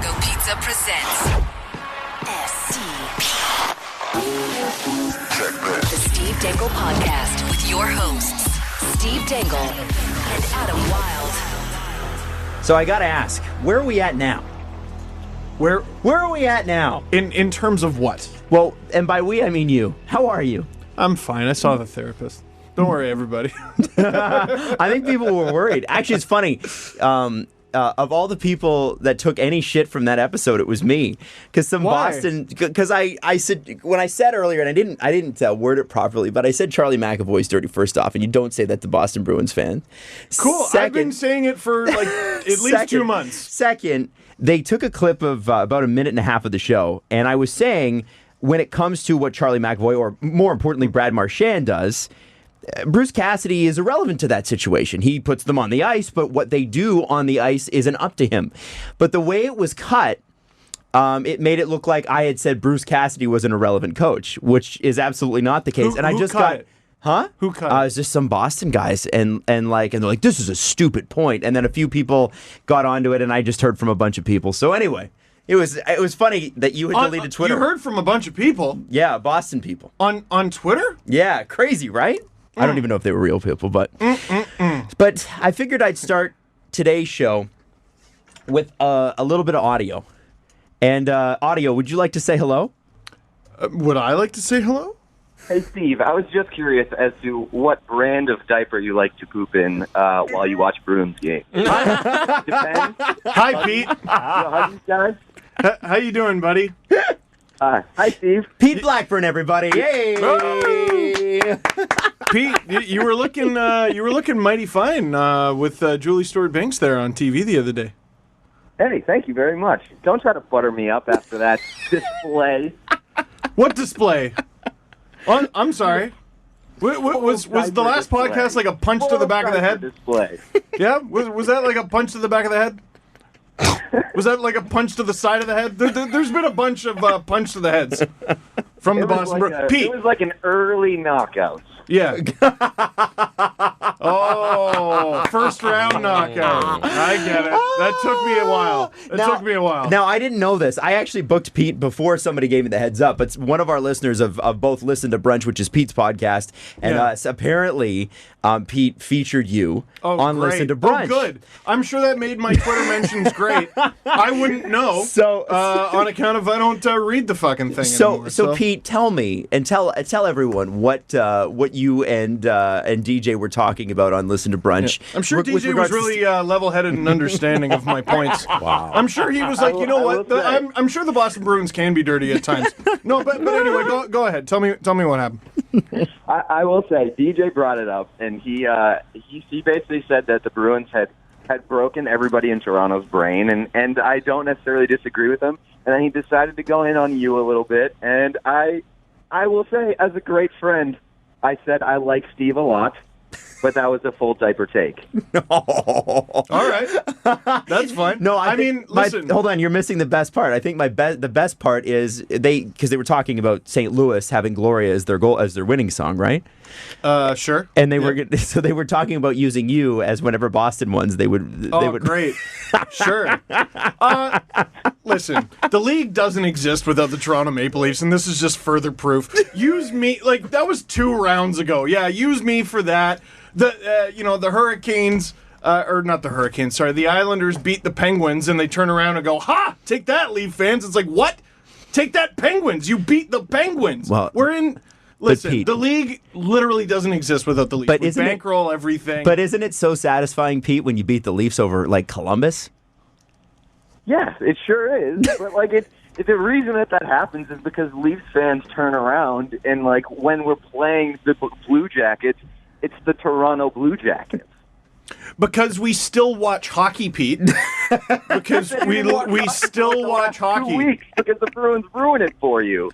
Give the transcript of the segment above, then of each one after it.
Go Pizza presents SCP. The Steve Dangle Podcast with your hosts, Steve Dangle and Adam Wilde. So I gotta ask, where are we at now? Where are we at now? In terms of what? Well, and by we, I mean you. How are you? I'm fine. I saw the therapist. Don't worry, everybody. I think people were worried. Actually, it's funny. Of all the people that took any shit from that episode, it was me. Because because I said, when I said earlier, and I didn't word it properly, but I said Charlie McAvoy's dirty first off, and you don't say that to Boston Bruins fans. Cool. I've been saying it for like at least 2 months. Second, they took a clip of about a minute and a half of the show, and I was saying, when it comes to what Charlie McAvoy, or more importantly, Brad Marchand does, Bruce Cassidy is irrelevant to that situation. He puts them on the ice, but what they do on the ice isn't up to him. But the way it was cut, it made it look like I had said Bruce Cassidy was an irrelevant coach, which is absolutely not the case. Who cut it? Huh? Who cut it? It's just some Boston guys, and they're like, this is a stupid point. And then a few people got onto it, and I just heard from a bunch of people. So anyway, it was funny that you had deleted Twitter. You heard from a bunch of people? Yeah, Boston people. On Twitter? Yeah, crazy, right? I don't even know if they were real people, but I figured I'd start today's show with a little bit of audio. And audio, would you like to say hello? Would I like to say hello? Hey, Steve, I was just curious as to what brand of diaper you like to poop in while you watch Bruins game. Depends. Hi, Pete. How you guys? How you doing, buddy? Hi, Steve. Pete Blackburn, everybody. Yay! Pete, you were looking mighty fine with Julie Stewart-Banks there on TV the other day. Hey, thank you very much. Don't try to butter me up after that display. What display? I'm sorry. Was the last podcast like a punch to the back of the head? Display. Yeah? Was that like a punch to the back of the head? Was that like a punch to the side of the head? There's been a bunch of punch to the heads from the Boston Bruins. Pete. It was like an early knockout. Yeah. Oh, first round knockout. I get it. That took me a while. Now, I didn't know this. I actually booked Pete before somebody gave me the heads up, but one of our listeners of both Listen to Brunch, which is Pete's podcast, and us, apparently Pete featured you on great. Listen to Brunch. Oh, good. I'm sure that made my Twitter mentions great. I wouldn't know on account of I don't read the fucking thing anymore. So Pete, tell me and tell everyone what you and DJ were talking about on Listen to Brunch. Yeah. I'm sure DJ was really level-headed and understanding of my points. Wow. I'm sure he was like, you know what? I'm sure the Boston Bruins can be dirty at times. No, but anyway, go ahead. Tell me what happened. I will say, DJ brought it up, and he basically said that the Bruins had broken everybody in Toronto's brain, and I don't necessarily disagree with him. And then he decided to go in on you a little bit, and I will say, as a great friend, I said I like Steve a lot, but that was a full diaper take. All right. That's fine. No, I mean, listen. Hold on, you're missing the best part. I think the best part is because they were talking about St. Louis having Gloria as their winning song, right? Sure. And they were talking about using you as whenever Boston won, they would. Great. Sure. Listen, the league doesn't exist without the Toronto Maple Leafs, and this is just further proof. Use me, like that was 2 rounds ago. Yeah, use me for that. The Hurricanes, or not the Hurricanes, sorry, the Islanders beat the Penguins, and they turn around and go, "Ha! Take that, Leaf fans!" It's like, what? Take that, Penguins! You beat the Penguins. Well, we're in. Listen, Pete, the league literally doesn't exist without the Leafs. But we bankroll everything. But isn't it so satisfying, Pete, when you beat the Leafs over like Columbus? Yes, it sure is. But like the reason that happens is because Leafs fans turn around and like when we're playing the Blue Jackets, it's the Toronto Blue Jackets. Because we still watch hockey, Pete. Because we still watch hockey. 2 weeks because the Bruins ruin it for you.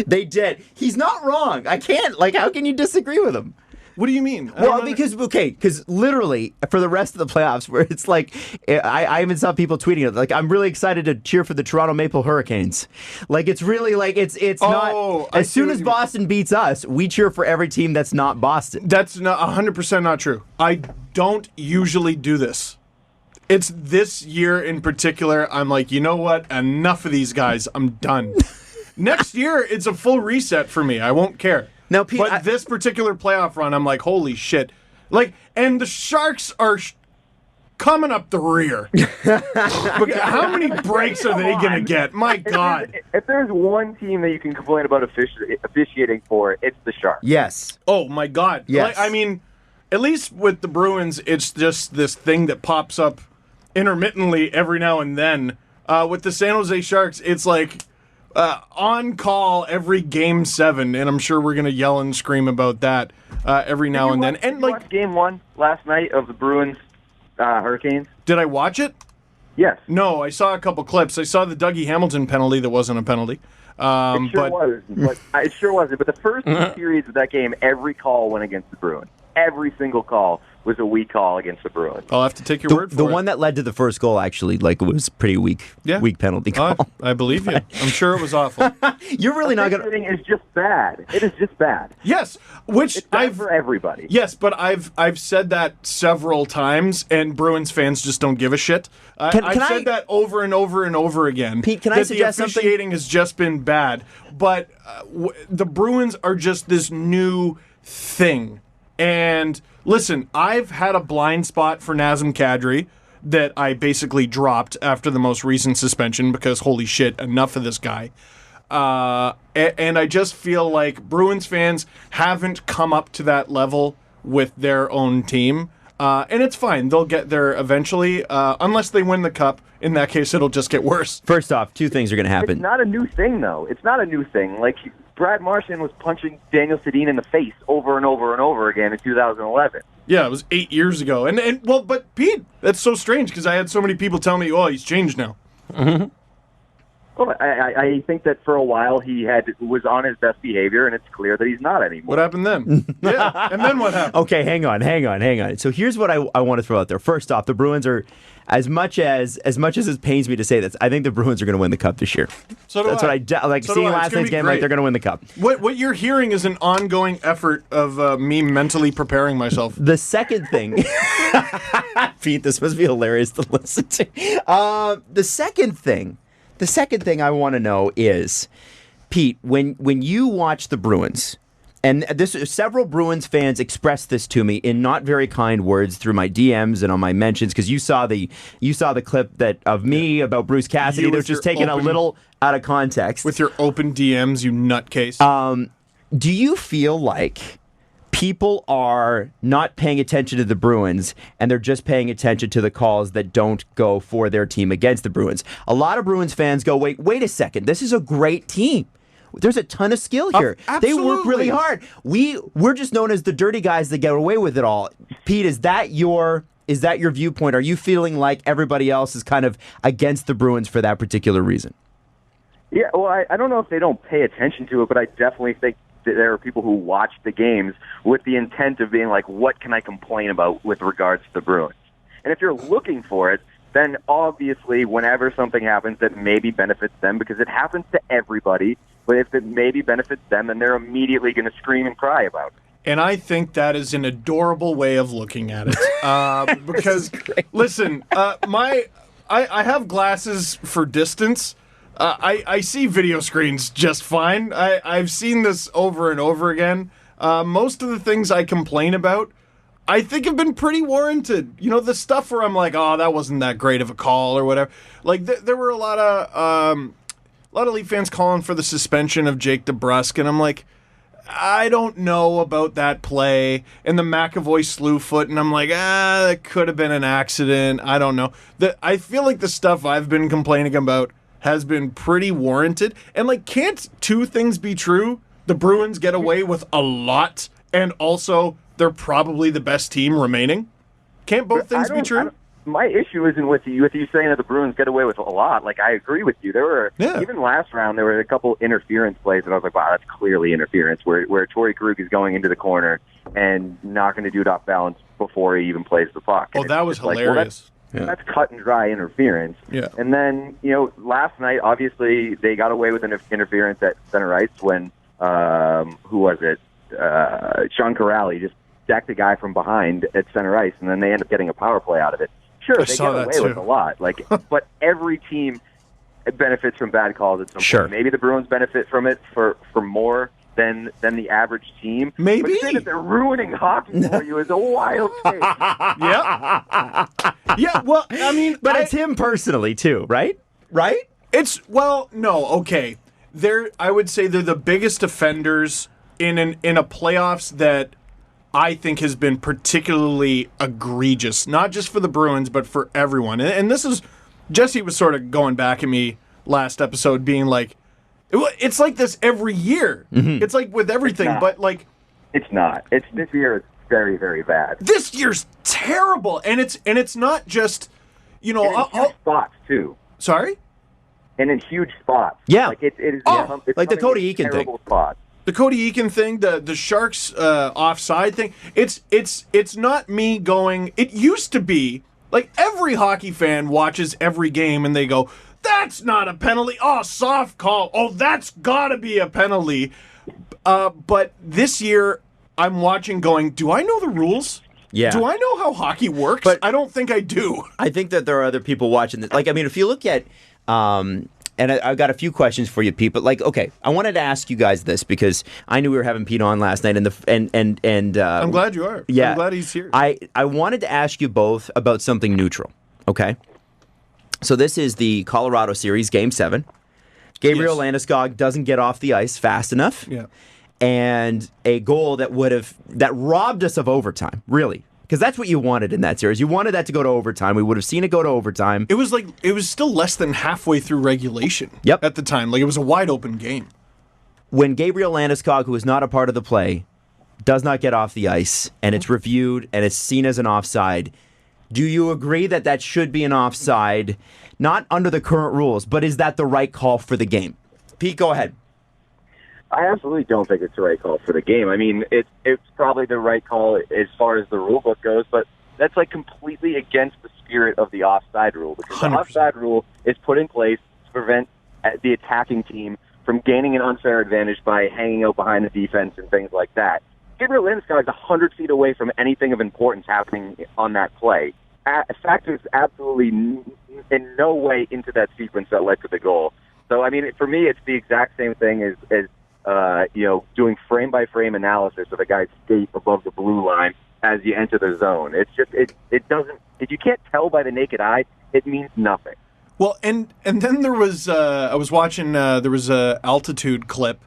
They did. He's not wrong. I can't. Like, how can you disagree with him? What do you mean? Well, because literally for the rest of the playoffs, where it's like, I even saw people tweeting it, like, I'm really excited to cheer for the Toronto Maple Hurricanes. Like, it's really like, it's not, as soon as Boston beats us, we cheer for every team that's not Boston. That's not 100% not true. I don't usually do this. It's this year in particular, I'm like, you know what? Enough of these guys. I'm done. Next year, it's a full reset for me. I won't care. Now, Pete, but this particular playoff run, I'm like, holy shit. Like, and the Sharks are coming up the rear. How many breaks are they going to get? My God. If there's one team that you can complain about officiating for, it's the Sharks. Yes. Oh, my God. Yes. Like, I mean, at least with the Bruins, it's just this thing that pops up intermittently every now and then. With the San Jose Sharks, it's like on call every Game 7, and I'm sure we're going to yell and scream about that every now and then. And did you watch Game 1 last night of the Bruins Hurricanes? Did I watch it? Yes. No, I saw a couple clips. I saw the Dougie Hamilton penalty that wasn't a penalty. It sure was. It sure wasn't. But the first two periods of that game, every call went against the Bruins. Every single call was a weak call against the Bruins. I'll have to take your word for it. The one that led to the first goal, actually, like, was pretty weak penalty call. I believe you. I'm sure it was awful. You're really not going to... Officiating is just bad. It is just bad. Yes, which It's bad for everybody. Yes, but I've said that several times, and Bruins fans just don't give a shit. I've said that over and over and over again. Pete, can I suggest something? The officiating has just been bad, but the Bruins are just this new thing. And listen, I've had a blind spot for Nazem Kadri that I basically dropped after the most recent suspension because holy shit, enough of this guy. And I just feel like Bruins fans haven't come up to that level with their own team. And it's fine. They'll get there eventually, unless they win the cup. In that case, it'll just get worse. First off, two things are going to happen. It's not a new thing, though. It's not a new thing. Like, Brad Marchand was punching Daniel Sedin in the face over and over and over again in 2011. Yeah, it was 8 years ago. But Pete, that's so strange because I had so many people tell me, oh, he's changed now. Mm-hmm. Well, I think that for a while he was on his best behavior, and it's clear that he's not anymore. What happened then? Yeah, and then what happened? Okay, hang on. So here's what I want to throw out there. First off, the Bruins are, as much as it pains me to say this, I think the Bruins are going to win the cup this year. So do That's I. what I like So seeing do I. last It's gonna night's be game. great. Like they're going to win the cup. What you're hearing is an ongoing effort of me mentally preparing myself. The second thing, Pete, this must be hilarious to listen to. The second thing I want to know is, Pete, when you watch the Bruins, and several Bruins fans expressed this to me in not very kind words through my DMs and on my mentions, because you saw the clip of me about Bruce Cassidy that was just taken a little out of context. With your open DMs, you nutcase. Do you feel like people are not paying attention to the Bruins and they're just paying attention to the calls that don't go for their team against the Bruins? A lot of Bruins fans go, wait a second, this is a great team. There's a ton of skill here. They work really hard. We're just known as the dirty guys that get away with it all. Pete, is that your viewpoint? Are you feeling like everybody else is kind of against the Bruins for that particular reason? Yeah, well, I don't know if they don't pay attention to it, but I definitely think that there are people who watch the games with the intent of being like, what can I complain about with regards to the Bruins? And if you're looking for it, then obviously whenever something happens that maybe benefits them, because it happens to everybody, but if it maybe benefits them, then they're immediately going to scream and cry about it. And I think that is an adorable way of looking at it. Because, listen, I have glasses for distance. I see video screens just fine. I've seen this over and over again. Most of the things I complain about, I think have been pretty warranted. You know, the stuff where I'm like, oh, that wasn't that great of a call or whatever. Like, there were a lot of Leaf fans calling for the suspension of Jake DeBrusk, and I'm like, I don't know about that play. And the McAvoy slew foot, and I'm like, that could have been an accident. I don't know. I feel like the stuff I've been complaining about has been pretty warranted. And, like, can't two things be true? The Bruins get away with a lot, and also they're probably the best team remaining. Can't both things be true? My issue isn't with you saying that the Bruins get away with a lot. Like, I agree with you. There were, even last round, there were a couple interference plays, and I was like, wow, that's clearly interference, where Torrey Krug is going into the corner and knocking the dude off balance before he even plays the puck. Oh, that was hilarious. That's cut and dry interference. Yeah. And then, last night, obviously, they got away with an interference at center ice when, who was it? Sean Corrali just decked a guy from behind at center ice, and then they end up getting a power play out of it. Sure, they get away with a lot. But every team benefits from bad calls at some point. Maybe the Bruins benefit from it for more than the average team. Maybe. But saying that they're ruining hockey for you is a wild take. Yeah, well, I mean... But it's him personally, too, right? Right? Okay. I would say they're the biggest offenders in a playoffs that I think has been particularly egregious, not just for the Bruins, but for everyone. And this is... Jesse was sort of going back at me last episode, being like, it's like this every year. Mm-hmm. It's like with everything, but like... It's not. This year it's very, very bad. This year's terrible, and it's not just, And in huge spots, too. Sorry? And in huge spots. Yeah. Like it is it's like the Cody Eakin thing. Spots. The Cody Eakin thing, the Sharks offside thing, it's not me going... It used to be, like, every hockey fan watches every game, and they go... That's not a penalty. Oh, soft call. Oh, that's got to be a penalty. But this year, I'm watching going, do I know the rules? Yeah. Do I know how hockey works? But I don't think I do. I think that there are other people watching this. Like, I mean, if you look at, and I've got a few questions for you, Pete, but like, okay, I wanted to ask you guys this because I knew we were having Pete on last night, and I'm glad you are. Yeah. I'm glad he's here. I wanted to ask you both about something neutral, okay? So this is the Colorado series, Game 7. Gabriel Landeskog doesn't get off the ice fast enough. Yeah. And a goal that robbed us of overtime, really. Because that's what you wanted in that series. You wanted that to go to overtime. We would have seen it go to overtime. It was still less than halfway through regulation at the time. Like, it was a wide open game. When Gabriel Landeskog, who is not a part of the play, does not get off the ice, and it's reviewed, and it's seen as an offside, do you agree that should be an offside, not under the current rules, but is that the right call for the game? Pete, go ahead. I absolutely don't think it's the right call for the game. I mean, it's probably the right call as far as the rule book goes, but that's like completely against the spirit of the offside rule. Because 100%. The offside rule is put in place to prevent the attacking team from gaining an unfair advantage by hanging out behind the defense and things like that. Gabriel Landeskog is 100 feet away from anything of importance happening on that play. Factors absolutely in no way into that sequence that led to the goal. So, I mean, for me, it's the exact same thing as doing frame-by-frame analysis of a guy's skate above the blue line as you enter the zone. It's just, it doesn't, if you can't tell by the naked eye, it means nothing. Well, and then there was, I was watching, there was a altitude clip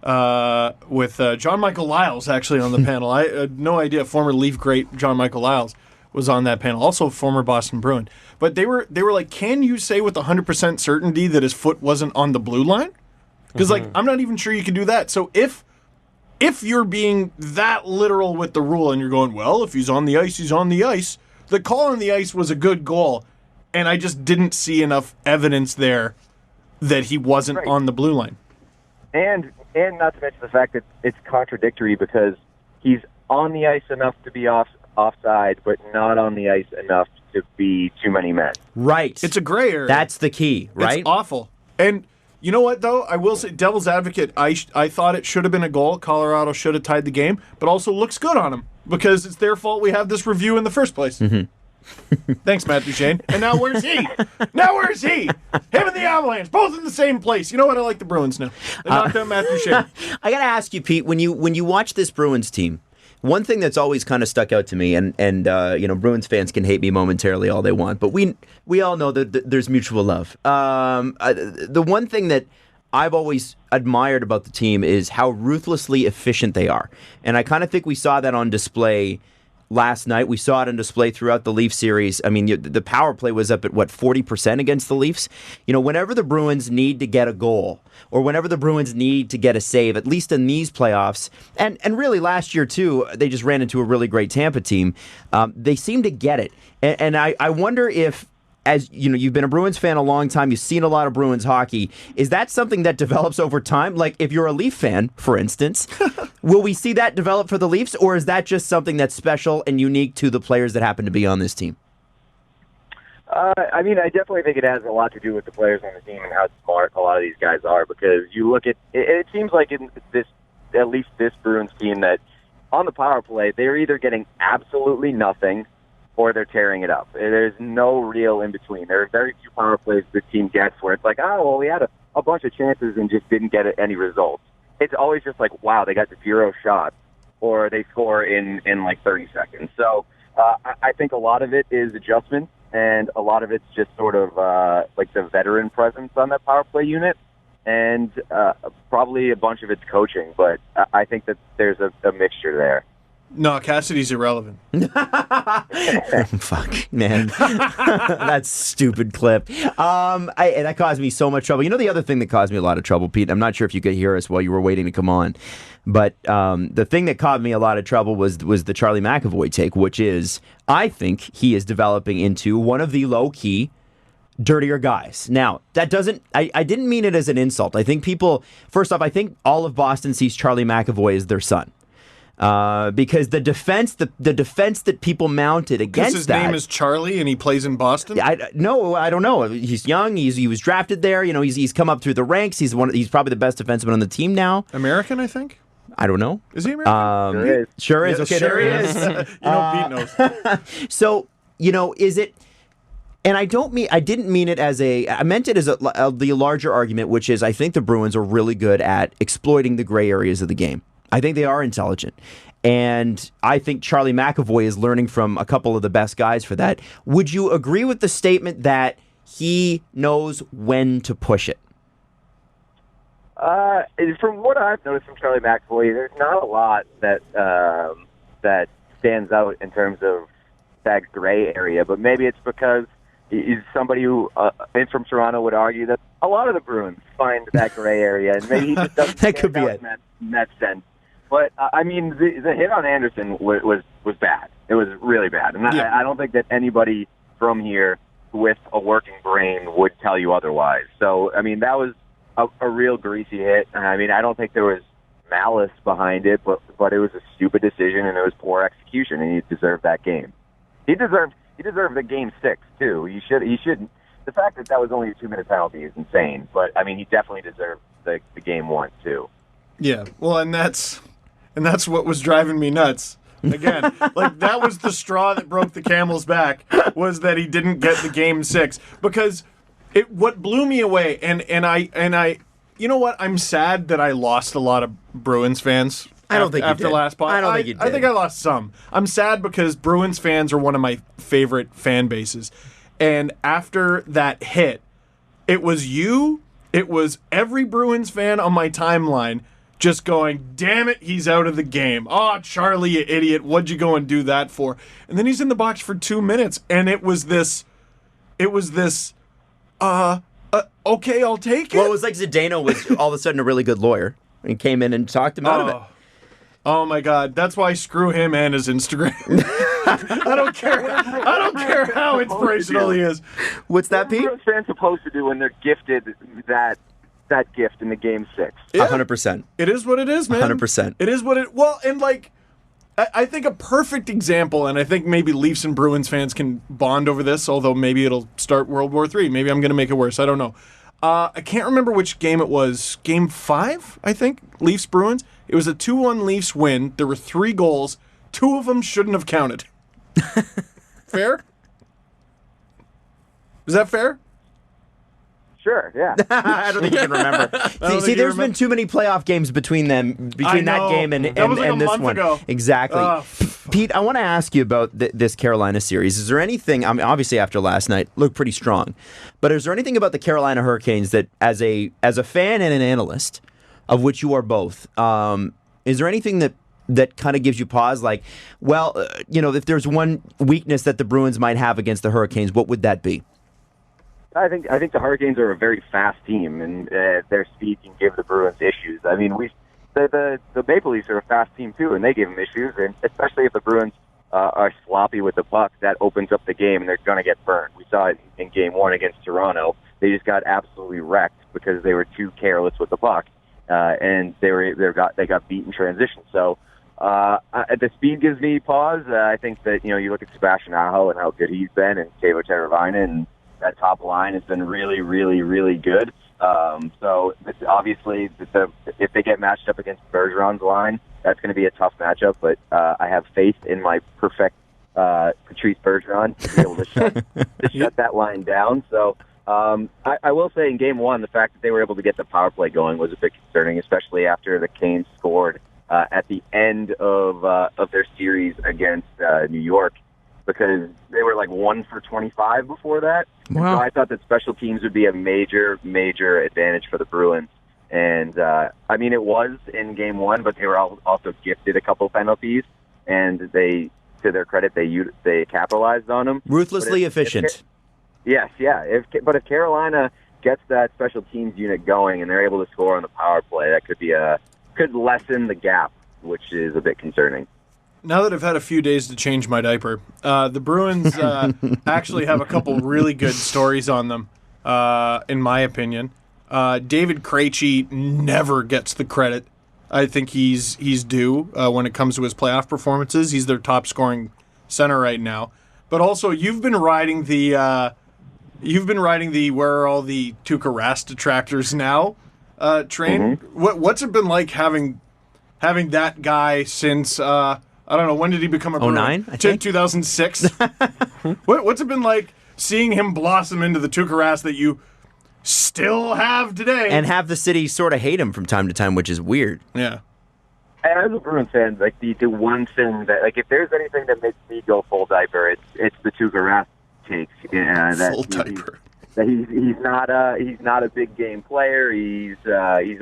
with John Michael Lyles actually on the panel. I had no idea former Leaf great John Michael Lyles was on that panel, also former Boston Bruin. But they were like, can you say with 100% certainty that his foot wasn't on the blue line? Because like, I'm not even sure you can do that. So if you're being that literal with the rule and you're going, well, if he's on the ice, he's on the ice. The call on the ice was a good goal, and I just didn't see enough evidence there that he wasn't on the blue line. And not to mention the fact that it's contradictory because he's on the ice enough to be offside, but not on the ice enough to be too many men. Right. It's a gray area. That's the key, right? It's awful. And you know what, though? I will say, devil's advocate, I thought it should have been a goal. Colorado should have tied the game, but also looks good on them because it's their fault we have this review in the first place. Mm-hmm. Thanks, Matt Duchene. And now where's he? Him and the Avalanche, both in the same place. You know what? I like the Bruins now. They knocked out Matt Duchene. I got to ask you, Pete, when you watch this Bruins team, one thing that's always kind of stuck out to me, and Bruins fans can hate me momentarily all they want, but we all know that there's mutual love. The one thing that I've always admired about the team is how ruthlessly efficient they are. And I kind of think we saw that on display last night. We saw it on display throughout the Leaf series. I mean, the power play was up at, 40% against the Leafs? Whenever the Bruins need to get a goal, or whenever the Bruins need to get a save, at least in these playoffs, and really last year too, they just ran into a really great Tampa team, they seem to get it. And I wonder if, as you've been a Bruins fan a long time, you've seen a lot of Bruins hockey. Is that something that develops over time? Like if you're a Leaf fan, for instance, will we see that develop for the Leafs, or is that just something that's special and unique to the players that happen to be on this team? I definitely think it has a lot to do with the players on the team and how smart a lot of these guys are, because you look at it seems like in this, at least this Bruins team, that on the power play, they're either getting absolutely nothing or they're tearing it up. There's no real in between. There are very few power plays the team gets where it's like, oh, well, we had a bunch of chances and just didn't get any results. It's always just like, wow, they got 0 shots, or they score in like 30 seconds. So I think a lot of it is adjustment, and a lot of it's just sort of like the veteran presence on that power play unit, and probably a bunch of it's coaching. But I think that there's a mixture there. No, Cassidy's irrelevant. Fuck, man. That stupid clip. And that caused me so much trouble. You know the other thing that caused me a lot of trouble, Pete? I'm not sure if you could hear us while you were waiting to come on. But the thing that caused me a lot of trouble was the Charlie McAvoy take, which is, I think he is developing into one of the low-key, dirtier guys. Now, that doesn't... I didn't mean it as an insult. I think people... First off, I think all of Boston sees Charlie McAvoy as their son. Because the defense that people mounted against his that... name is Charlie and he plays in Boston? No, I don't know. He's young. He was drafted there. You know, he's come up through the ranks. He's probably the best defenseman on the team now. American, I think. I don't know. Is he American? Sure is. Yeah, Okay, sure there he is. Pete knows. So, you know, is it... And I didn't mean it as I meant it as the larger argument, which is I think the Bruins are really good at exploiting the gray areas of the game. I think they are intelligent. And I think Charlie McAvoy is learning from a couple of the best guys for that. Would you agree with the statement that he knows when to push it? From what I've noticed from Charlie McAvoy, there's not a lot that stands out in terms of that gray area, but maybe it's because he's somebody who, from Toronto, would argue that a lot of the Bruins find that gray area, and maybe he just doesn't that could be it. In that sense. But, I mean, the hit on Anderson was bad. It was really bad. And yeah. I don't think that anybody from here with a working brain would tell you otherwise. So, I mean, that was a real greasy hit. I mean, I don't think there was malice behind it, but it was a stupid decision, and it was poor execution, and he deserved that game. He deserved the game 6, too. He shouldn't. The fact that was only a 2-minute penalty is insane. But, I mean, he definitely deserved the game 1, too. Yeah, well, and that's what was driving me nuts. Again, like that was the straw that broke the camel's back, was that he didn't get the game 6. Because what blew me away, and I you know what? I'm sad that I lost a lot of Bruins fans. I don't think after you did. last pod. I don't think you did. I think I lost some. I'm sad because Bruins fans are one of my favorite fan bases. And after that hit, it was you, it was every Bruins fan on my timeline just going, damn it, he's out of the game. Oh, Charlie, you idiot. What'd you go and do that for? And then he's in the box for 2 minutes, and it was this, okay, I'll take it. Well, it was like Zdeno was all of a sudden a really good lawyer and came in and talked him out of it. Oh my God, that's why screw him and his Instagram. I don't care how inspirational he is. What's that, Pete? What are fans supposed to do when they're gifted that gift in the game 6? Yeah. 100%. It is what it is, man. 100%. It is what it... Well, and like, I think a perfect example, and I think maybe Leafs and Bruins fans can bond over this, although maybe it'll start World War III. Maybe I'm going to make it worse. I don't know. I can't remember which game it was. Game 5, I think? Leafs-Bruins. It was a 2-1 Leafs win. There were 3 goals. 2 of them shouldn't have counted. Fair? Is that fair? Sure, yeah. I don't think you can remember. See, there's been too many playoff games between that game and this one. Ago. Exactly. Pete, I want to ask you about this Carolina series. Is there anything, I mean, obviously after last night, looked pretty strong, but is there anything about the Carolina Hurricanes that, as a fan and an analyst, of which you are both, is there anything that kind of gives you pause? Like, well, if there's one weakness that the Bruins might have against the Hurricanes, what would that be? I think the Hurricanes are a very fast team, and their speed can give the Bruins issues. I mean, the Maple Leafs are a fast team too, and they give them issues. And especially if the Bruins are sloppy with the puck, that opens up the game, and they're going to get burned. We saw it in Game 1 against Toronto. They just got absolutely wrecked because they were too careless with the puck, and they got beat in transition. So the speed gives me pause. I think that you look at Sebastian Aho and how good he's been, and Teuvo Teravainen, and that top line has been really, really, really good. So obviously, if they get matched up against Bergeron's line, that's going to be a tough matchup. But I have faith in my perfect Patrice Bergeron to be able to shut that line down. So I will say in Game 1, the fact that they were able to get the power play going was a bit concerning, especially after the Canes scored at the end of their series against New York, because they were like 1 for 25 before that. Wow. So I thought that special teams would be a major advantage for the Bruins. And, I mean, it was in Game 1, but they were also gifted a couple penalties, and they, to their credit, they capitalized on them. Ruthlessly efficient. Yes, yeah. But if Carolina gets that special teams unit going and they're able to score on the power play, that could lessen the gap, which is a bit concerning. Now that I've had a few days to change my diaper, the Bruins actually have a couple really good stories on them, in my opinion. David Krejci never gets the credit I think he's due when it comes to his playoff performances. He's their top scoring center right now. But also, you've been riding the where are all the Tuukka Rask detractors now train. Mm-hmm. What's it been like having that guy since I don't know, when did he become a Bruin? 09, I think. 2006. What's it been like seeing him blossom into the Tuukka Rask that you still have today? And have the city sort of hate him from time to time, which is weird. Yeah. And as a Bruins fan, like the one thing that, like, if there's anything that makes me go full diaper, it's the Tuukka Rask take. Full diaper. That he's not a big game player. He's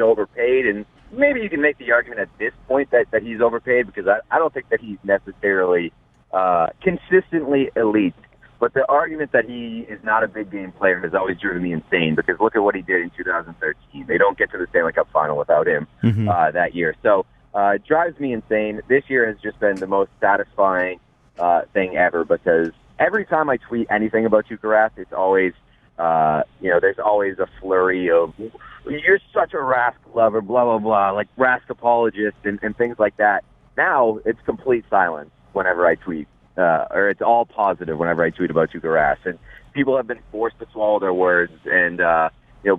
overpaid, and maybe you can make the argument at this point that he's overpaid, because I don't think that he's necessarily consistently elite. But the argument that he is not a big game player has always driven me insane, because look at what he did in 2013. They don't get to the Stanley Cup final without him that year. So it drives me insane. This year has just been the most satisfying thing ever, because every time I tweet anything about Tuukka Rask, it's always, there's always a flurry of, you're such a Rask lover, blah, blah, blah, like Rask apologist and things like that. Now it's complete silence whenever I tweet. Or it's all positive whenever I tweet about Tuukka Rask. And people have been forced to swallow their words. And,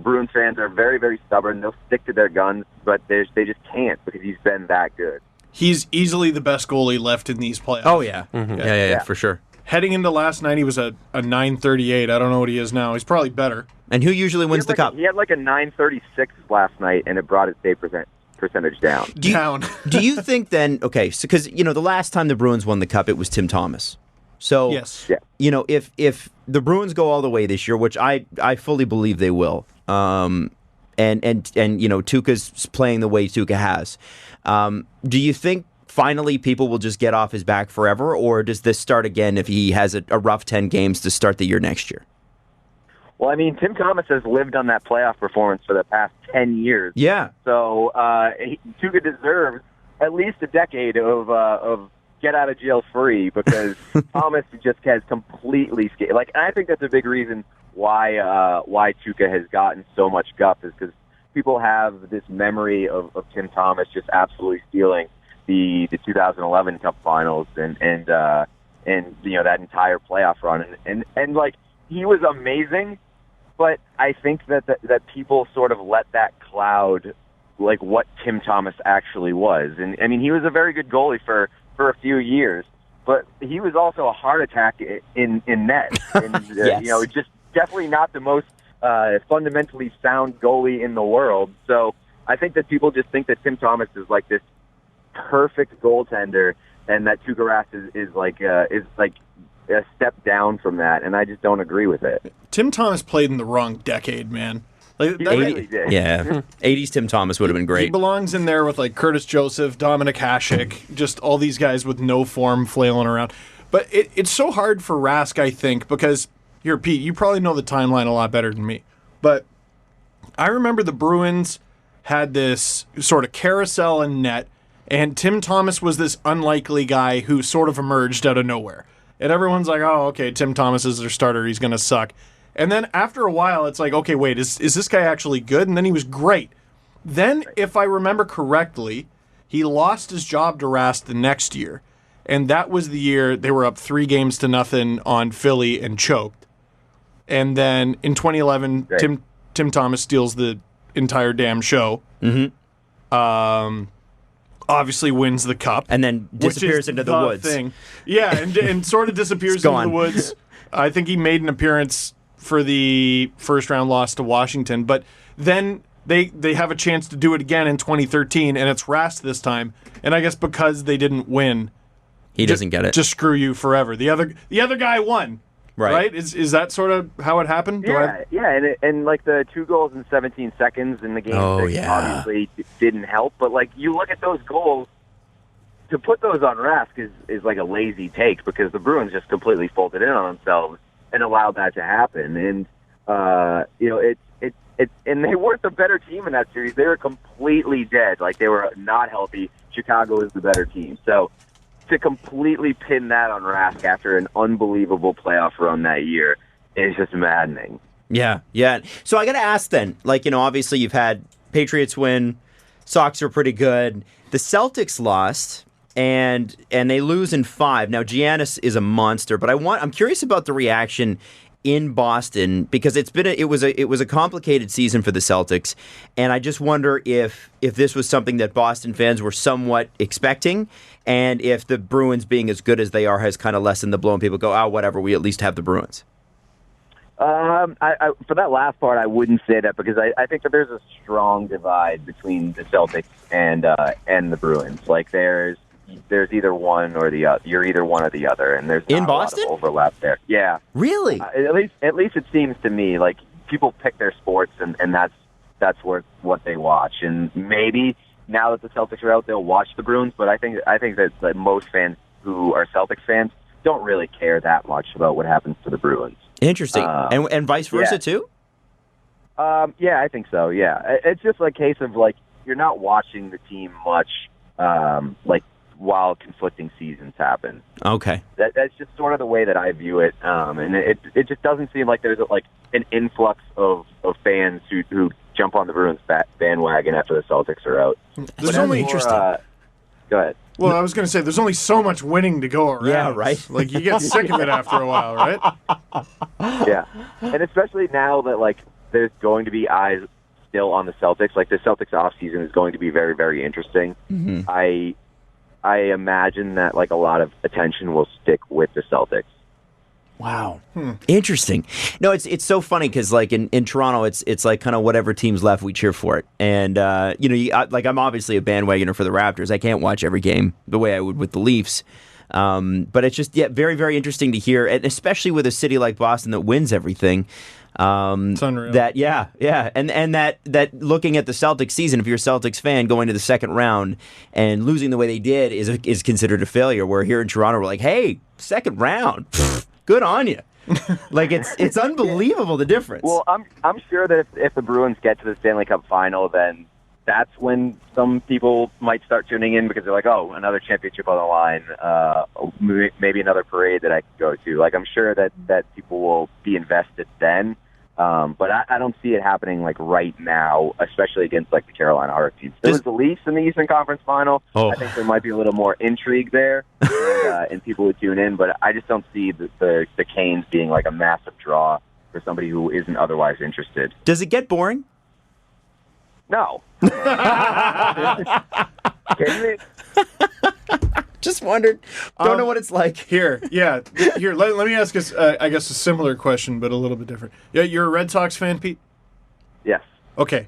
Bruins fans are very, very stubborn. They'll stick to their guns, but they just can't, because he's been that good. He's easily the best goalie left in these playoffs. Oh, yeah. Mm-hmm. Yeah, for sure. Heading into last night, he was a 938. I don't know what he is now. He's probably better. And who usually wins the Cup? He had like a 936 last night, and it brought his save percentage down. Do you think then, okay, so because, the last time the Bruins won the Cup, it was Tim Thomas. So, yes. If the Bruins go all the way this year, which I fully believe they will, and Tuukka's playing the way Tuukka has, do you think finally people will just get off his back forever, or does this start again if he has a rough 10 games to start the year next year? Well, I mean, Tim Thomas has lived on that playoff performance for the past 10 years. Yeah. So Tuukka deserves at least a decade of get out of jail free, because Thomas just has completely scaled. Like, and I think that's a big reason why Tuukka has gotten so much guff, is because people have this memory of Tim Thomas just absolutely stealing the 2011 Cup Finals and that entire playoff run, and like, he was amazing. But I think that people sort of let that cloud like what Tim Thomas actually was. And I mean, he was a very good goalie for a few years, but he was also a heart attack in net. And, yes. Just definitely not the most fundamentally sound goalie in the world. So I think that people just think that Tim Thomas is like this perfect goaltender, and that Tuukka Rask is like a step down from that, and I just don't agree with it. Tim Thomas played in the wrong decade, man. Like, He really did. Yeah, 80s Tim Thomas would have been great. He belongs in there with like Curtis Joseph, Dominik Hasek, just all these guys with no form flailing around. But it's so hard for Rask, I think, because here, Pete, you probably know the timeline a lot better than me. But I remember the Bruins had this sort of carousel in net, and Tim Thomas was this unlikely guy who sort of emerged out of nowhere. And everyone's like, oh, okay, Tim Thomas is their starter. He's going to suck. And then after a while, it's like, okay, wait, is this guy actually good? And then he was great. Then, if I remember correctly, he lost his job to Rask the next year. And that was the year they were up 3-0 on Philly and choked. And then in 2011, right. Tim Thomas steals the entire damn show. Mm-hmm. obviously wins the cup. And then disappears into the woods. Thing. Yeah, and sort of disappears into the woods. I think he made an appearance for the first-round loss to Washington, but then they have a chance to do it again in 2013, and it's Rask this time. And I guess because they didn't win, he doesn't get it. Just screw you forever. The other guy won. Right? Is that sort of how it happened? And like the 2 goals in 17 seconds in the game obviously didn't help. But like you look at those goals, to put those on Rask is like a lazy take because the Bruins just completely folded in on themselves and allowed that to happen. And and they weren't the better team in that series. They were completely dead. Like they were not healthy. Chicago is the better team. So to completely pin that on Rask after an unbelievable playoff run that year is just maddening. Yeah. So I got to ask then, obviously you've had Patriots win, Sox are pretty good. The Celtics lost, and they lose in 5. Now Giannis is a monster, but I'm curious about the reaction in Boston because it was a complicated season for the Celtics, and I just wonder if this was something that Boston fans were somewhat expecting, and if the Bruins being as good as they are has kind of lessened the blow, and people go, whatever, we at least have the Bruins. For that last part, I wouldn't say that because I think that there's a strong divide between the Celtics and the Bruins. Like there's either one or the other. You're either one or the other, and there's not in Boston a lot of overlap there. Yeah, really. At least it seems to me like people pick their sports, and that's what they watch. And maybe now that the Celtics are out, they'll watch the Bruins. But I think that most fans who are Celtics fans don't really care that much about what happens to the Bruins. Interesting, and vice versa too. Yeah, I think so. Yeah, it's just a case of like you're not watching the team much, while conflicting seasons happen. Okay. That's just sort of the way that I view it. And it just doesn't seem like there's an influx of fans who jump on the Bruins bandwagon after the Celtics are out. There's only interesting. Go ahead. Well, I was going to say, there's only so much winning to go around. Yeah, right. Like, you get sick of it after a while, right? Yeah. And especially now that, there's going to be eyes still on the Celtics. Like, the Celtics offseason is going to be very, very interesting. Mm-hmm. I imagine that, a lot of attention will stick with the Celtics. Wow. Interesting. No, it's so funny because in Toronto, it's like kind of whatever team's left, we cheer for it. And I'm obviously a bandwagoner for the Raptors. I can't watch every game the way I would with the Leafs. But it's just very, very interesting to hear, and especially with a city like Boston that wins everything. It's unreal. And that looking at the Celtics season, if you're a Celtics fan going to the second round and losing the way they did is considered a failure. Where here in Toronto, we're like, hey, second round. Good on you. It's unbelievable the difference. Well, I'm sure that if the Bruins get to the Stanley Cup final, then that's when some people might start tuning in because they're like, oh, another championship on the line, maybe another parade that I can go to. I'm sure that people will be invested then. But I don't see it happening right now, especially against the Carolina Hurricanes. There was the Leafs in the Eastern Conference Final. I think there might be a little more intrigue there, and people would tune in. But I just don't see the Canes being a massive draw for somebody who isn't otherwise interested. Does it get boring? No. Can it? Just wondered. Don't know what it's like. Here. Let me ask us, I guess, a similar question, but a little bit different. Yeah, you're a Red Sox fan, Pete? Yes. Okay.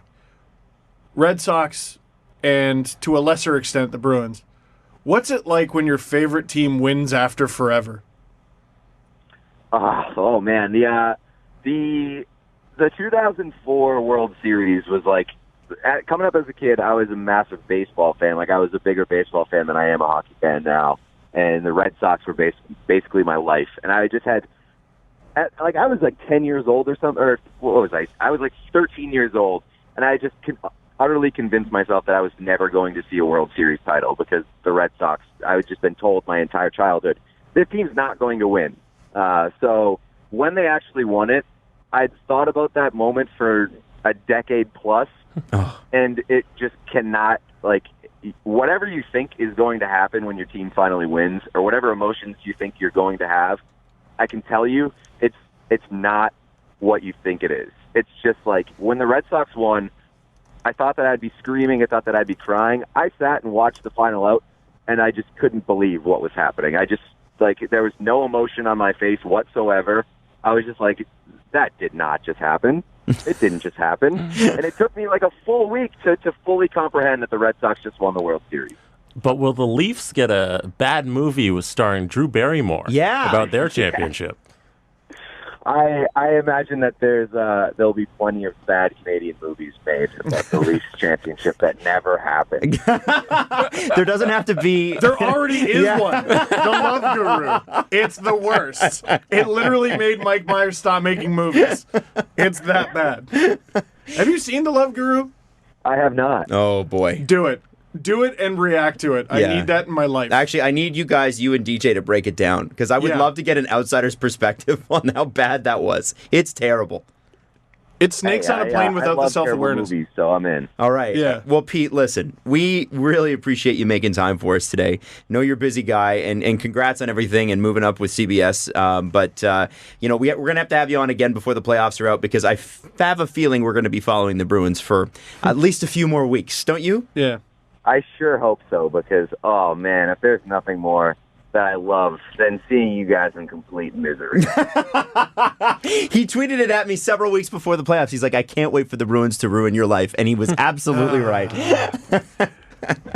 Red Sox, and to a lesser extent, the Bruins. What's it like when your favorite team wins after forever? Oh man, the 2004 World Series was coming up as a kid, I was a massive baseball fan. I was a bigger baseball fan than I am a hockey fan now. And the Red Sox were basically my life. And I just had, I was 10 years old or something, or what was I? I was 13 years old. And I just utterly convinced myself that I was never going to see a World Series title because the Red Sox, I was just been told my entire childhood, this team's not going to win. So when they actually won it, I'd thought about that moment for a decade plus. And it just cannot, whatever you think is going to happen when your team finally wins, or whatever emotions you think you're going to have, I can tell you it's not what you think it is. It's just when the Red Sox won, I thought that I'd be screaming. I thought that I'd be crying. I sat and watched the final out, and I just couldn't believe what was happening. I just, there was no emotion on my face whatsoever. I was just like, that did not just happen. It didn't just happen. And it took me like a full week to fully comprehend that the Red Sox just won the World Series. But will the Leafs get a bad movie with starring Drew Barrymore about their championship? I imagine that there'll be plenty of bad Canadian movies made about the Leafs championship that never happened. There doesn't have to be. There already is one. The Love Guru. It's the worst. It literally made Mike Myers stop making movies. It's that bad. Have you seen The Love Guru? I have not. Oh, boy. Do it. Do it and react to it. I need that in my life. Actually, I need you and DJ to break it down, because I would love to get an outsider's perspective on how bad that was. It's terrible. It snakes on a plane without the self-awareness. Movies, so I'm in. All right. Yeah. Well, Pete, listen, we really appreciate you making time for us today. Know you're a busy guy, and congrats on everything and moving up with CBS. But we're going to have you on again before the playoffs are out, because I have a feeling we're going to be following the Bruins for at least a few more weeks. Don't you? Yeah. I sure hope so, because, oh, man, if there's nothing more that I love than seeing you guys in complete misery. He tweeted it at me several weeks before the playoffs. He's like, I can't wait for the Bruins to ruin your life. And he was absolutely right.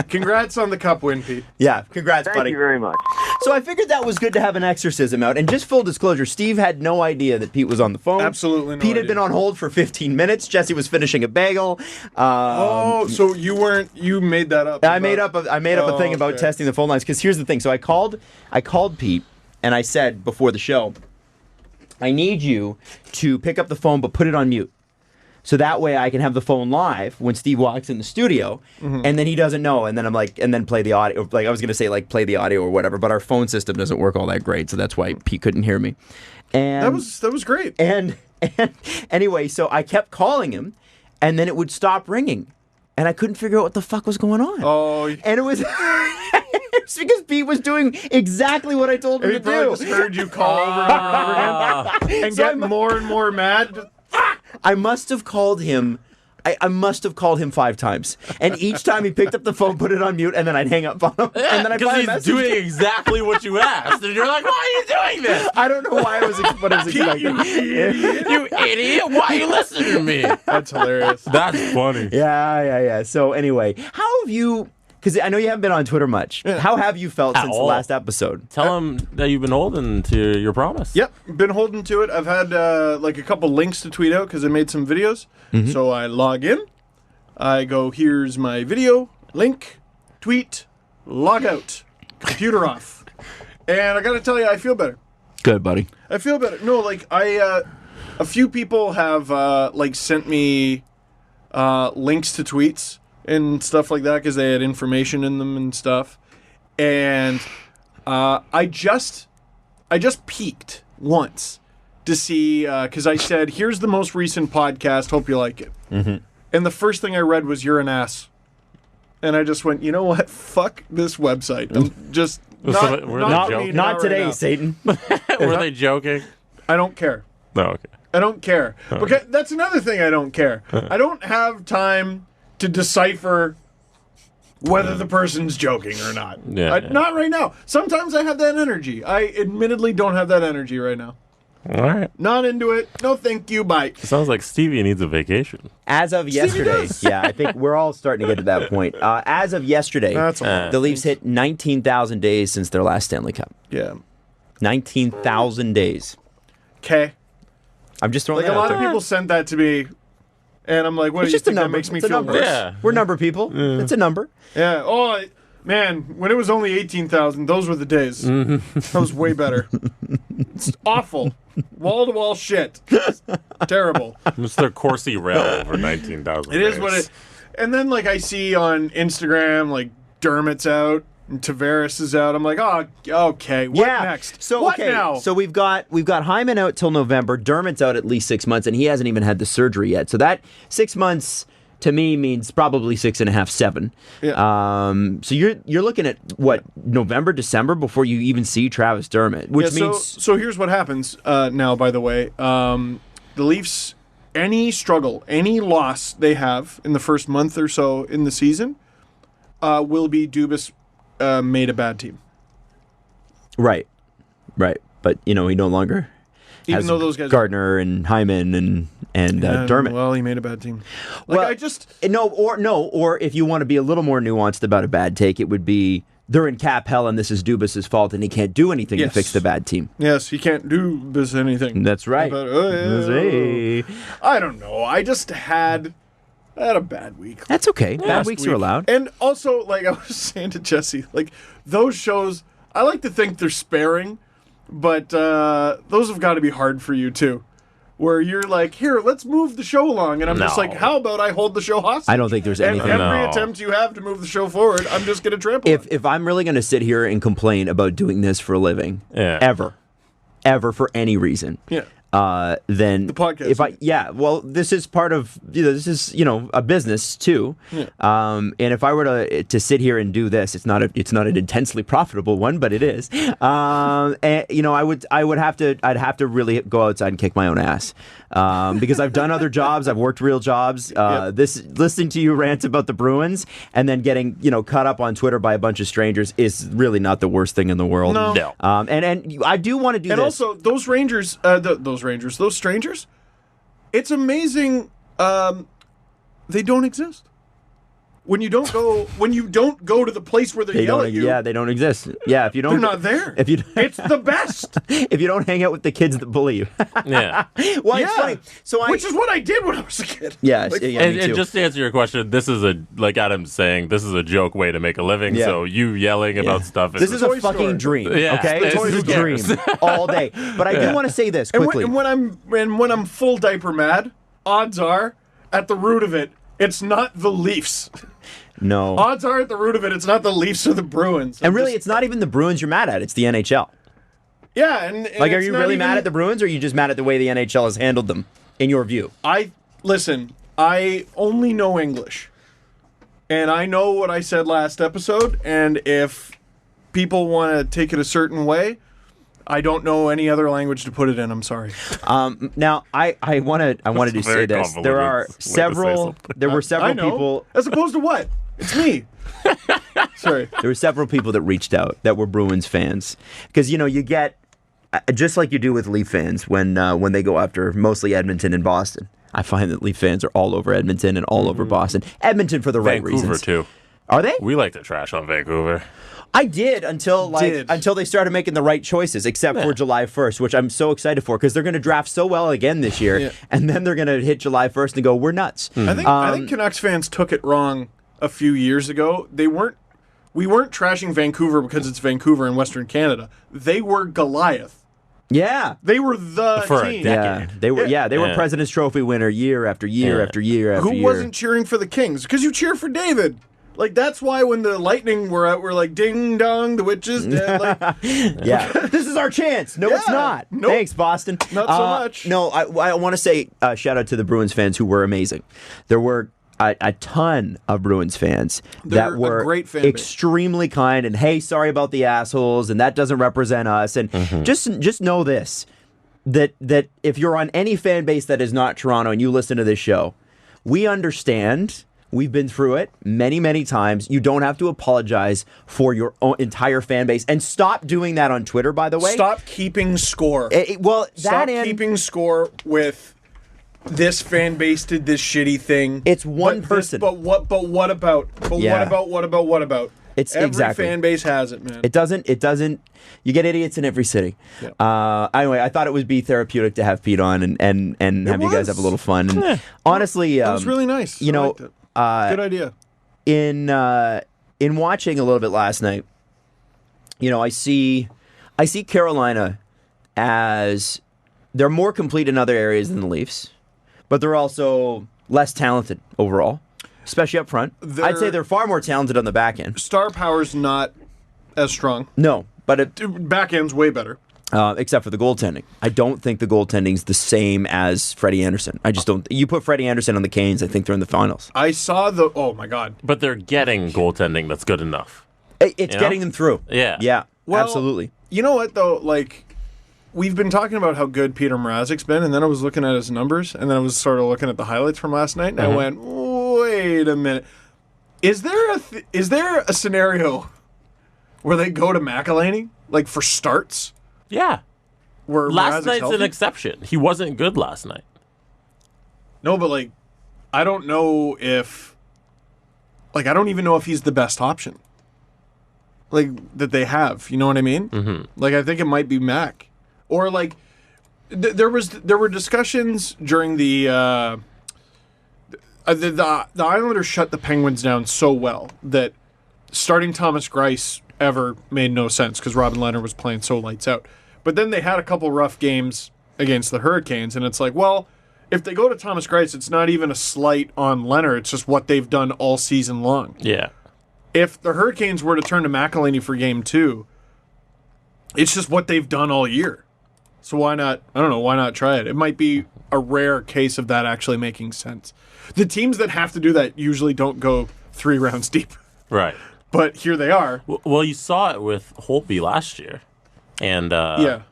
Congrats on the cup win, Pete. Yeah, congrats, buddy. Thank you very much. So I figured that was good to have an exorcism out. And just full disclosure, Steve had no idea that Pete was on the phone. Absolutely no Pete had idea. been on hold for 15 minutes. Jesse was finishing a bagel. So you made that up. I made up a thing about testing the phone lines, because here's the thing. So I called Pete, and I said before the show, I need you to pick up the phone but put it on mute. So that way I can have the phone live when Steve walks in the studio, and then he doesn't know, and then I'm like, and then play the audio. Like I was going to say, like, play the audio or whatever, but our phone system doesn't work all that great, so that's why Pete couldn't hear me. And That was great. And anyway, so I kept calling him, and then it would stop ringing, and I couldn't figure out what the fuck was going on. Oh. And it was... It's because Pete was doing exactly what I told him to He probably do. just heard you call over and over again and get more and more mad. I must have called him. I must have called him 5 times, and each time he picked up the phone, put it on mute, and then I'd hang up on him, and then I'd Because find a he's message. doing exactly what you asked, and you're like, why are you doing this? I don't know why I was what I was expecting. You idiot! Why are you listening to me? That's hilarious. That's funny. Yeah. So anyway, how have you? Because I know you haven't been on Twitter much. Yeah. How have you felt At since all. the last episode? Tell him that you've been holding to your promise. Yep, been holding to it. I've had a couple links to tweet out because I made some videos. So I log in. I go, here's my video, link, tweet, log out, computer off. And I got to tell you, I feel better. Good, buddy. I feel better. No, a few people have sent me links to tweets and stuff like that because they had information in them and stuff. And I just peeked once to see, because I said, here's the most recent podcast, hope you like it. And the first thing I read was, you're an ass. And I just went, you know what? Fuck this website. I'm just Not today, Satan. Were they joking? I don't care. No, okay. I don't care. Because that's another thing I don't care. I don't have time to decipher whether the person's joking or not. Yeah. Not right now. Sometimes I have that energy. I admittedly don't have that energy right now. All right. Not into it. No thank you, bye. Sounds like Stevie needs a vacation. As of yesterday, does. yeah, I think we're all starting to get to that point. As of yesterday, That's a lot. the Leafs hit 19,000 days since their last Stanley Cup. Yeah. 19,000 days. Okay. I'm just throwing Like, a that out lot of there. people sent that to me, and I'm like, what It's do you just a think that number. makes me It's a feel number. worse? Yeah. We're number people. It's a number. Yeah. Oh, man, when it was only 18,000, those were the days. That was way better. It's awful. Wall-to-wall shit. It's terrible. Mr. Corsi Rail over 19,000. It is what it. And then, I see on Instagram, Dermot's out and Tavares is out. I'm like, oh, okay. What next? So what okay. now? So we've got Hyman out till November. Dermott's out at least 6 months, and he hasn't even had the surgery yet. So that 6 months to me means probably 6.5, 7. Yeah. So you're looking at what, November, December before you even see Travis Dermott, which Yeah, means so here's what happens now. By the way, the Leafs any struggle, any loss they have in the first month or so in the season will be Dubas made a bad team. Right. But, he no longer Even has though those guys Gardner and Hyman and Dermott. Well, he made a bad team. Or if you want to be a little more nuanced about a bad take, it would be they're in cap hell and this is Dubas' fault and he can't do anything to fix the bad team. Yes, he can't do this anything. That's right. I don't know. I had a bad week. That's okay. Bad weeks are allowed. And also, like I was saying to Jesse, like those shows, I like to think they're sparing, but those have got to be hard for you too. Where you're like, here, let's move the show along. And I'm just like, how about I hold the show hostage? I don't think there's anything. And every attempt you have to move the show forward, I'm just going to trample on. If I'm really going to sit here and complain about doing this for a living, ever for any reason, then the podcast. This is part of this is a business too, and if I were to sit here and do this, it's not an intensely profitable one, but it is. And I'd have to really go outside and kick my own ass, because I've done other jobs, I've worked real jobs. This listening to you rant about the Bruins and then getting caught up on Twitter by a bunch of strangers is really not the worst thing in the world. No. And I do want to do and this. And also those Rangers, those strangers, it's amazing they don't exist. When you don't go to the place where they yell at you. Yeah, they don't exist. Yeah, if you don't, they're not there. It's the best. If you don't hang out with the kids that bully you. Yeah. Well, it's funny. Which is what I did when I was a kid. Yeah, and just to answer your question, this is like Adam's saying, this is a joke way to make a living. Yeah. So you yelling about stuff. This is a fucking dream. Yeah. Okay, this is a dream all day. But I do want to say this quickly. And when I'm full diaper mad, odds are at the root of it, it's not the Leafs. No. Odds are at the root of it, it's not the Leafs or the Bruins. And really, it's not even the Bruins you're mad at. It's the NHL. Yeah. And like, are you really mad at the Bruins, or are you just mad at the way the NHL has handled them, in your view? Listen, I only know English. And I know what I said last episode, and if people want to take it a certain way, I don't know any other language to put it in. I'm sorry. Now, I wanted to say this. There were several people. As opposed to what? It's me. Sorry. There were several people that reached out that were Bruins fans. Because, you get, just like you do with Leaf fans when they go after mostly Edmonton and Boston. I find that Leaf fans are all over Edmonton and all over Boston. Edmonton for the right reasons. Vancouver, too. Are they? We like to trash on Vancouver. I did until they started making the right choices, except for July 1st, which I'm so excited for because they're going to draft so well again this year, and then they're going to hit July 1st and go, we're nuts. I think Canucks fans took it wrong a few years ago. We weren't trashing Vancouver because it's Vancouver in Western Canada. They were Goliath. Yeah, they were the for team. A decade. Yeah, they were President's Trophy winner year after year after year after year. Who wasn't cheering for the Kings? Because you cheer for David. Like, that's why when the Lightning were out, we're like, ding dong, the witches dead. Like, this is our chance. No, it's not. Nope. Thanks, Boston. Not so much. No, I want to say shout out to the Bruins fans who were amazing. There were a ton of Bruins fans that were a great fan extremely kind and, hey, sorry about the assholes, and that doesn't represent us. And just know this, that if you're on any fan base that is not Toronto and you listen to this show, we understand. We've been through it many, many times. You don't have to apologize for your own entire fan base. And stop doing that on Twitter, by the way. Stop keeping score. Stop keeping score with this fan base did this shitty thing. It's one person. But what about? What about? It's every exactly. fan base has it, man. It doesn't. You get idiots in every city. Yeah. Anyway, I thought it would be therapeutic to have Pete on and have you guys have a little fun. And honestly, that was really nice. You know. Good idea. In watching a little bit last night, I see Carolina as they're more complete in other areas than the Leafs, but they're also less talented overall, especially up front. I'd say they're far more talented on the back end. Star power's not as strong. No, but back end's way better. Except for the goaltending. I don't think the goaltending's the same as Freddie Anderson. I just don't. You put Freddie Anderson on the Canes, I think they're in the finals. I saw oh my God. But they're getting goaltending that's good enough. It's getting them through. Yeah. Yeah, well, absolutely. You know what, though? Like, we've been talking about how good Peter Mrazek's been, and then I was looking at his numbers, and then I was sort of looking at the highlights from last night, and I went, wait a minute. Is there a scenario where they go to McElhinney, like, for starts? Yeah. Where Last Mrazek's night's healthy? an exception. He wasn't good last night. No, but, like, I don't know if... Like, I don't even know if he's the best option. Like, that they have. You know what I mean? Mm-hmm. Like, I think it might be Mac. Or, like, there were discussions during the Islanders shut the Penguins down so well that starting Thomas Greiss ever made no sense because Robin Lehner was playing so lights out. But then they had a couple rough games against the Hurricanes, and it's like, well, if they go to Thomas Greiss, it's not even a slight on Lehner. It's just what they've done all season long. Yeah. If the Hurricanes were to turn to McElhinney for Game 2, it's just what they've done all year. So why not? I don't know. Why not try it? It might be a rare case of that actually making sense. The teams that have to do that usually don't go 3 rounds deep. Right. But here they are. Well, you saw it with Holtby last year. And yeah.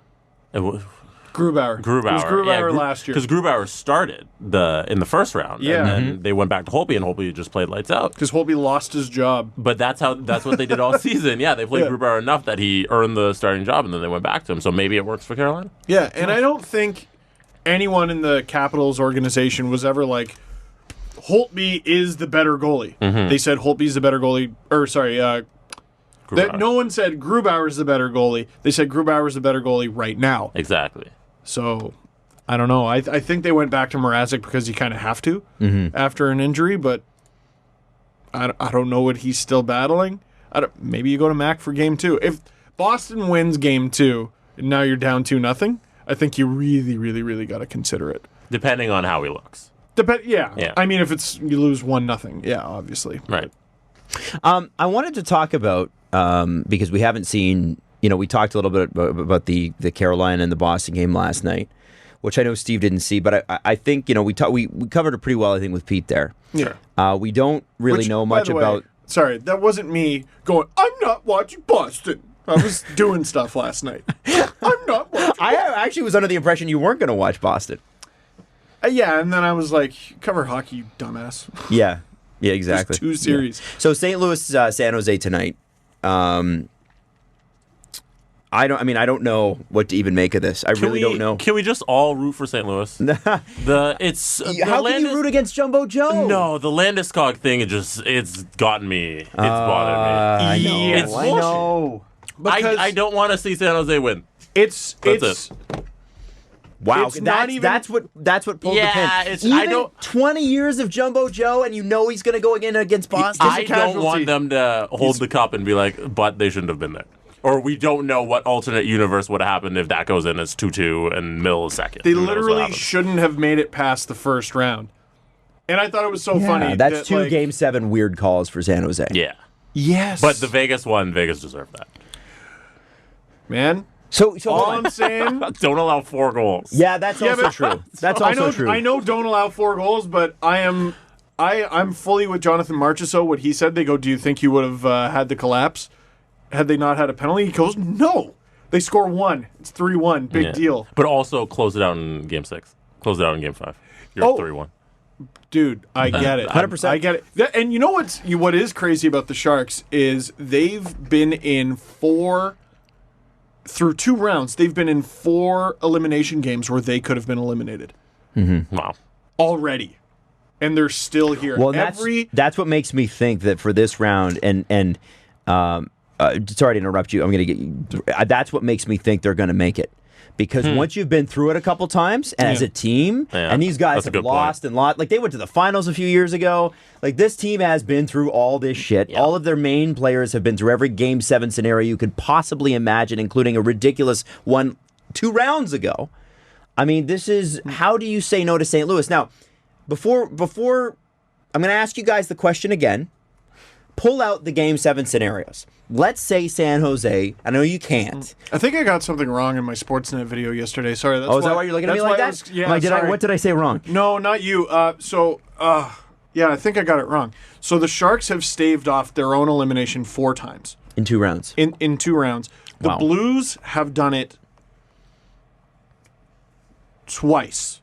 Grubauer. It was Grubauer last year. Because Grubauer started in the first round. Yeah. And then they went back to Holtby, and Holtby just played lights out. Because Holtby lost his job. But that's what they did all season. Yeah, they played Grubauer enough that he earned the starting job, and then they went back to him. So maybe it works for Carolina. Yeah, and I don't think anyone in the Capitals organization was ever like, Holtby is the better goalie. Mm-hmm. They said Holtby's the better goalie. No one said Grubauer's the better goalie. They said Grubauer's the better goalie right now. Exactly. So, I don't know. I think they went back to Mrazek because you kind of have to after an injury, but I don't know what he's still battling. Maybe you go to Mac for Game 2. If Boston wins Game 2 and now you're down 2-0, I think you really, really, really got to consider it. Depending on how he looks. Yeah. I mean, if you lose 1-0, yeah, obviously. Right. I wanted to talk about, because we haven't seen, we talked a little bit about the Carolina and the Boston game last night, which I know Steve didn't see, but I think, we covered it pretty well, I think, with Pete there. Yeah. We don't really know much about... Sorry, that wasn't me going, I'm not watching Boston. I was doing stuff last night. I'm not watching Boston. I actually was under the impression you weren't going to watch Boston. Yeah, and then I was like, cover hockey, you dumbass. Yeah, exactly. There's 2 series. Yeah. So St. Louis, San Jose tonight. I don't know what to even make of this. I really don't know. Can we just all root for St. Louis? How can you root against Jumbo Joe? No, the Landeskog thing, it's gotten me. It's bothered me. I know. It's I know. I don't want to see San Jose win. It's Wow, it's not even, that's what pulled the pin. Even 20 years of Jumbo Joe, and you know he's going to go again against Boston. I don't want them to hold the cup and be like, but they shouldn't have been there. Or we don't know what alternate universe would have happened if that goes in as 2-2 and Mill is second. They literally shouldn't have made it past the first round. And I thought it was so funny. That's two Game 7 weird calls for San Jose. Yeah. Yes. But the Vegas one, Vegas deserved that. Man. So all I'm saying, don't allow 4 goals. Yeah, that's also true. That's also true. I know don't allow 4 goals, but I'm fully with Jonathan Marchessault. What he said, they go, do you think you would have had the collapse had they not had a penalty? He goes, no. They score 1. It's 3-1. Big deal. But also close it out in Game 6. Close it out in Game 5. You're 3-1. Dude, I get it. 100%. I get it. And you know what is crazy about the Sharks is they've been in 4... Through 2 rounds, they've been in 4 elimination games where they could have been eliminated. Mm-hmm. Wow. Already. And they're still here. Well, that's what makes me think that for this round, and sorry to interrupt you, I'm going to get you. That's what makes me think they're going to make it. Because once you've been through it a couple times, and as a team, and these guys have lost and lost, like they went to the finals a few years ago. Like this team has been through all this shit. Yeah. All of their main players have been through every Game 7 scenario you could possibly imagine, including a ridiculous one 2 rounds ago. I mean, this is, how do you say no to St. Louis? Now, before I'm going to ask you guys the question again. Pull out the Game 7 scenarios. Let's say San Jose. I know you can't. I think I got something wrong in my Sportsnet video yesterday. Sorry. That's is that why you're looking at me like that? What did I say wrong? No, not you. Yeah, I think I got it wrong. So the Sharks have staved off their own elimination 4 times. In 2 rounds. In 2 rounds. The Blues have done it twice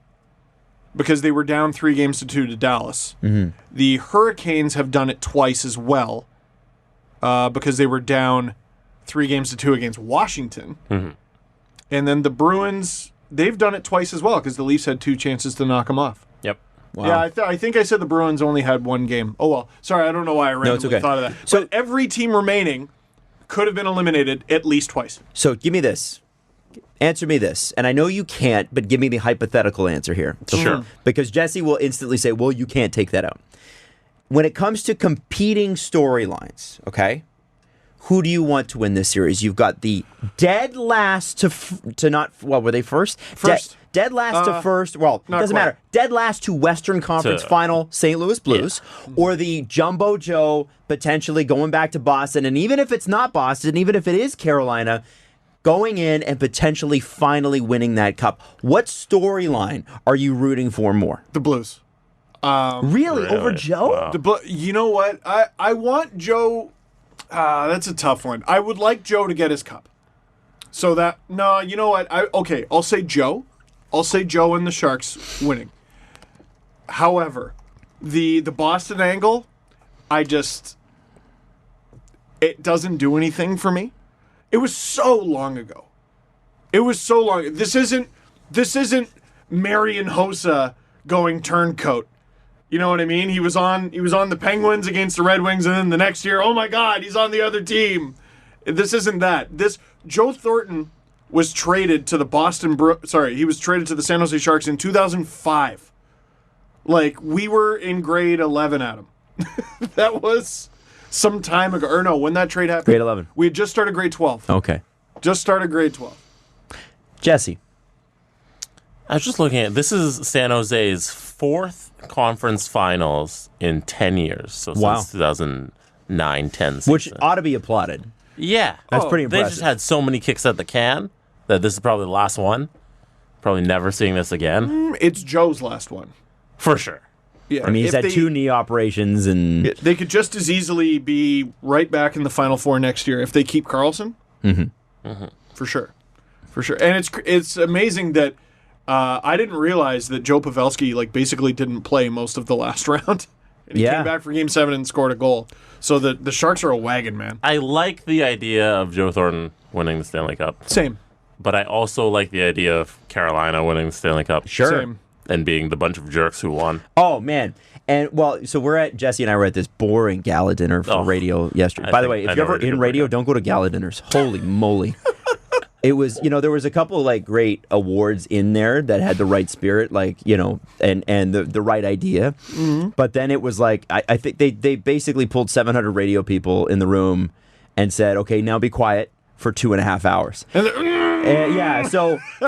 because they were down 3-2 to Dallas. Mm-hmm. The Hurricanes have done it twice as well because they were down 3-2 against Washington. Mm-hmm. And then the Bruins, they've done it twice as well because the Leafs had 2 chances to knock them off. Yep. Wow. Yeah, I think I said the Bruins only had 1 game. Oh, well. Sorry, I don't know why I randomly thought of that. So, but every team remaining could have been eliminated at least twice. So give me this. Answer me this. And I know you can't, but give me the hypothetical answer here. Sure. Because Jesse will instantly say, well, you can't take that out. When it comes to competing storylines, okay, who do you want to win this series? You've got the dead last to not, what were they first? First. Dead last to first. Well, it doesn't matter. Dead last to Western Conference Final St. Louis Blues, or the Jumbo Joe potentially going back to Boston. And even if it's not Boston, even if it is Carolina, going in and potentially finally winning that cup. What storyline are you rooting for more? The Blues. Really? Over Joe? Wow. You know what? I want Joe. That's a tough one. I would like Joe to get his cup. So that, no, you know what? I'll say Joe. I'll say Joe and the Sharks winning. However, the Boston angle, it doesn't do anything for me. It was so long ago. This isn't Marian Hossa going turncoat. You know what I mean? He was on the Penguins against the Red Wings, and then the next year, oh my God, he's on the other team. This isn't that. Joe Thornton was traded to he was traded to the San Jose Sharks in 2005. Like, we were in grade 11, Adam. That was some time ago. Or no, when that trade happened. Grade 11. We had just started grade 12. Okay. Just started grade 12. Jesse. I was just looking at, this is San Jose's 4th conference finals in 10 years. So since 2009-10 season. Which ought to be applauded. Yeah. That's pretty impressive. They just had so many kicks at the can that this is probably the last one. Probably never seeing this again. It's Joe's last one. For sure. Yeah. I mean, he's had 2 knee operations, and they could just as easily be right back in the Final Four next year if they keep Karlsson. Mm-hmm. Mm-hmm. For sure. And it's amazing that I didn't realize that Joe Pavelski basically didn't play most of the last round. And he came back for Game 7 and scored a goal. So the Sharks are a wagon, man. I like the idea of Joe Thornton winning the Stanley Cup. Same. But I also like the idea of Carolina winning the Stanley Cup. Sure. Same. And being the bunch of jerks who won. Oh, man. And, Jesse and I were at this boring gala dinner for radio yesterday. By the way, if you're ever in radio, don't go to gala dinners. Holy moly. It was, there was a couple of great awards in there that had the right spirit, and the right idea. Mm-hmm. But then it was I think they basically pulled 700 radio people in the room and said, okay, now be quiet for 2.5 hours.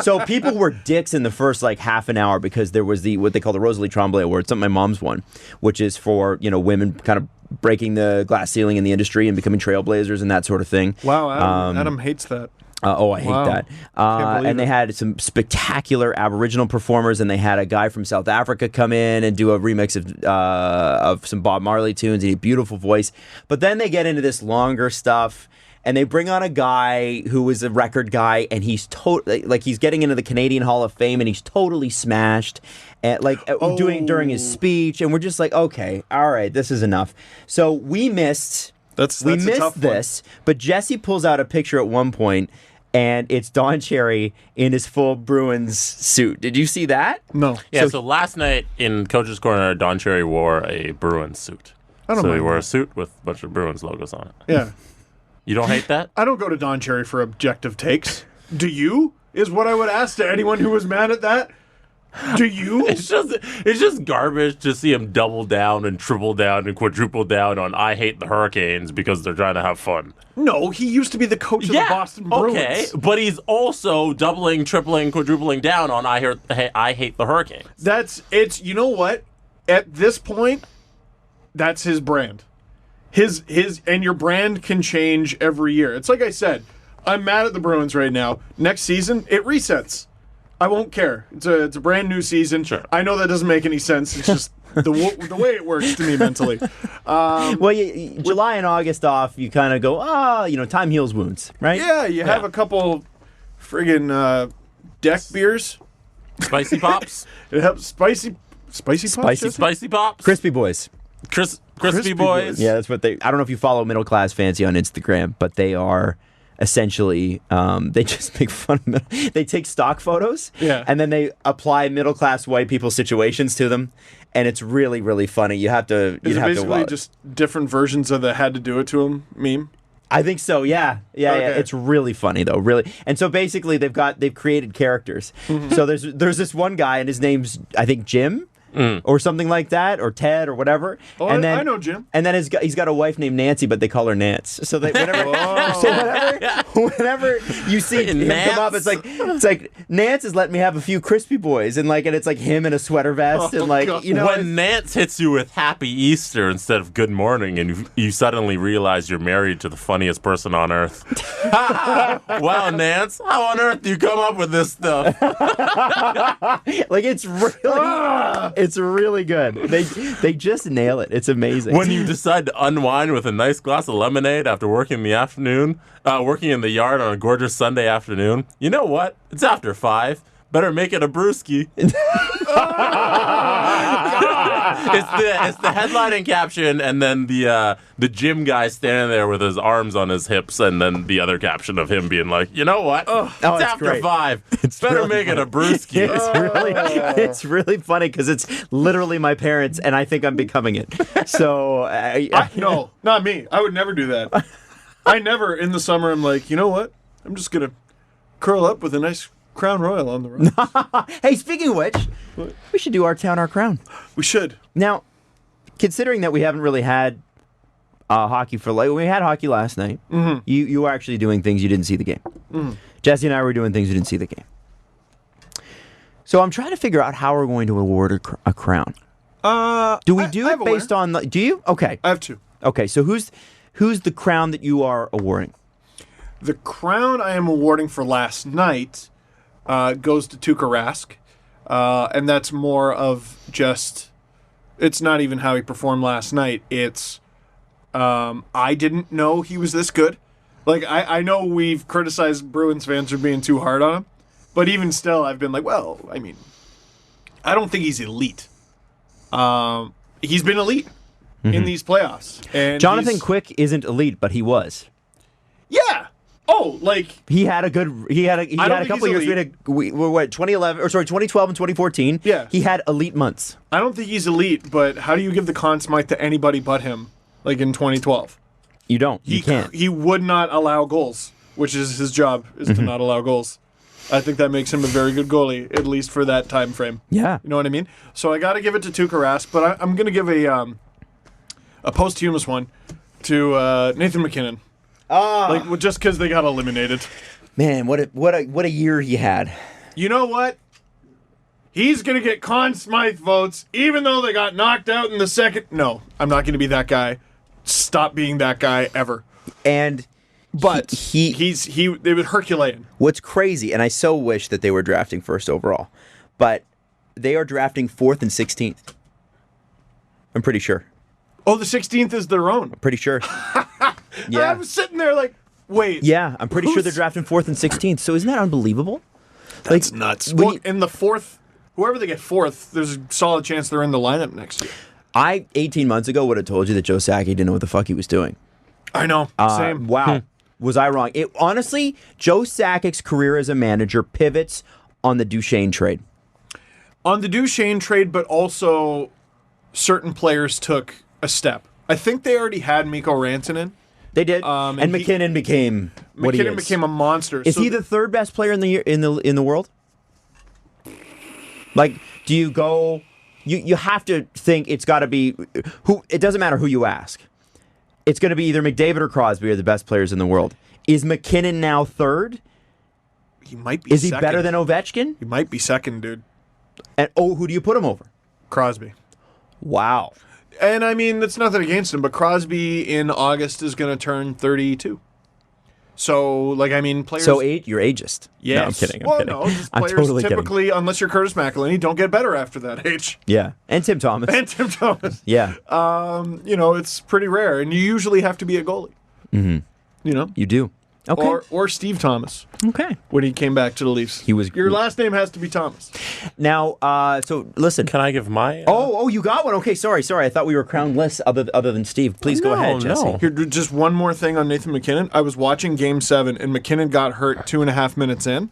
So people were dicks in the first half an hour because there was what they call the Rosalie Tremblay Award, something my mom's won, which is for women kind of breaking the glass ceiling in the industry and becoming trailblazers and that sort of thing. Wow, Adam hates that. I hate that. And they had some spectacular Aboriginal performers, and they had a guy from South Africa come in and do a remix of some Bob Marley tunes. He had a beautiful voice. But then they get into this longer stuff, and they bring on a guy who is a record guy, and he's he's getting into the Canadian Hall of Fame, and he's totally smashed, and doing during his speech, and we're just okay, all right, this is enough. So we missed. We missed this, but Jesse pulls out a picture at one point, and it's Don Cherry in his full Bruins suit. Did you see that? No. Yeah, so last night in Coach's Corner, Don Cherry wore a Bruins suit. So he wore a suit with a bunch of Bruins logos on it. Yeah. You don't hate that? I don't go to Don Cherry for objective takes. Do you? Is what I would ask to anyone who was mad at that. Do you? It's just garbage to see him double down and triple down and quadruple down on I hate the Hurricanes because they're trying to have fun. No, he used to be the coach of the Boston Bruins. Okay, but he's also doubling, tripling, quadrupling down on I hate the Hurricanes. You know what? At this point, that's his brand. His and your brand can change every year. It's like I said, I'm mad at the Bruins right now. Next season, it resets. I won't care. It's a brand new season. Sure. I know that doesn't make any sense. It's just the way it works to me mentally. July and August off, you kind of go, time heals wounds, right? Yeah, you have a couple friggin' deck beers. Spicy Pops? It helps spicy pops. Jesse? Spicy Pops? Crispy Boys. Crispy Boys? Yeah, that's what they. I don't know if you follow Middle Class Fancy on Instagram, but they are essentially they just make fun of they take stock photos and then they apply middle class white people situations to them, and it's really, really funny. You have to. Is it basically just different versions of the "had to do it to him" meme? I think so. Yeah. Okay. It's really funny though, really. And so basically, they've created characters. So there's this one guy, and his name's, I think, Jim. Or something like that, or Ted, or whatever. Oh, and then, I know Jim. And then he's got a wife named Nancy, but they call her Nance. So whenever you see him come up, it's like Nance is letting me have a few crispy boys, and it's like him in a sweater vest, and God. When Nance hits you with Happy Easter instead of Good Morning, and you suddenly realize you're married to the funniest person on earth. Wow, Nance, how on earth do you come up with this stuff? It's really good. They just nail it. It's amazing. When you decide to unwind with a nice glass of lemonade after working in the afternoon, working in the yard on a gorgeous Sunday afternoon, you know what? It's after 5. Better make it a brewski. It's the headlining caption, and then the gym guy standing there with his arms on his hips, and then the other caption of him being like, you know what? It's after great. 5. Better really make it a brewski. It's really funny because it's literally my parents, and I think I'm becoming it. So No, not me. I would never do that. I never in the summer. I'm like, you know what? I'm just gonna curl up with a nice Crown Royal on the rocks. Hey, speaking of which, we should do Our Town, Our Crown. We should. Now, considering that we haven't really had hockey we had hockey last night. You were actually doing things you didn't see the game. Jesse and I were doing things you didn't see the game. So I'm trying to figure out how we're going to award a crown. Do we do it based on do you? Okay. I have 2. Okay, so who's the crown that you are awarding? The crown I am awarding for last night goes to Tuukka Rask, and that's more of just. It's not even how he performed last night. It's I didn't know he was this good. Like I know we've criticized Bruins fans for being too hard on him, but even still, I've been like, well, I mean, I don't think he's elite. He's been elite in these playoffs. And Jonathan Quick isn't elite, but he was. Yeah. Oh, like he had a couple of years. We had 2012 and 2014. Yeah. He had elite months. I don't think he's elite, but how do you give the Conn Smythe to anybody but him? Like in 2012, you don't. You can't. He would not allow goals, which is his job, is to not allow goals. I think that makes him a very good goalie, at least for that time frame. Yeah. You know what I mean? So I got to give it to Tuukka Rask, but I'm going to give a posthumous one to Nathan MacKinnon. Just because they got eliminated. Man, what a year he had. You know what? He's going to get Conn Smythe votes, even though they got knocked out in the second. No, I'm not going to be that guy. Stop being that guy ever. But it was Herculean. What's crazy, and I so wish that they were drafting first overall, but they are drafting 4th and 16th. I'm pretty sure. Oh, the 16th is their own. I'm pretty sure. Yeah. I was sitting there like, wait. Yeah, I'm pretty sure they're drafting 4th and 16th. So isn't that unbelievable? That's nuts. Well, in the 4th, whoever they get 4th, there's a solid chance they're in the lineup next year. 18 months ago, would have told you that Joe Sakic didn't know what the fuck he was doing. I know. Same. Wow. Was I wrong? Honestly, Joe Sakic's career as a manager pivots on the Duchesne trade. On the Duchesne trade, but also certain players took a step. I think they already had Mikko Rantanen. They did, and MacKinnon became what he is. MacKinnon became a monster. Is he the 3rd best player in the world? Like, do you go? You have to think it's got to be who. It doesn't matter who you ask. It's going to be either McDavid or Crosby are the best players in the world. Is MacKinnon now 3rd? He might be. Is he better than Ovechkin? He might be 2nd, dude. And who do you put him over? Crosby. Wow. And I mean, that's nothing against him, but Crosby in August is going to turn 32. So, players. So you're ageist. Yes. No, I'm kidding. I'm kidding. No, just I'm players totally typically, kidding. unless you're Curtis McElhinney, don't get better after that age. Yeah, and Tim Thomas. Yeah. It's pretty rare, and you usually have to be a goalie. Mm-hmm. You know, you do. Okay. Or Steve Thomas Okay. when he came back to the Leafs. Your last name has to be Thomas. Now, so listen. Can I give my... Oh, you got one. Okay, sorry. I thought we were crownless other than Steve. Please go ahead, Jesse. No. Here, just one more thing on Nathan McKinnon. I was watching Game 7, and McKinnon got hurt 2.5 minutes in.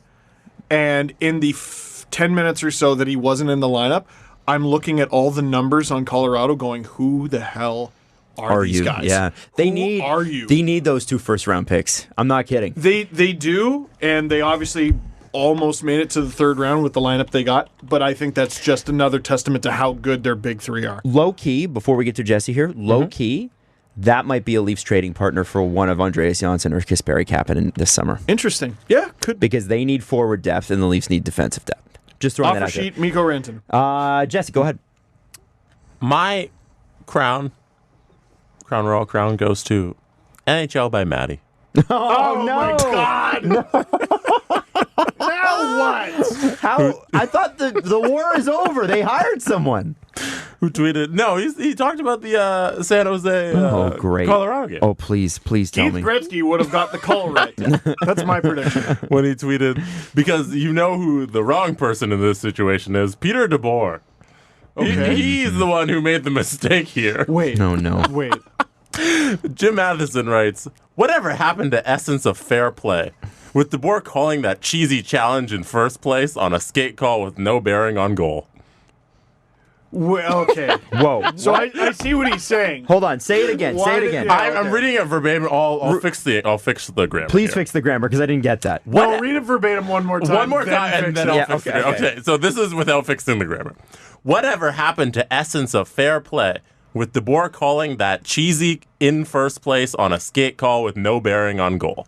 And in the 10 minutes or so that he wasn't in the lineup, I'm looking at all the numbers on Colorado going, who the hell are these guys? Yeah. Who are you? They need those 2 first-round picks. I'm not kidding. They do, and they obviously almost made it to the 3rd round with the lineup they got, but I think that's just another testament to how good their big 3 are. Low-key, before we get to Jesse here, low-key, that might be a Leafs trading partner for one of Andreas Janssen or Kasperi Kapanen this summer. Interesting. Yeah, could be. Because they need forward depth and the Leafs need defensive depth. Just throwing that out there. Offer sheet, Mikko Rantanen. Jesse, go ahead. My crown goes to NHL by Maddie. Oh no. My God! Now what? How? I thought the war is over. They hired someone. Who tweeted? No, he talked about the San Jose great. Colorado game. Oh, please tell Keith me. Gretzky would have got the call right. That's my prediction. When he tweeted, because you know who the wrong person in this situation is, Peter DeBoer. Okay. He's the one who made the mistake here. Wait. No. Wait. Jim Matheson writes, whatever happened to essence of fair play? With DeBoer calling that cheesy challenge in first place on a skate call with no bearing on goal. Well, okay. Whoa. So I see what he's saying. Hold on. Say it again. Why Say it did- again. yeah. I'm Okay. reading it verbatim. I'll fix the grammar. Please here. fix the grammar because I didn't get that. No, read it verbatim one more time. One more then time, fix and then it. I'll Yeah, fix okay, it. okay. Okay, so this is without fixing the grammar. Whatever happened to essence of fair play? With DeBoer calling that cheesy in first place on a skate call with no bearing on goal.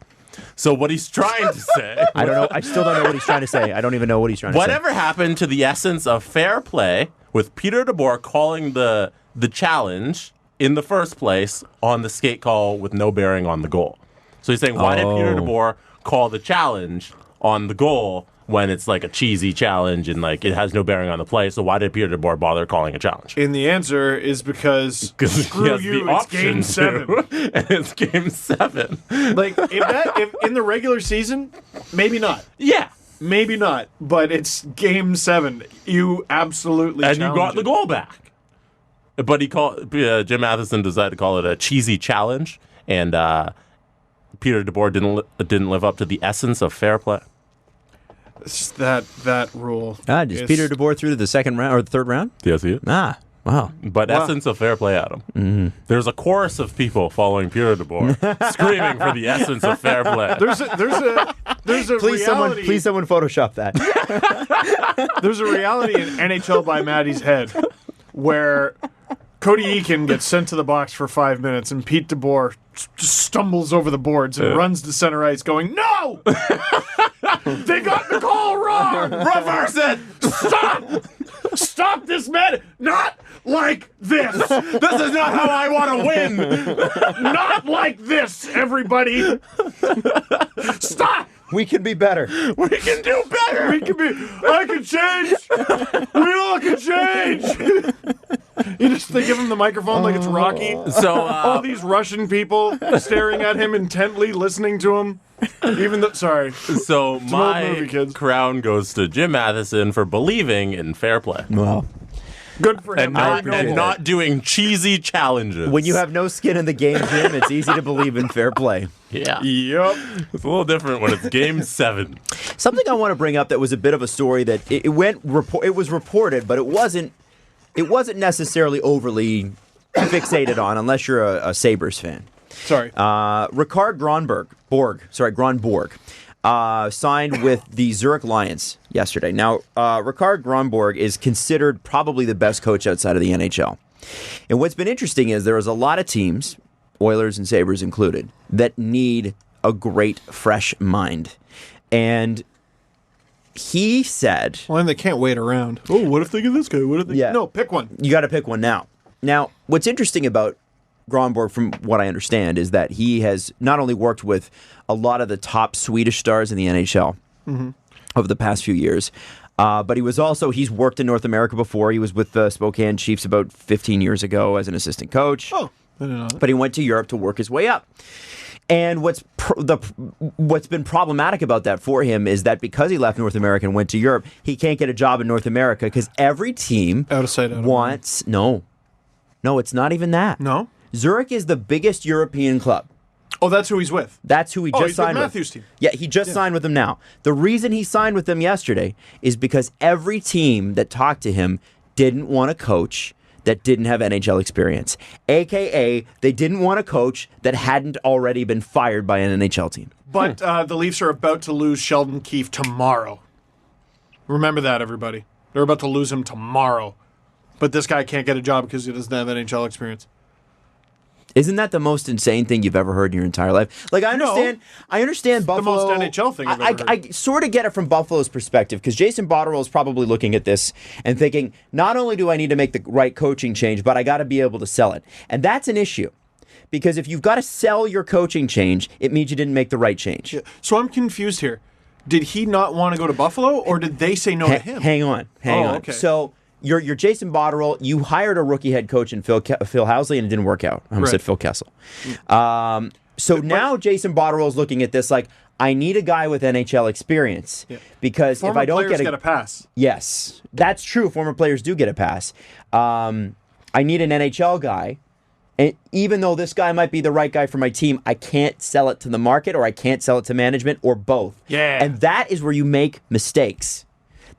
So what he's trying to say... I don't know. I still don't know what he's trying to say. I don't even know what he's trying to say. Whatever happened to the essence of fair play with Peter DeBoer calling the challenge in the first place on the skate call with no bearing on the goal? So he's saying, why did Peter DeBoer call the challenge on the goal when it's like a cheesy challenge and like it has no bearing on the play? So why did Peter DeBoer bother calling a challenge? And the answer is because screw you, it's Game 7. And it's Game 7. Like, if in the regular season, maybe not. Yeah. Maybe not, but it's Game 7. You absolutely And you challenge got the it. goal back. But Jim Matheson decided to call it a cheesy challenge, and Peter DeBoer didn't live up to the essence of fair play. It's just that rule. Just is- Peter DeBoer through to the second round or the third round? Yes, he is. Wow. But essence of fair play, Adam. Mm-hmm. There's a chorus of people following Peter DeBoer, screaming for the essence of fair play. There's a Please reality. someone Photoshop that. There's a reality in NHL by Maddie's head where Cody Eakin gets sent to the box for 5 minutes and Pete DeBoer just stumbles over the boards and runs to center ice going, no! They got the call wrong! Reverse it! Stop! Stop this man! Not like this! This is not how I want to win! Not like this, everybody! Stop! We can be better. We can do better! We can be. I can change. We all can change. They give him the microphone like it's Rocky. So, All these Russian people staring at him intently, listening to him. Even though, sorry. so an old my movie, kids. crown goes to Jim Matheson for believing in fair play. Well, Good for him. And not doing cheesy challenges. when you have no skin in the game, Jim, it's easy to believe in fair play. Yeah. Yep. It's a little different when it's Game 7. Something I want to bring up that was a bit of a story that it was reported, but it wasn't necessarily overly fixated on unless you're a Sabres fan. Sorry. Ricard Gronborg signed with the Zurich Lions yesterday. Now, Ricard Gronborg is considered probably the best coach outside of the NHL. And what's been interesting is there is a lot of teams, Oilers and Sabres included, that need a great, fresh mind. And he said... Well, and they can't wait around. Oh, what if they get this guy? What if they... Yeah. No, pick one. You got to pick one now. Now, what's interesting about Gronborg, from what I understand, is that he has not only worked with a lot of the top Swedish stars in the NHL over the past few years, but he's worked in North America before. He was with the Spokane Chiefs about 15 years ago as an assistant coach. Oh, I didn't know that. But he went to Europe to work his way up. And what's been problematic about that for him is that because he left North America and went to Europe, he can't get a job in North America because every team Out of sight, out of wants... No, it's not even that. No? Zurich is the biggest European club. Oh, that's who he's with. That's who he just he's with signed with. Matthews' team. Yeah, he just signed with them now. The reason he signed with them yesterday is because every team that talked to him didn't want a coach that didn't have NHL experience. AKA, they didn't want a coach that hadn't already been fired by an NHL team. But the Leafs are about to lose Sheldon Keefe tomorrow. Remember that, everybody. They're about to lose him tomorrow. But this guy can't get a job because he doesn't have NHL experience. Isn't that the most insane thing you've ever heard in your entire life? Like, I understand Buffalo. The most NHL thing I've ever heard. I sort of get it from Buffalo's perspective because Jason Botterill is probably looking at this and thinking, not only do I need to make the right coaching change, but I got to be able to sell it. And that's an issue because if you've got to sell your coaching change, it means you didn't make the right change. Yeah. So I'm confused here. Did he not want to go to Buffalo or did they say no to him? Hang on. Okay. So... You're Jason Botterill. You hired a rookie head coach in Phil Housley, and it didn't work out. I almost said Phil Kessel. So now Jason Botterill is looking at this like, I need a guy with NHL experience because Former if I don't players get a pass. Yes, that's true. Former players do get a pass. I need an NHL guy. And even though this guy might be the right guy for my team, I can't sell it to the market or I can't sell it to management or both. Yeah. And that is where you make mistakes.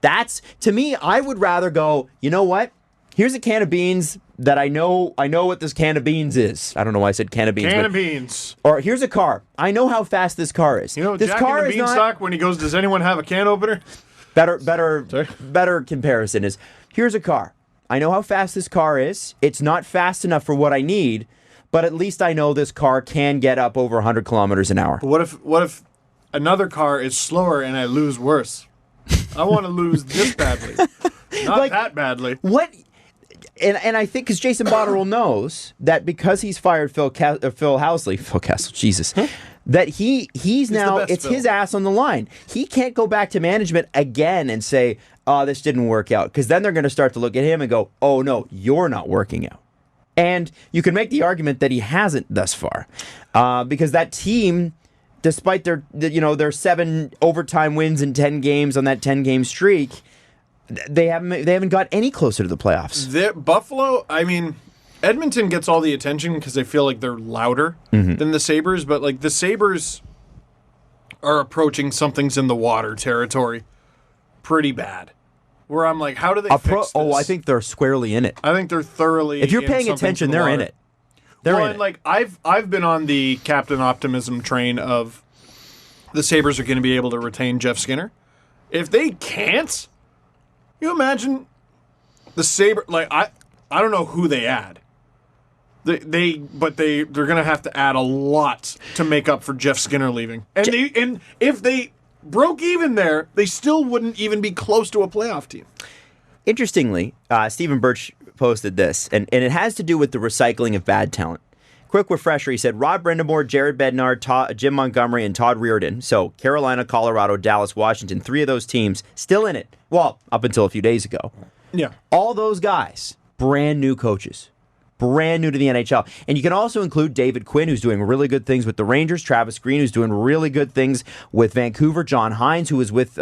That's, to me, I would rather go, you know what? Here's a can of beans that I know what this can of beans is. I don't know why I said can of beans. Can of beans. Or here's a car. I know how fast this car is. You know, this Jack car and the is Beanstalk when he goes, does anyone have a can opener? Better comparison is, here's a car. I know how fast this car is. It's not fast enough for what I need, but at least I know this car can get up over 100 kilometers an hour. But what if another car is slower and I lose worse? I want to lose this badly. Not that badly. What? And I think because Jason Botterill knows that because he's fired Phil Kessel, Jesus, that he's now, it's his ass on the line. He can't go back to management again and say, oh, this didn't work out. Because then they're going to start to look at him and go, oh, no, you're not working out. And you can make the argument that he hasn't thus far. Because that team... Despite their 7 overtime wins in 10 games on that 10-game streak, they haven't got any closer to the playoffs. Buffalo, I mean, Edmonton gets all the attention because they feel like they're louder than the Sabres, but like the Sabres are approaching something's in the water territory pretty bad. Where I'm like, how do they fix this? Oh, I think they're squarely in it. I think they're thoroughly. If you're paying attention, they're in it. And like I've been on the Captain Optimism train of the Sabres are going to be able to retain Jeff Skinner. If they can't, you imagine the Sabres, like I don't know who they add. They're going to have to add a lot to make up for Jeff Skinner leaving. And if they broke even there, they still wouldn't even be close to a playoff team. Interestingly, Stephen Birch posted this, and it has to do with the recycling of bad talent. Quick refresher, he said, Rod Brindamore, Jared Bednar, Jim Montgomery, and Todd Reardon. So Carolina, Colorado, Dallas, Washington, 3 of those teams still in it. Well, up until a few days ago. Yeah. All those guys, brand new coaches. Brand new to the NHL. And you can also include David Quinn, who's doing really good things with the Rangers, Travis Green, who's doing really good things with Vancouver, John Hines, who was with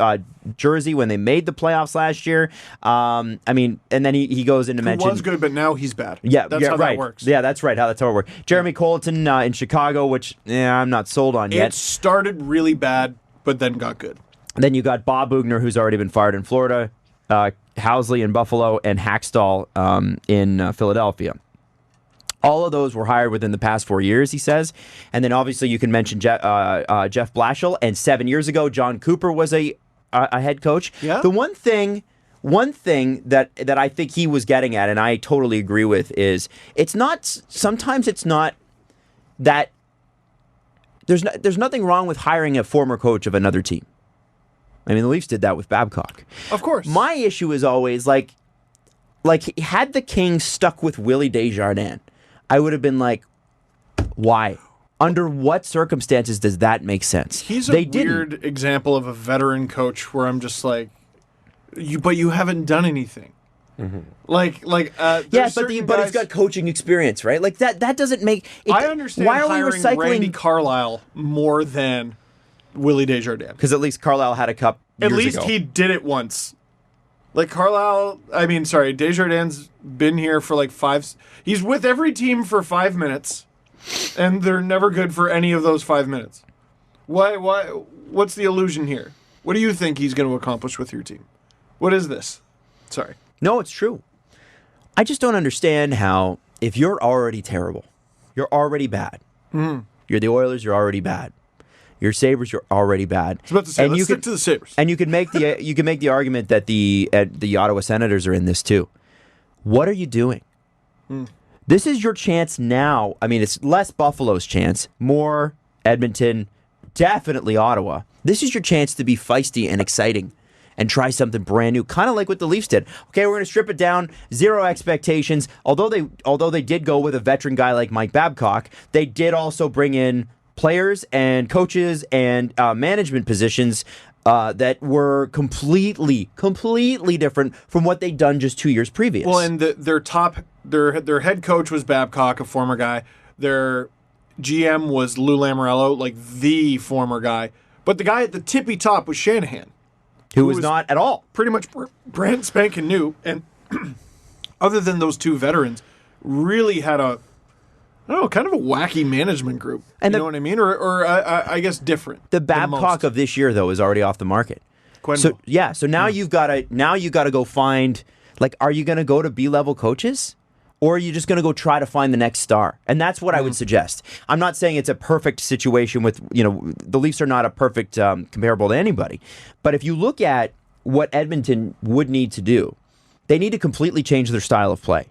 Jersey when they made the playoffs last year. And then he goes into mention... He was good, but now he's bad. Yeah, that's how right. that works. Yeah, that's right. That's how it works. Jeremy Colleton in Chicago, which I'm not sold on yet. It started really bad, but then got good. Then you got Bob Bugner, who's already been fired in Florida, Housley in Buffalo, and Hackstall in Philadelphia. All of those were hired within the past 4 years, he says. And then obviously you can mention Jeff Blashill. And 7 years ago, John Cooper was a head coach. Yeah. The one thing that I think he was getting at, and I totally agree with, is sometimes it's not that there's nothing wrong with hiring a former coach of another team. I mean, the Leafs did that with Babcock. Of course. My issue is always like had the Kings stuck with Willie Desjardins, I would have been like, why? Under what circumstances does that make sense? He's a weird example of a veteran coach where I'm just like, but you haven't done anything. Like, Yeah, there's but certain he's guys- got coaching experience, right? Like that doesn't make. I understand Why are we hiring recycling? Randy Carlyle more than Willie Desjardins. Because at least Carlisle had a cup. At years least ago. he did it once. Like Desjardins been here for like he's with every team for 5 minutes, and they're never good for any of those 5 minutes. What's the illusion here? What do you think he's going to accomplish with your team? What is this? Sorry. No, it's true. I just don't understand how, if you're already terrible, you're already bad. You're the Oilers, you're already bad. Your Sabres, you're already bad. I was about to say, let's stick to the Sabres. And you can make the argument that the Ottawa Senators are in this too. What are you doing? This is your chance now. I mean, it's less Buffalo's chance, more Edmonton, definitely Ottawa. This is your chance to be feisty and exciting and try something brand new, kind of like what the Leafs did. Okay, we're going to strip it down, zero expectations. Although they did go with a veteran guy like Mike Babcock, they did also bring in players and coaches and management positions that were completely different from what they'd done just 2 years previous. Well, and their head coach was Babcock, a former guy. Their GM was Lou Lamoriello, like the former guy. But the guy at the tippy top was Shanahan, who was not at all. Pretty much brand spanking new. And other than those two veterans, really had kind of a wacky management group. And you know what I mean? Or I guess different. The Babcock of this year, though, is already off the market. So now you've got to go find, like, are you going to go to B-level coaches? Or are you just going to go try to find the next star? And that's what I would suggest. I'm not saying it's a perfect situation with, the Leafs are not a perfect comparable to anybody. But if you look at what Edmonton would need to do, they need to completely change their style of play.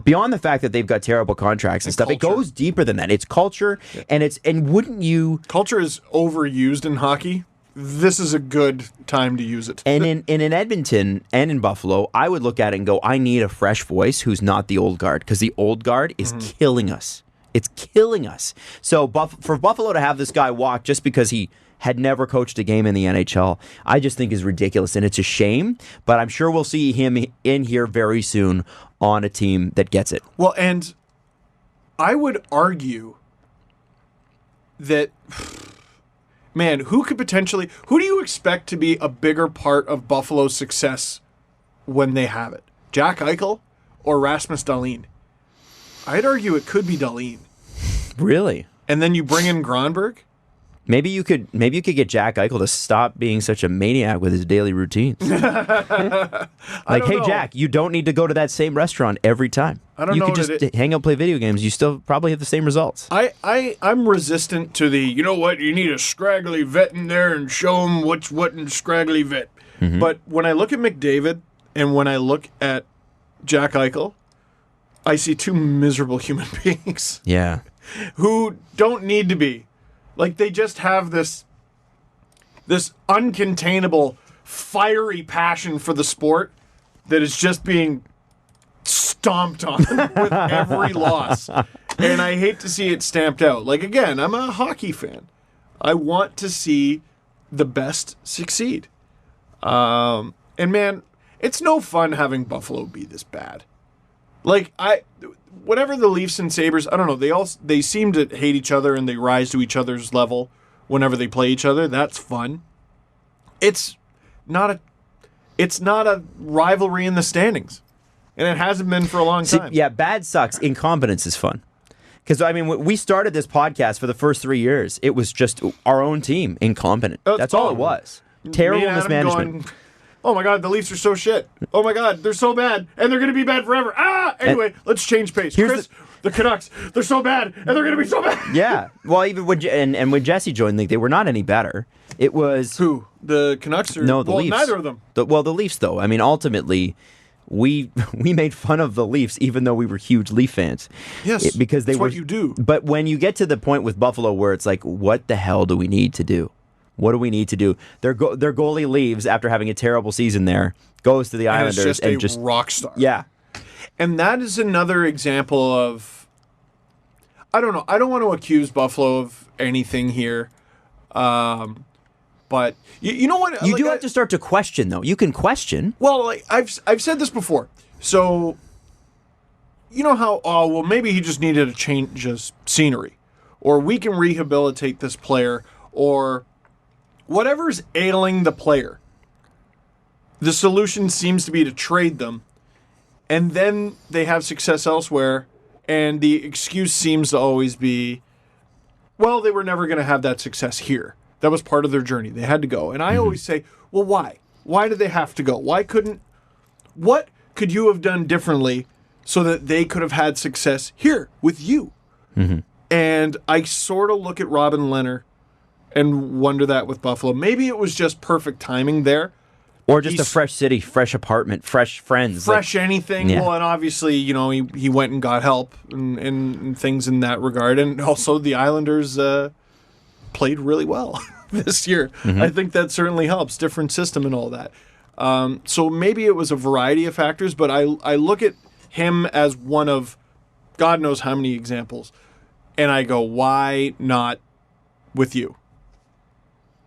Beyond the fact that they've got terrible contracts and stuff, culture. It goes deeper than that. It's culture, and wouldn't you? Culture is overused in hockey. This is a good time to use it. And in Edmonton and in Buffalo, I would look at it and go, I need a fresh voice who's not the old guard, because the old guard is killing us. It's killing us. So for Buffalo to have this guy walk just because he had never coached a game in the NHL, I just think is ridiculous, and it's a shame. But I'm sure we'll see him in here very soon on a team that gets it. Well, and I would argue that, man, who do you expect to be a bigger part of Buffalo's success when they have it? Jack Eichel or Rasmus Dahlin? I'd argue it could be Dahlin. Really? And then you bring in Gronberg? Maybe you could get Jack Eichel to stop being such a maniac with his daily routines. Like, hey, Jack, you don't need to go to that same restaurant every time. You could just hang out, play video games. You still probably have the same results. I'm resistant to the, you know what, you need a scraggly vet in there and show him what's what in scraggly vet. But when I look at McDavid and when I look at Jack Eichel, I see two miserable human beings. Yeah. Who don't need to be. Like, they just have this uncontainable, fiery passion for the sport that is just being stomped on with every loss. And I hate to see it stamped out. Like, again, I'm a hockey fan. I want to see the best succeed. And, man, it's no fun having Buffalo be this bad. Like, whatever the Leafs and Sabres, I don't know, they seem to hate each other and they rise to each other's level whenever they play each other. That's fun. It's not a rivalry in the standings. And it hasn't been for a long time. Yeah, bad sucks. Incompetence is fun. Because, I mean, we started this podcast for the first 3 years. It was just our own team, incompetent. That's all it was. Terrible mismanagement. Oh my God, the Leafs are so shit. Oh my God, they're so bad, and they're going to be bad forever. Anyway, let's change pace. Chris, the Canucks, they're so bad, and they're going to be so bad. Yeah, well, even when Jesse joined the league, they were not any better. It was who, the Canucks? Or, no, the Leafs. Neither of them. The Leafs, though. I mean, ultimately, we made fun of the Leafs, even though we were huge Leaf fans. Yes, because they that's what you do. But when you get to the point with Buffalo where it's like, what the hell do we need to do? What do we need to do? Their goalie leaves after having a terrible season there, goes to the Islanders, and just rock star. Yeah. And that is another example of, I don't know, I don't want to accuse Buffalo of anything here, but you know what? You do have to start to question, though. You can question. Well, like, I've said this before. So, you know how, maybe he just needed a change of scenery. Or we can rehabilitate this player. Or whatever's ailing the player. The solution seems to be to trade them. And then they have success elsewhere. And the excuse seems to always be, well, they were never going to have that success here. That was part of their journey. They had to go. And I always say, well, why? Why did they have to go? What could you have done differently so that they could have had success here with you? Mm-hmm. And I sort of look at Robin Lehner and wonder that with Buffalo. Maybe it was just perfect timing there. Or just a fresh city, fresh apartment, fresh friends. Fresh anything. Yeah. Well, and obviously, he went and got help and things in that regard. And also the Islanders played really well this year. Mm-hmm. I think that certainly helps. Different system and all that. So maybe it was a variety of factors, but I look at him as one of God knows how many examples. And I go, why not with you?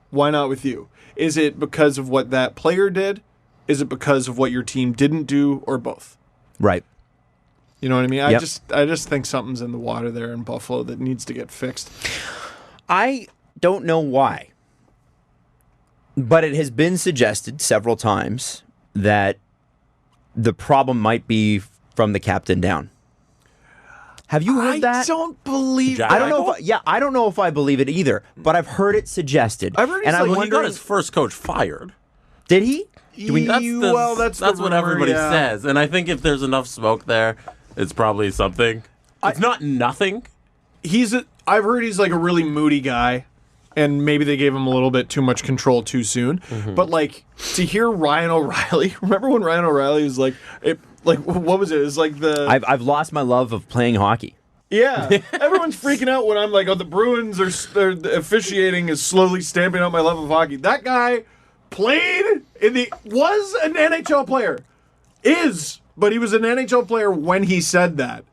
Why not with you? Is it because of what that player did? Is it because of what your team didn't do, or both? Right. You know what I mean? Yep. I just think something's in the water there in Buffalo that needs to get fixed. I don't know why, but it has been suggested several times that the problem might be from the captain down. Have you heard that? I don't believe. I don't know. I don't know if I believe it either. But I've heard it suggested. I've heard he got his first coach fired. Did he? That's what everybody says. And I think if there's enough smoke there, it's probably something. It's not nothing. I've heard he's like a really moody guy, and maybe they gave him a little bit too much control too soon. Mm-hmm. But to hear Ryan O'Reilly, remember when Ryan O'Reilly was what was it? It was like I've lost my love of playing hockey. Yeah, everyone's freaking out when I'm like, the Bruins are officiating is slowly stamping out my love of hockey. That guy was an NHL player, but he was an NHL player when he said that.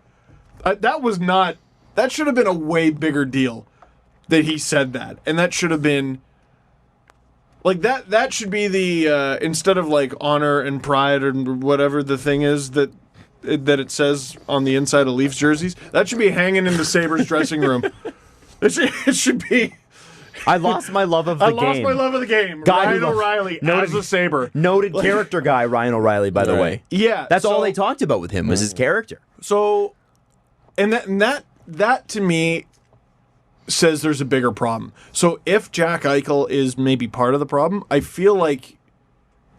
That should have been a way bigger deal that he said that, and that should have been. That should be the instead of honor and pride or whatever the thing is that it says on the inside of Leafs jerseys. That should be hanging in the Sabres dressing room. It should be. I lost my love of the game. I lost my love of the game. Ryan O'Reilly as a Sabre. Noted character guy Ryan O'Reilly, by the way. Yeah. That's all they talked about with him was his character. So, and that to me says there's a bigger problem. So if Jack Eichel is maybe part of the problem, I feel like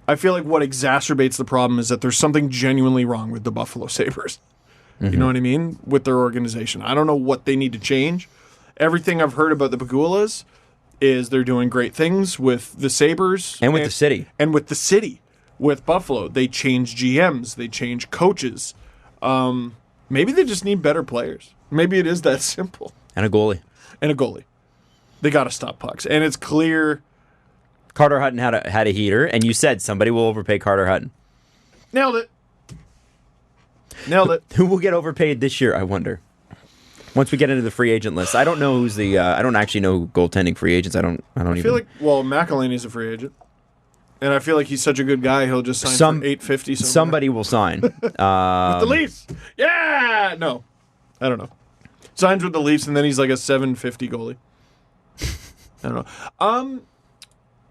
what exacerbates the problem is that there's something genuinely wrong with the Buffalo Sabres. Mm-hmm. You know what I mean? With their organization. I don't know what they need to change. Everything I've heard about the Pagulas is they're doing great things with the Sabres. And with the city. And with the city. With Buffalo. They change GMs. They change coaches. Maybe they just need better players. Maybe it is that simple. And a goalie. They got to stop pucks. And it's clear. Carter Hutton had a heater, and you said somebody will overpay Carter Hutton. Nailed it. Who will get overpaid this year, I wonder? Once we get into the free agent list. I don't know who's the I don't actually know who goaltending free agents. I feel like McElhinney's a free agent. And I feel like he's such a good guy, he'll just sign for $850 somewhere. Somebody will sign. With the Leafs. Yeah! No. I don't know. Signs with the Leafs, and then he's like a $750 goalie. I don't know.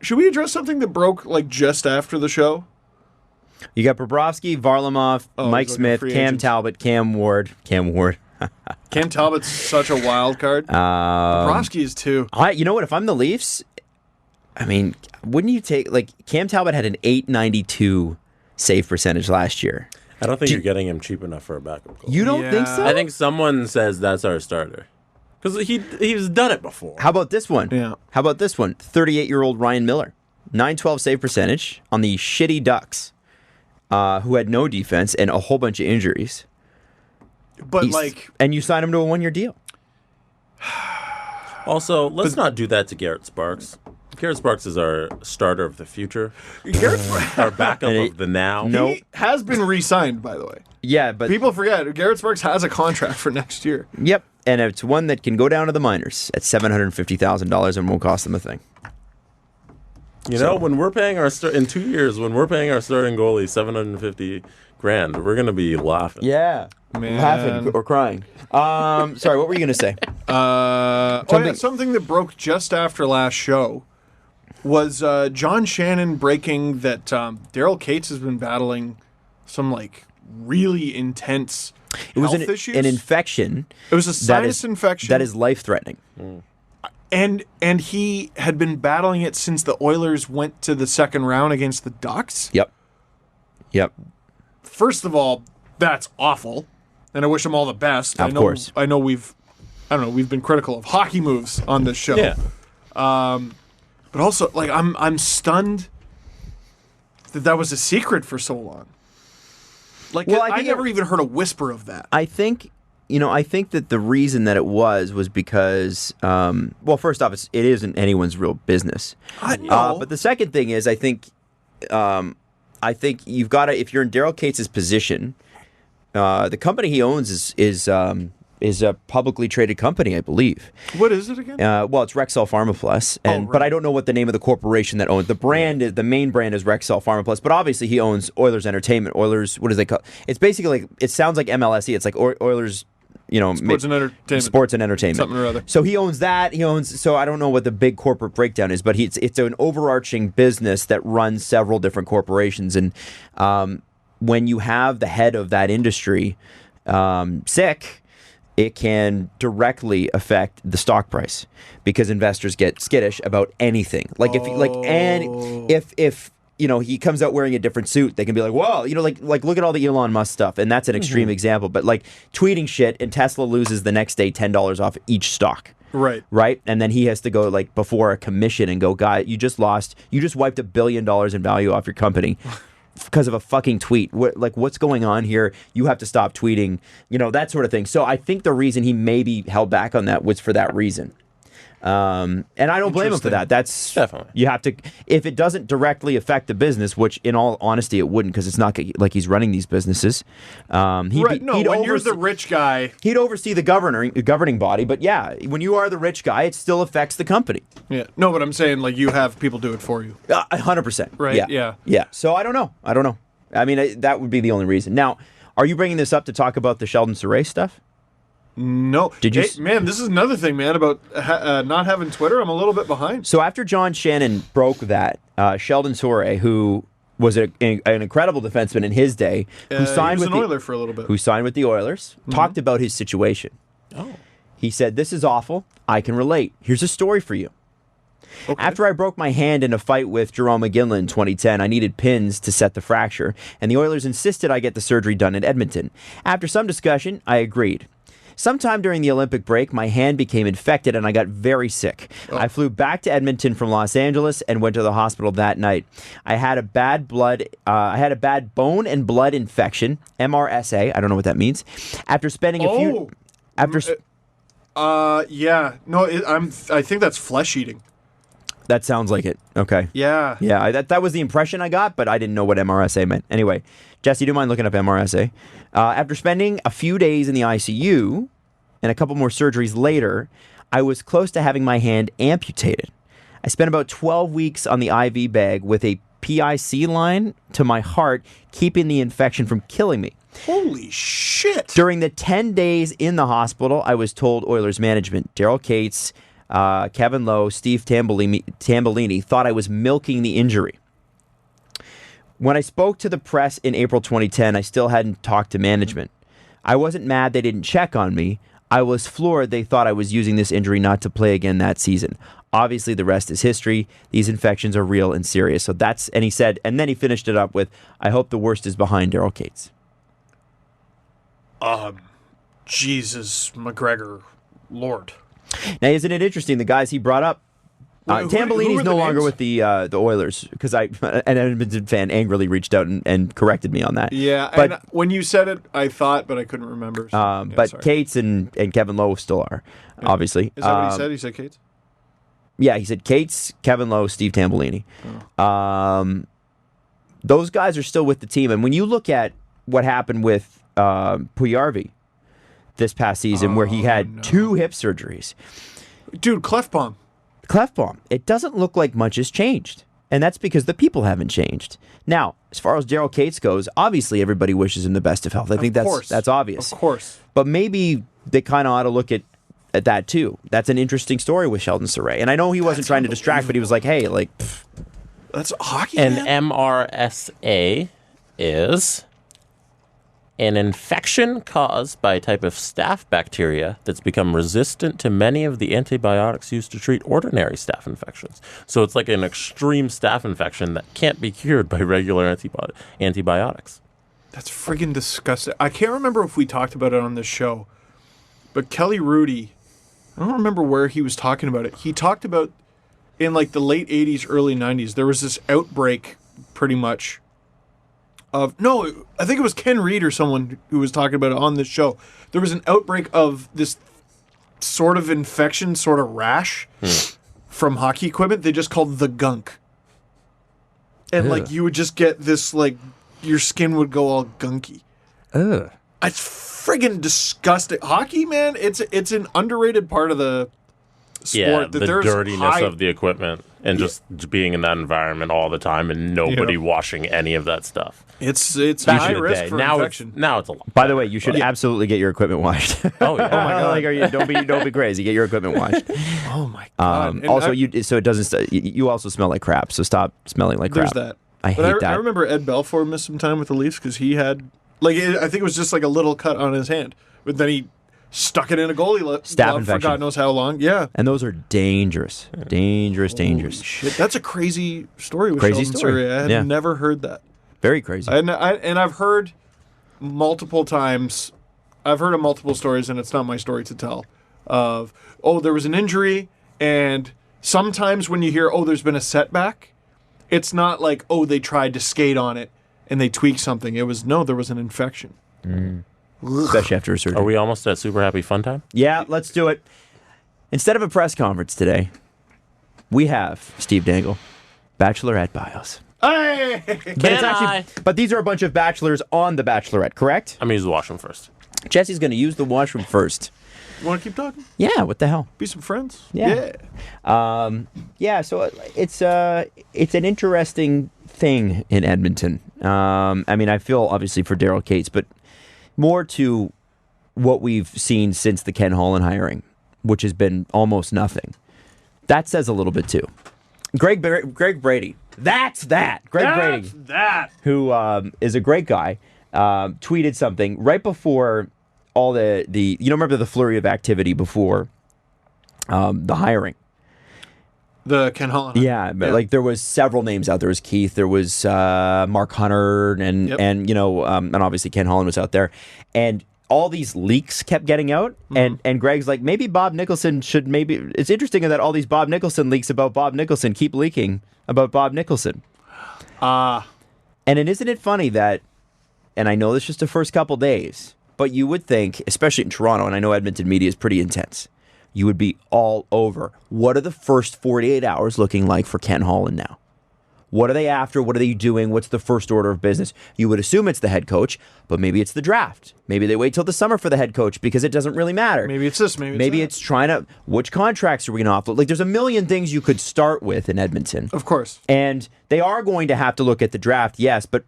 Should we address something that broke just after the show? You got Bobrovsky, Varlamov, Mike Smith, Cam Talbot, Cam Ward. Cam Talbot's such a wild card. Bobrovsky is too. You know what? If I'm the Leafs, I mean, wouldn't you take Cam Talbot had an .892 save percentage last year. I don't think you're getting him cheap enough for a backup goal. You don't think so? I think someone says that's our starter. Because he's done it before. How about this one? Yeah. How about this one? 38-year-old Ryan Miller. .912 save percentage on the shitty Ducks, who had no defense and a whole bunch of injuries. But and you signed him to a 1-year deal. Also, let's not do that to Garrett Sparks. Garrett Sparks is our starter of the future. Our backup of the now. He has been re-signed, by the way. Yeah, but people forget Garrett Sparks has a contract for next year. Yep, and it's one that can go down to the minors at $750,000 and won't cost them a thing. You know, when we're paying our in 2 years, when we're paying our starting goalie $750,000, we're gonna be laughing. Yeah, Man. laughing or crying. Sorry, what were you gonna say? Something that broke just after last show was John Shannon breaking that Daryl Cates has been battling some like really intense health issues. An infection. It was a sinus infection that is life-threatening. And he had been battling it since the Oilers went to the second round against the Ducks. Yep. First of all, that's awful, and I wish him all the best. Of course. I know we've been critical of hockey moves on this show. Yeah. But also, like, I'm stunned that was a secret for so long. Like, Well, I never even heard a whisper of that. I think that the reason that it was because, well, first off, it isn't anyone's real business. I know. But the second thing is, I think you've got to, if you're in Daryl Cates' position, the company he owns is a publicly traded company, I believe. What is it again? Well, it's Rexall PharmaPlus, Right. but I don't know what the name of the corporation that owns the brand. The main brand is Rexall PharmaPlus, but obviously he owns Oilers Entertainment. Oilers, what do they call? It's basically like, it sounds like MLSE. It's like Oilers. Sports and entertainment. Sports and entertainment. Something or other. So he owns that. So I don't know what the big corporate breakdown is, but it's an overarching business that runs several different corporations. And when you have the head of that industry sick, it can directly affect the stock price because investors get skittish about anything. Like if he comes out wearing a different suit, they can be like, well, like look at all the Elon Musk stuff. And that's an extreme example. But like tweeting shit and Tesla loses the next day $10 off each stock. Right. And then he has to go like before a commission and go, guy, you just wiped $1 billion in value off your company because of a fucking tweet. What's going on here? You have to stop tweeting, that sort of thing. So I think the reason he maybe held back on that was for that reason. And I don't blame him for that. That's definitely, you have to, if it doesn't directly affect the business, which in all honesty it wouldn't, because it's not like he's running these businesses. When you're the rich guy, he'd oversee the governing body. But yeah, when you are the rich guy, it still affects the company. Yeah, no, but I'm saying like you have people do it for you. 100%. Right. Yeah. So I don't know. I mean, that would be the only reason. Now, are you bringing this up to talk about the Sheldon Saray stuff? No. Did you? Hey, man, this is another thing, man, about not having Twitter. I'm a little bit behind. So after John Shannon broke that, Sheldon Saray, who was an incredible defenseman in his day, who signed with Oiler for a little bit, who signed with the Oilers, talked about his situation. Oh. He said, "This is awful. I can relate. Here's a story for you. Okay. After I broke my hand in a fight with Jerome McGinley in 2010, I needed pins to set the fracture, and the Oilers insisted I get the surgery done in Edmonton. After some discussion, I agreed. Sometime during the Olympic break, my hand became infected and I got very sick. I flew back to Edmonton from Los Angeles and went to the hospital that night. I had a bad bone and blood infection, MRSA. I don't know what that means. After spending I think that's flesh eating. That sounds like it. Okay. Yeah. Yeah, that was the impression I got, but I didn't know what MRSA meant. Anyway, Jesse, do you mind looking up MRSA? After spending a few days in the ICU and a couple more surgeries later, I was close to having my hand amputated. I spent about 12 weeks on the IV bag with a PIC line to my heart, keeping the infection from killing me. Holy shit. During the 10 days in the hospital, I was told Oilers management, Daryl Cates, Kevin Lowe, Steve Tambellini thought I was milking the injury. When I spoke to the press in April 2010, I still hadn't talked to management. I wasn't mad they didn't check on me. I was floored they thought I was using this injury not to play again that season. Obviously, the rest is history. These infections are real and serious. So and he said, and then he finished it up with, I hope the worst is behind Daryl Cates. Jesus, McGregor, Lord. Now, isn't it interesting? The guys he brought up, Tambellini's no longer with the Oilers because an Edmonton fan angrily reached out and corrected me on that. Yeah, but and when you said it, I thought, but I couldn't remember. So, but sorry. Cates and Kevin Lowe still are, obviously. Is that what he said? He said Cates? Yeah, he said Cates, Kevin Lowe, Steve Tambellini. Oh. Those guys are still with the team. And when you look at what happened with Puyarvi this past season, where he had 2 hip surgeries. Dude, cleft palm. It doesn't look like much has changed. And that's because the people haven't changed. Now, as far as Daryl Cates goes, obviously everybody wishes him the best of health. I think that's obvious. Of course. But maybe they kind of ought to look at that too. That's an interesting story with Sheldon Surrey. And I know he wasn't trying to distract, but he was like, hey, like... That's hockey, An man. MRSA is an infection caused by a type of staph bacteria that's become resistant to many of the antibiotics used to treat ordinary staph infections. So it's like an extreme staph infection that can't be cured by regular antibiotics. That's friggin' disgusting. I can't remember if we talked about it on this show, but Kelly Rudy, I don't remember where he was talking about it. He talked about in like the late 80s, early 90s, there was this outbreak pretty much of, no, I think it was Ken Reed or someone who was talking about it on this show. There was an outbreak of this sort of infection, sort of rash from hockey equipment. They just called the gunk. And like you would just get this, like, your skin would go all gunky. Ugh. It's friggin' disgusting. Hockey, man, it's an underrated part of the sport. Yeah, that the there's dirtiness of the equipment and just being in that environment all the time and nobody washing any of that stuff. It's Back high in the risk day. for Now infection. it's a lot. By the way, you should absolutely get your equipment washed. Oh, yeah. Oh my God! Like, don't be crazy. Get your equipment washed. Oh my god! And Also, I- so it doesn't. You also smell like crap. So stop smelling like crap. there's that. I hate But that. I remember Ed Belfour missed some time with the Leafs because he had, like, I think it was just like a little cut on his hand, but then he stuck it in a goalie Staph glove for infection. God knows how long. Yeah. And those are dangerous, dangerous. Shit, that's a crazy story with Crazy Sheldon story. Surrey. I had Yeah. never heard that. Very crazy. And I've heard multiple times, I've heard of multiple stories, and it's not my story to tell, of, oh, there was an injury, and sometimes when you hear, oh, there's been a setback, it's not like, oh, they tried to skate on it and they tweaked something. It was, no, there was an infection. Especially after a surgery. Are we almost at Super Happy Fun Time? Yeah, let's do it. Instead of a press conference today, we have Steve Dangle, Bachelorette bios. Hey! But these are a bunch of bachelors on the Bachelorette, correct? I'm going to use the washroom first. Jesse's going to use the washroom first. You want to keep talking? Yeah, what the hell? Be some friends? Yeah. Yeah, so it's an interesting thing in Edmonton. I mean, I feel obviously for Daryl Cates, but more to what we've seen since the Ken Holland hiring, which has been almost nothing. That says a little bit too. Greg Brady. That's that. Greg Brady, who is a great guy, tweeted something right before all the remember the flurry of activity before the hiring. The Ken Holland. Yeah, but like there was several names out. There was Keith, there was Mark Hunter, and and obviously Ken Holland was out there, and all these leaks kept getting out, and Greg's like, maybe Bob Nicholson should it's interesting that all these Bob Nicholson leaks about Bob Nicholson keep leaking about Bob Nicholson. And isn't it funny that, and I know this just the first couple days, but you would think, especially in Toronto, and I know Edmonton media is pretty intense, you would be all over. What are the first 48 hours looking like for Ken Holland now? What are they after? What are they doing? What's the first order of business? You would assume it's the head coach, but maybe it's the draft. Maybe they wait till the summer for the head coach because it doesn't really matter. Maybe it's this, maybe Maybe that. it's trying to, which contracts are we going to offload? Like, there's a million things you could start with in Edmonton. Of course. And they are going to have to look at the draft, yes, but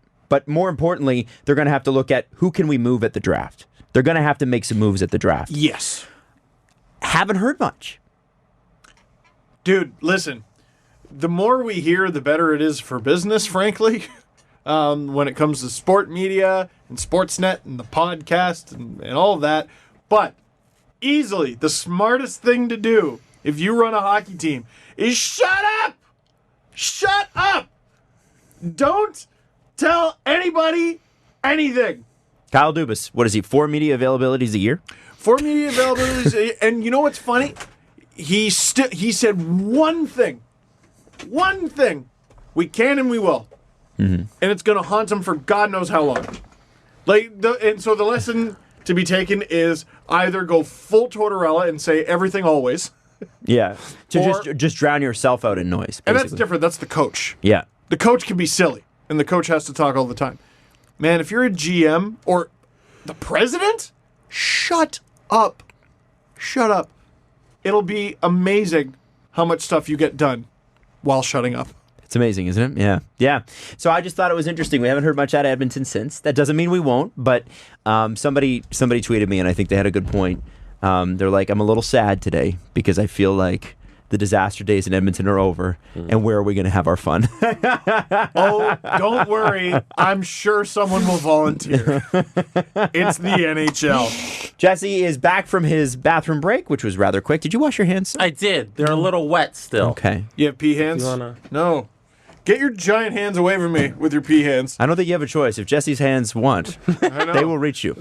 more importantly, they're going to have to look at who can we move at the draft. They're going to have to make some moves at the draft. Yes. Haven't heard much. Dude, listen. The more we hear, the better it is for business, frankly. When it comes to sport media and Sportsnet and the podcast and all of that. But easily, the smartest thing to do if you run a hockey team is shut up! Shut up! Don't tell anybody anything. Kyle Dubas, what is he, 4 media availabilities a year? 4 media availabilities. And you know what's funny? He said one thing. One thing. We can and we will. And it's going to haunt him for God knows how long. And so the lesson to be taken is either go full Tortorella and say everything always. Yeah. Or- Just drown yourself out in noise, And basically. that's different. That's the coach. Yeah. The coach can be silly, and the coach has to talk all the time. Man, if you're a GM or the president, shut up. Shut up. It'll be amazing how much stuff you get done while shutting up. It's amazing, isn't it? Yeah. Yeah. So I just thought it was interesting. We haven't heard much out of Edmonton since. That doesn't mean we won't, but somebody tweeted me, and I think they had a good point. They're like, I'm a little sad today because I feel like the disaster days in Edmonton are over, and where are we going to have our fun? Oh, don't worry. I'm sure someone will volunteer. It's the NHL. Jesse is back from his bathroom break, which was rather quick. Did you wash your hands? I did. They're a little wet still. Okay. You have pea hands? No. Get your giant hands away from me with your pea hands. I don't think you have a choice. If Jesse's hands want, they will reach you.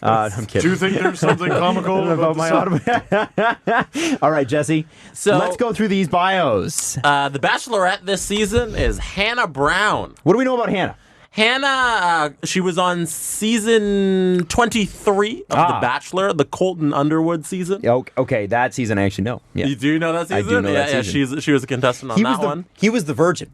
I'm kidding. Do you think there's something comical about my the All right, Jesse. So let's go through these bios. The Bachelorette this season is Hannah Brown. What do we know about Hannah? Hannah, she was on season 23 of The Bachelor, the Colton Underwood season. Okay, that season I actually know. Yeah. You do know that season? I do know that season. She was a contestant on that one. He was the virgin.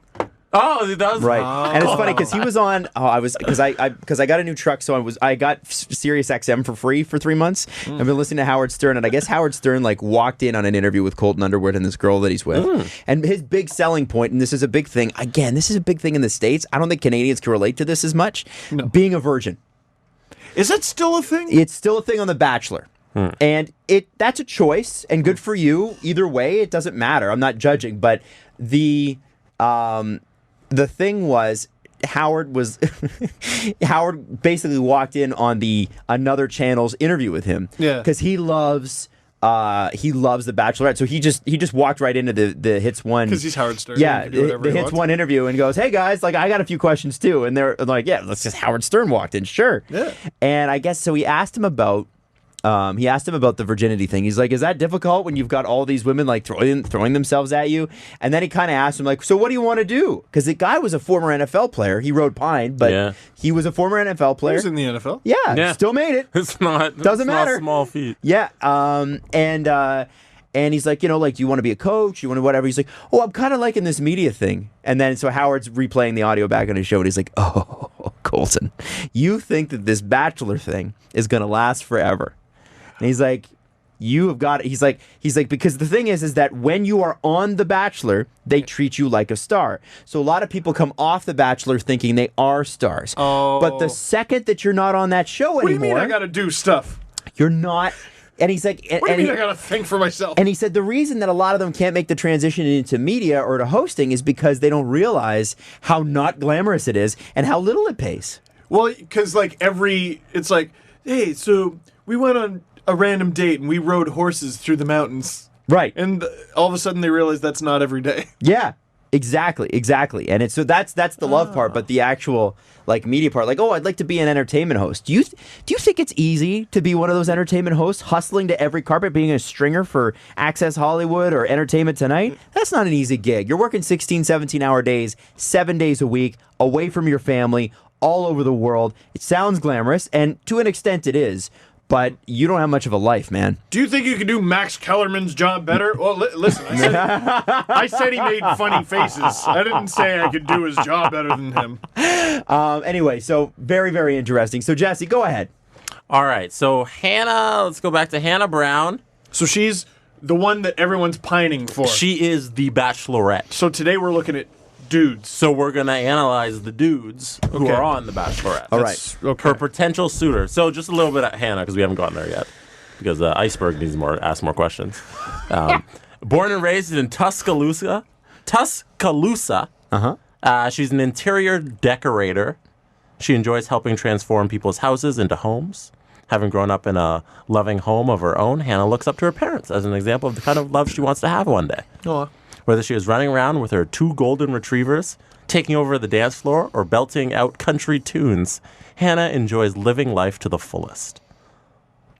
Oh, he does? Right. Oh. And it's funny because he was on. Because I got a new truck, so I got Sirius XM for free for 3 months. I've been listening to Howard Stern, and I guess Howard Stern walked in on an interview with Colton Underwood and this girl that he's with. And his big selling point, and this is a big thing. Again, this is a big thing in the States. I don't think Canadians can relate to this as much. No. Being a virgin. Is that still a thing? It's still a thing on The Bachelor. And that's a choice, and good for you. Either way, it doesn't matter. I'm not judging, but the thing was, Howard basically walked in on another channel's interview with him. Yeah, because he loves The Bachelorette. So he just walked right into the Hits One, because he's Howard Stern. Yeah, the Hits One interview, and goes, "Hey guys, I got a few questions too." And they're like, "Yeah, let's just Howard Stern walked in, sure." Yeah, and I guess so. He asked him about the virginity thing. He's like, is that difficult when you've got all these women throwing themselves at you? And then he kind of asked him, so what do you want to do? Because the guy was a former NFL player. He rode Pine, but he was a former NFL player. He was in the NFL. Yeah, still made it. It's not. Doesn't matter. Not a small feat. Yeah. And he's like, do you want to be a coach? You want to whatever? He's like, oh, I'm kind of liking this media thing. And then so Howard's replaying the audio back on his show, and he's like, oh, Colton, you think that this Bachelor thing is going to last forever? And he's like, you have got it. He's like, because the thing is that when you are on The Bachelor, they treat you like a star. So a lot of people come off The Bachelor thinking they are stars. Oh. But the second that you're not on that show anymore. What do you mean I got to do stuff? You're not. And he's like, what do you mean I got to think for myself? And he said the reason that a lot of them can't make the transition into media or to hosting is because they don't realize how not glamorous it is and how little it pays. Well, because it's like, hey, so we went on a random date and we rode horses through the mountains. Right. And all of a sudden they realize that's not every day. Yeah, exactly. And so that's the love part, but the actual media part, I'd like to be an entertainment host. Do you think it's easy to be one of those entertainment hosts, hustling to every carpet, being a stringer for Access Hollywood or Entertainment Tonight? That's not an easy gig. You're working 16, 17-hour days, 7 days a week, away from your family, all over the world. It sounds glamorous, and to an extent it is. But you don't have much of a life, man. Do you think you could do Max Kellerman's job better? Well, listen, I said he made funny faces. I didn't say I could do his job better than him. Anyway, so very, very interesting. So, Jesse, go ahead. All right, so Hannah, let's go back to Hannah Brown. So she's the one that everyone's pining for. She is the Bachelorette. So today we're looking at dudes. So we're going to analyze the dudes who are on The Bachelorette. All right. Okay. Her potential suitor. So just a little bit at Hannah, because we haven't gotten there yet. Because Iceberg needs ask more questions. Born and raised in Tuscaloosa. She's an interior decorator. She enjoys helping transform people's houses into homes. Having grown up in a loving home of her own, Hannah looks up to her parents as an example of the kind of love she wants to have one day. Oh. Whether she is running around with her 2 golden retrievers, taking over the dance floor, or belting out country tunes, Hannah enjoys living life to the fullest.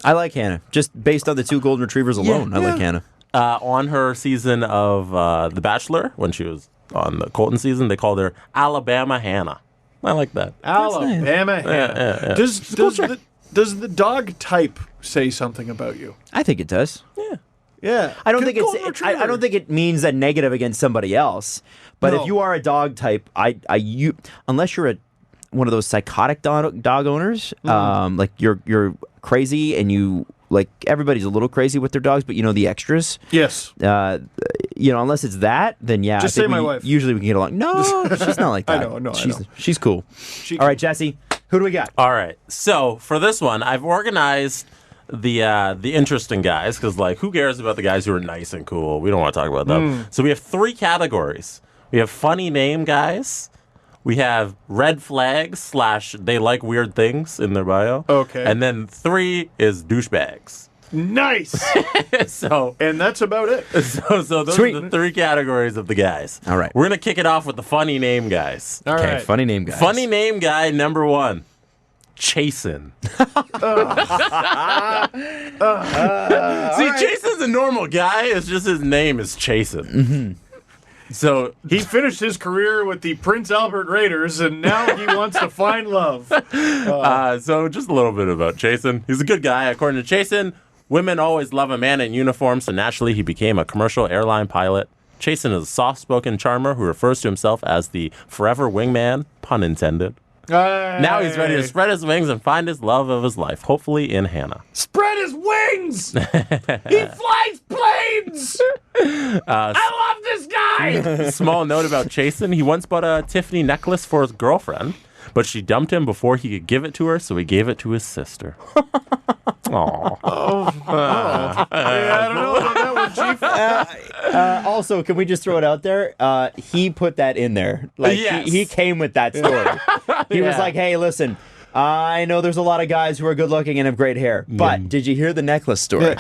I like Hannah. Just based on the 2 golden retrievers alone, I like Hannah. On her season of The Bachelor, when she was on the Colton season, they called her Alabama Hannah. I like that. Alabama Hannah. Yeah. Does the dog type say something about you? I think it does. Yeah. Yeah, I don't think it means a negative against somebody else. But if you are a dog type, unless you're one of those psychotic dog owners, you're crazy and you like everybody's a little crazy with their dogs, but the extras. Yes. Unless it's that, then yeah. Just I think say my wife. Usually we can get along. No, she's not like that. I know. She's cool. All right, Jesse, who do we got? All right. So for this one, I've organized the interesting guys because, like, who cares about the guys who are nice and cool? We don't want to talk about them. So we have 3 categories. We have funny name guys. We have red flags / they like weird things in their bio. Okay. And then 3 is douchebags. Nice. So And that's about it. so those Sweet. are the 3 categories of the guys. All right. We're gonna kick it off with the funny name guys. All Okay, right. funny name guys. Funny name guy number 1, Chasen. See, Jason's a normal guy. It's just his name is Chasen. Mm-hmm. So He finished his career with the Prince Albert Raiders, and now he wants to find love. so just a little bit about Chasen. He's a good guy. According to Chasen, women always love a man in uniform, so naturally he became a commercial airline pilot. Chasen is a soft-spoken charmer who refers to himself as the forever wingman, pun intended. Now he's ready to spread his wings and find his love of his life, hopefully in Hannah. Spread his wings! He flies planes! I love this guy! Small note about Chasen, he once bought a Tiffany necklace for his girlfriend, but she dumped him before he could give it to her, so he gave it to his sister. Aww. I don't know about that one, Chief. Also, can we just throw it out there? He put that in there. Like Yes. he came with that story. He was Yeah. like, "Hey, listen, I know there's a lot of guys who are good looking and have great hair, but did you hear the necklace story?"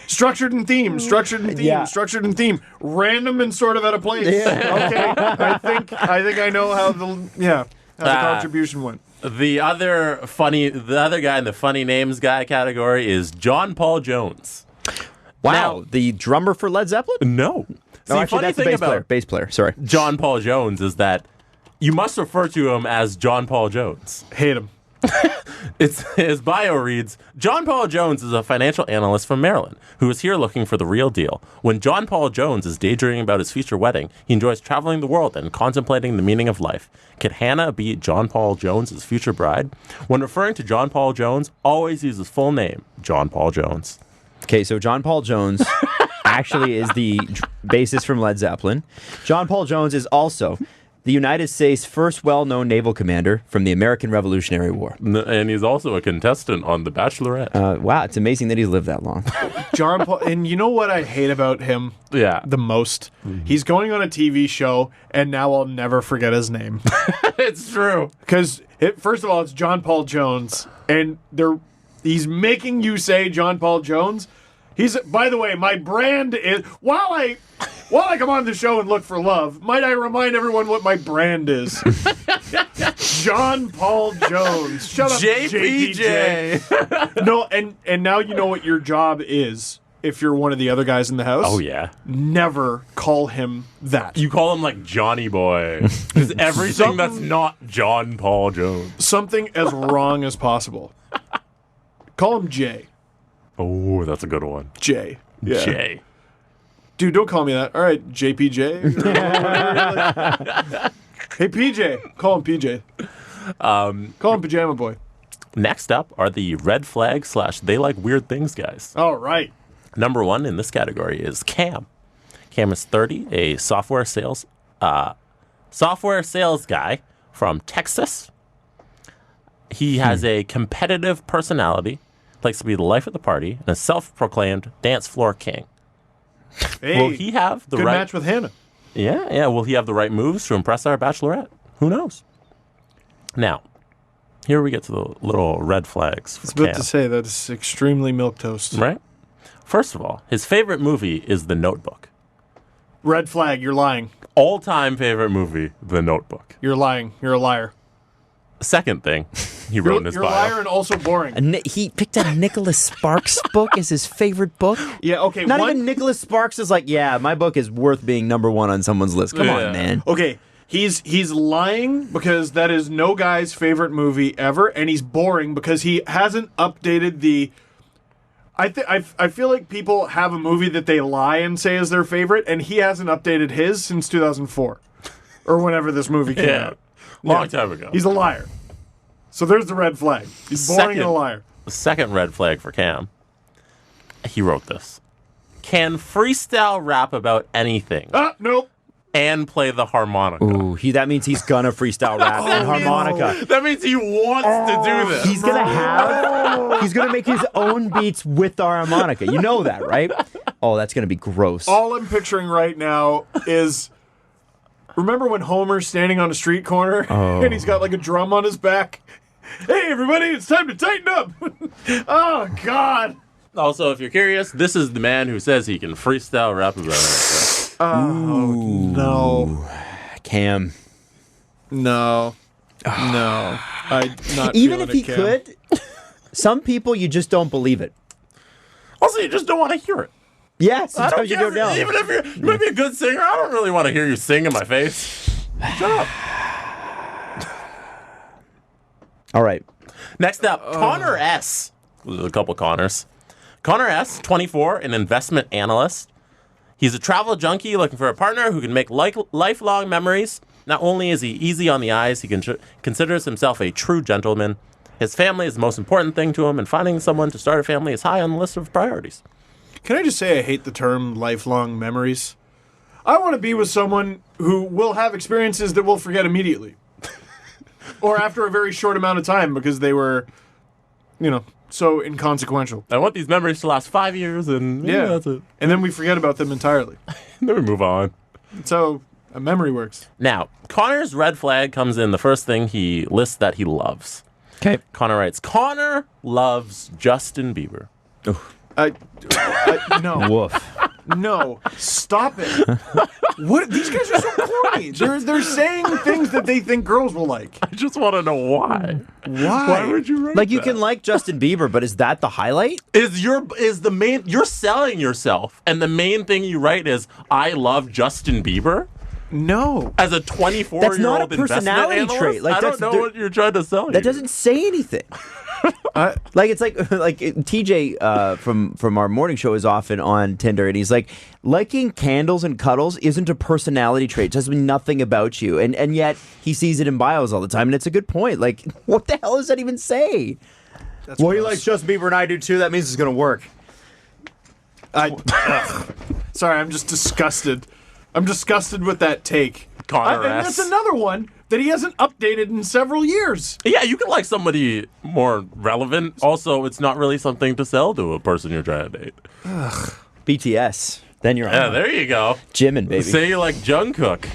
Structured and theme, structured and theme, Yeah. structured and theme. Random and sort of out of place. Okay. I think I know how the contribution went. The other guy in the funny names guy category is John Paul Jones. Wow, Now- the drummer for Led Zeppelin? No. No, actually, that's the bass player. Sorry. John Paul Jones is that you must refer to him as John Paul Jones. Hate him. His bio reads, John Paul Jones is a financial analyst from Maryland who is here looking for the real deal. When John Paul Jones is daydreaming about his future wedding, he enjoys traveling the world and contemplating the meaning of life. Could Hannah be John Paul Jones' future bride? When referring to John Paul Jones, always use his full name, John Paul Jones. Okay, so John Paul Jones actually is the bassist from Led Zeppelin. John Paul Jones is also the United States' first well-known naval commander from the American Revolutionary War. And he's also a contestant on The Bachelorette. Wow, it's amazing that he's lived that long. John Paul, and you know what I hate about him Yeah. the most? He's going on a TV show, and now I'll never forget his name. It's true. Because, first of all, it's John Paul Jones, and he's making you say John Paul Jones. By the way, my brand is, while I come on the show and look for love, might I remind everyone what my brand is? John Paul Jones. Shut up, JPJ. No, and now you know what your job is if you're one of the other guys in the house. Oh, yeah. Never call him that. You call him like Johnny Boy. Because everything that's not John Paul Jones. Something as wrong as possible. Call him Jay. Oh, that's a good one. Jay. Yeah. Jay. Dude, don't call me that. All right, JPJ. Hey, PJ. Call him PJ. Call him Pajama Boy. Next up are the red flag / they like weird things guys. All right. Number 1 in this category is Cam. Cam is 30, a software sales guy from Texas. He has a competitive personality, likes to be the life of the party, and a self-proclaimed dance floor king. Hey, Will he have the good right match with Hannah. Yeah. Will he have the right moves to impress our Bachelorette? Who knows? Now, here we get to the little red flags for I was about Cam. to say that is extremely milquetoast. Right? First of all, his favorite movie is The Notebook. Red flag. You're lying. All-time favorite movie, The Notebook. You're lying. You're a liar. Second thing he wrote in his You're a bio. liar and also boring. He picked a Nicholas Sparks book as his favorite book. Yeah. Okay. Not even Nicholas Sparks is like, yeah, my book is worth being number 1 on someone's list. Come Yeah. on, man. Okay. He's lying because that is no guy's favorite movie ever, and he's boring because he hasn't updated the. I feel like people have a movie that they lie and say is their favorite, and he hasn't updated his since 2004 or whenever this movie came Yeah. out. Long time ago. He's a liar. So there's the red flag. He's boring and a liar. The second red flag for Cam. He wrote this. Can freestyle rap about anything Nope. and play the harmonica. Ooh, that means he's gonna freestyle rap and harmonica. That means he wants to do this. He's gonna make his own beats with the harmonica. You know that, right? Oh, that's gonna be gross. All I'm picturing right now is, remember when Homer's standing on a street corner and he's got like a drum on his back? Hey, everybody, it's time to tighten up. Oh, God. Also, if you're curious, this is the man who says he can freestyle rap about anything. Oh, no. Cam. No. No. I'm not Even feeling if he it, Cam. could, some people you just don't believe it. Also, you just don't want to hear it. Yeah, I don't sometimes you care. go down. Even if you might be a good singer, I don't really want to hear you sing in my face. Shut up. All right. Next up, Connor S. There's a couple Connors. Connor S., 24, an investment analyst. He's a travel junkie looking for a partner who can make lifelong memories. Not only is he easy on the eyes, he considers himself a true gentleman. His family is the most important thing to him, and finding someone to start a family is high on the list of priorities. Can I just say I hate the term lifelong memories? I want to be with someone who will have experiences that we'll forget immediately. Or after a very short amount of time because they were, so inconsequential. I want these memories to last 5 years, and that's it. And then we forget about them entirely. Then we move on. So a memory works. Now, Connor's red flag comes in the first thing he lists that he loves. Okay. Connor writes, Connor loves Justin Bieber. No. Woof. No, stop it. What? These guys are so corny. They're saying things that they think girls will like. I just want to know why. Why? Why would you write Like, you that? can like Justin Bieber, but is that the highlight? You're selling yourself, and the main thing you write is, I love Justin Bieber? No. As a 24-year-old That's not a investment personality analyst? trait. Like, I don't know what you're trying to sell. That doesn't say anything. Like, it's like TJ from our morning show is often on Tinder, and he's like, liking candles and cuddles isn't a personality trait. It doesn't mean nothing about you. And yet he sees it in bios all the time, and it's a good point. Like, what the hell does that even say? That's Well, he gross. likes Justin Bieber and I do too. That means it's going to work. Sorry, I'm just disgusted. I'm disgusted with that take. Connor And S. that's another one that he hasn't updated in several years. Yeah, you can like somebody more relevant. Also, it's not really something to sell to a person you're trying to date. BTS. Then you're on. Yeah, there you go. Jimin, baby. Say you like Jungkook.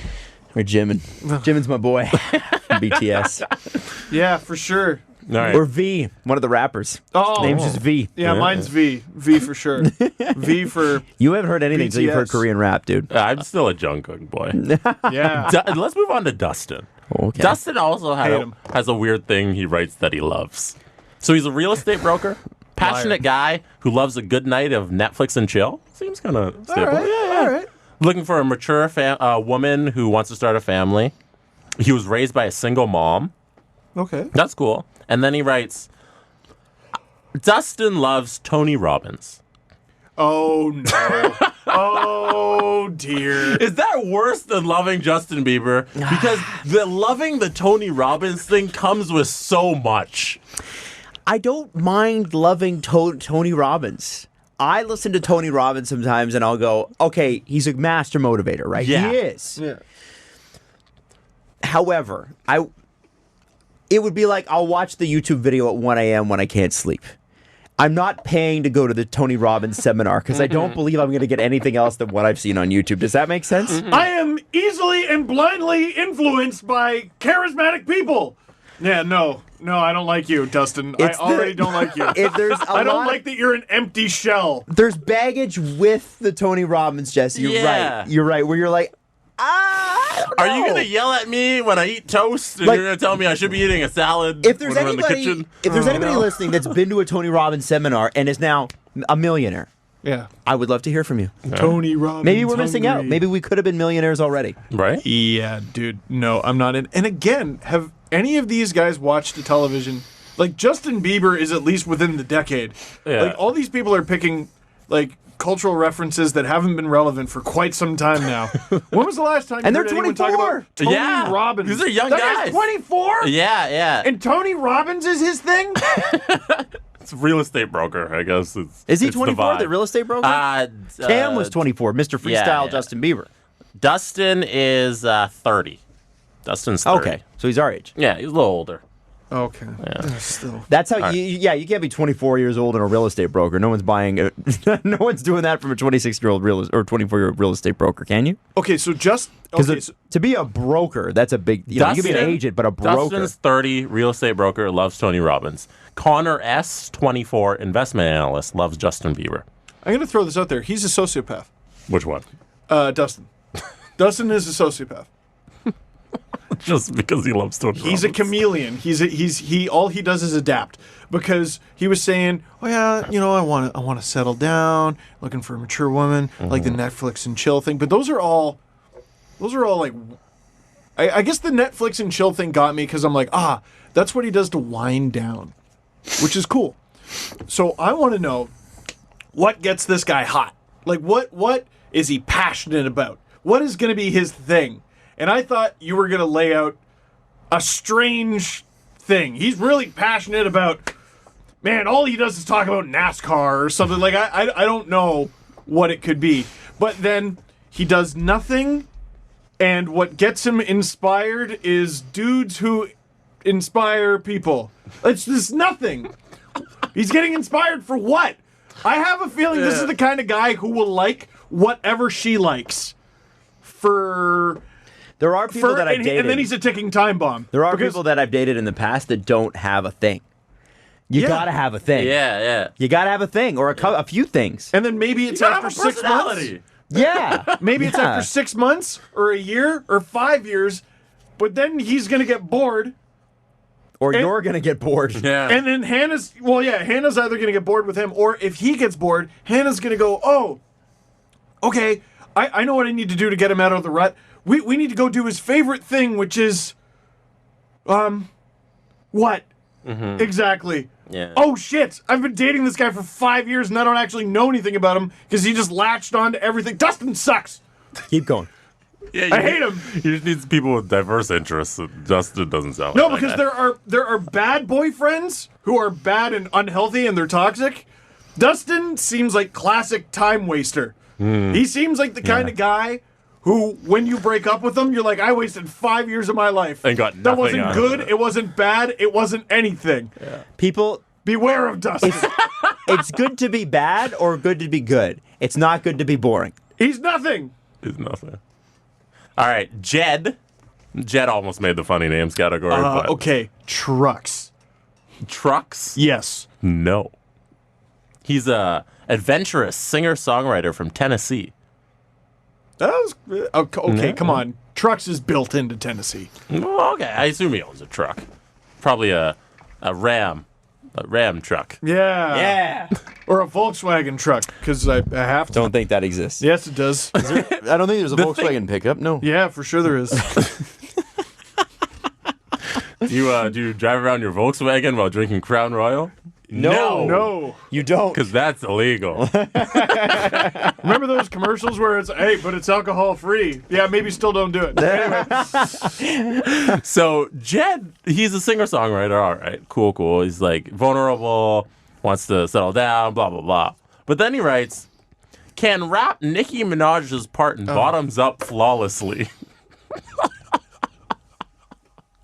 Or Jimin. Jimin's my boy. BTS. Yeah, for sure. All right. Or V, one of the rappers. Oh. Name's just V. Yeah, mine's V. V for sure. V for, You haven't heard anything until you've heard BTS. Korean rap, dude. I'm still a Jungkook boy. yeah. Let's move on to Dustin. Okay. Dustin also Hate him. has a weird thing he writes that he loves. So he's a real estate broker, passionate guy who loves a good night of Netflix and chill. Seems kind of stable. All right, all right. Looking for a mature woman who wants to start a family. He was raised by a single mom. Okay. That's cool. And then he writes, Dustin loves Tony Robbins. Oh, no. Oh, dear. Is that worse than loving Justin Bieber? Because loving the Tony Robbins thing comes with so much. I don't mind loving Tony Robbins. I listen to Tony Robbins sometimes and I'll go, okay, he's a master motivator, right? Yeah. He is. Yeah. However, it would be like I'll watch the YouTube video at 1 a.m. when I can't sleep. I'm not paying to go to the Tony Robbins seminar because I don't believe I'm going to get anything else than what I've seen on YouTube. Does that make sense? I am easily and blindly influenced by charismatic people. Yeah, no, I don't like you, Dustin. It's I already don't like you. If there's a I don't lot- like that you're an empty shell. There's baggage with the Tony Robbins, Jesse. You're Yeah. right. You're right. Where you're like, I don't Are you know. going to yell at me when I eat toast? And Like- you're going to tell me I should be eating a salad If there's when we're in the anybody, kitchen? if there's anybody listening that's been to a Tony Robbins seminar and is now a millionaire, Yeah. I would love to hear from you. Tony Robbins. Maybe we're missing out. hungry. Maybe we could have been millionaires already. Right? Yeah, dude. No, I'm not in. And again, have any of these guys watched the television? Like, Justin Bieber is at least within the decade. Yeah. Like, all these people are picking, like, cultural references that haven't been relevant for quite some time now. When was the last time you And they're heard anyone talk 24. about Tony Yeah. Robbins? These are young that guys. guy's 24? Yeah. And Tony Robbins is his thing? It's a real estate broker, I guess. Is he it's 24, the vibe. real estate broker? Cam was 24, Mr. Freestyle, yeah. Justin Bieber. Dustin is 30. Dustin's 30. Okay, so he's our age. Yeah, he's a little older. Okay. Still. That's how you can't be 24 years old and a real estate broker. No one's buying no one's doing that from a 26-year-old or 24-year-old real estate broker, can you? Okay, so just Because to be a broker, that's a big. You can be an agent, but a broker. Dustin's 30, real estate broker, loves Tony Robbins. Connor S, 24, investment analyst, loves Justin Bieber. I'm going to throw this out there. He's a sociopath. Which one? Dustin. Dustin is a sociopath. Just because he loves Tony He's a Robbins. chameleon. He all he does is adapt. Because he was saying, "Oh yeah, I want to settle down, looking for a mature woman, like the Netflix and chill thing." But those are all like, I guess the Netflix and chill thing got me because I'm like, that's what he does to wind down, which is cool. So I want to know what gets this guy hot. Like what is he passionate about? What is going to be his thing? And I thought you were going to lay out a strange thing. He's really passionate about, man, all he does is talk about NASCAR or something. Like, I don't know what it could be. But then he does nothing, and what gets him inspired is dudes who inspire people. It's just nothing. He's getting inspired for what? I have a feeling this is the kind of guy who will like whatever she likes for... There are people that I've dated. And then he's a ticking time bomb. There are people that I've dated in the past that don't have a thing. You gotta have a thing. Yeah. You gotta have a thing or a few things. And then maybe it's after 6 months. Yeah. Maybe it's after 6 months or a year or 5 years, but then he's going to get bored. Or you're going to get bored. Yeah. And then Hannah's either going to get bored with him, or if he gets bored, Hannah's going to go, oh, okay, I know what I need to do to get him out of the rut. We need to go do his favorite thing, which is, what? Mm-hmm. Exactly. Yeah. Oh, shit. I've been dating this guy for 5 years, and I don't actually know anything about him because he just latched on to everything. Dustin sucks. Keep going. Yeah, I hate him. You just need people with diverse interests. Justin doesn't sound No, like because that. there are bad boyfriends who are bad and unhealthy and they're toxic. Dustin seems like classic time waster. He seems like the kind of guy who, when you break up with him, you're like, I wasted 5 years of my life. And got that nothing wasn't out good. of it. It wasn't bad. It wasn't anything. Yeah. People, beware of Dustin. it's good to be bad or good to be good. It's not good to be boring. He's nothing. He's nothing. All right, Jed. Jed almost made the funny names category. But Okay, trucks. Trucks? Yes. No. He's a adventurous singer-songwriter from Tennessee. That was okay. Come on, trucks is built into Tennessee. Well, okay, I assume he owns a truck. Probably a Ram truck. Yeah. Or a Volkswagen truck, because I have to. Don't think that exists. Yes, it does. I don't think there's a Volkswagen pickup. No. Yeah, for sure there is. Do you drive around your Volkswagen while drinking Crown Royal? No. You don't. Because that's illegal. Remember those commercials where it's, hey, but it's alcohol free? Yeah, maybe still don't do it. Anyway. So Jed, he's a singer-songwriter. All right, cool. He's like vulnerable, wants to settle down, blah, blah, blah. But then he writes, can rap Nicki Minaj's part in Bottoms Up flawlessly.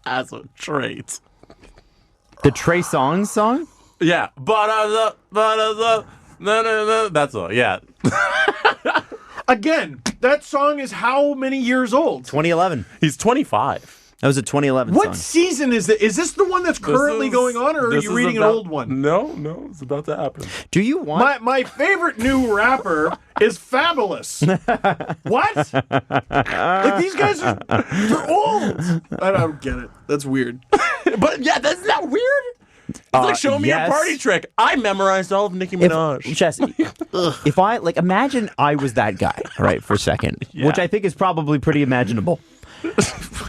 As a trait. The Trey Songz song? Yeah. Bottoms up. No. That's all. Yeah. Again, that song is how many years old? 2011. He's 25. That was a 2011 What song. season is it? Is this the one that's currently going on, or are this you is reading an about- old one? No, it's about to happen. Do you want... My favorite new rapper is Fabulous. What? Like, these guys they're old. I don't get it. That's weird. But yeah, that's not weird. It's like, show me yes. your party trick. I memorized all of Nicki Minaj. Jesse, if I, imagine I was that guy, right, for a second, which I think is probably pretty imaginable.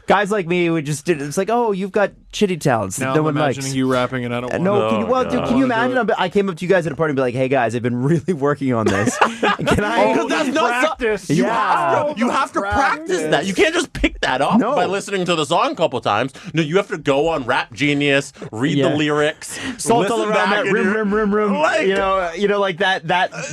Guys like me would just it's like, oh, you've got shitty talents that Now no I'm one imagining likes. you rapping and I don't want No, can you, well, God. dude, can you imagine? I came up to you guys at a party and be like, "Hey guys, I've been really working on this. Can I?" Oh, that's no practice. You Yeah. have to practice that. You can't just pick that up No. by listening to the song a couple times. No, you have to go on Rap Genius, read Yeah. the lyrics, Salt all listen around back that in your- rim. Like- you know, like that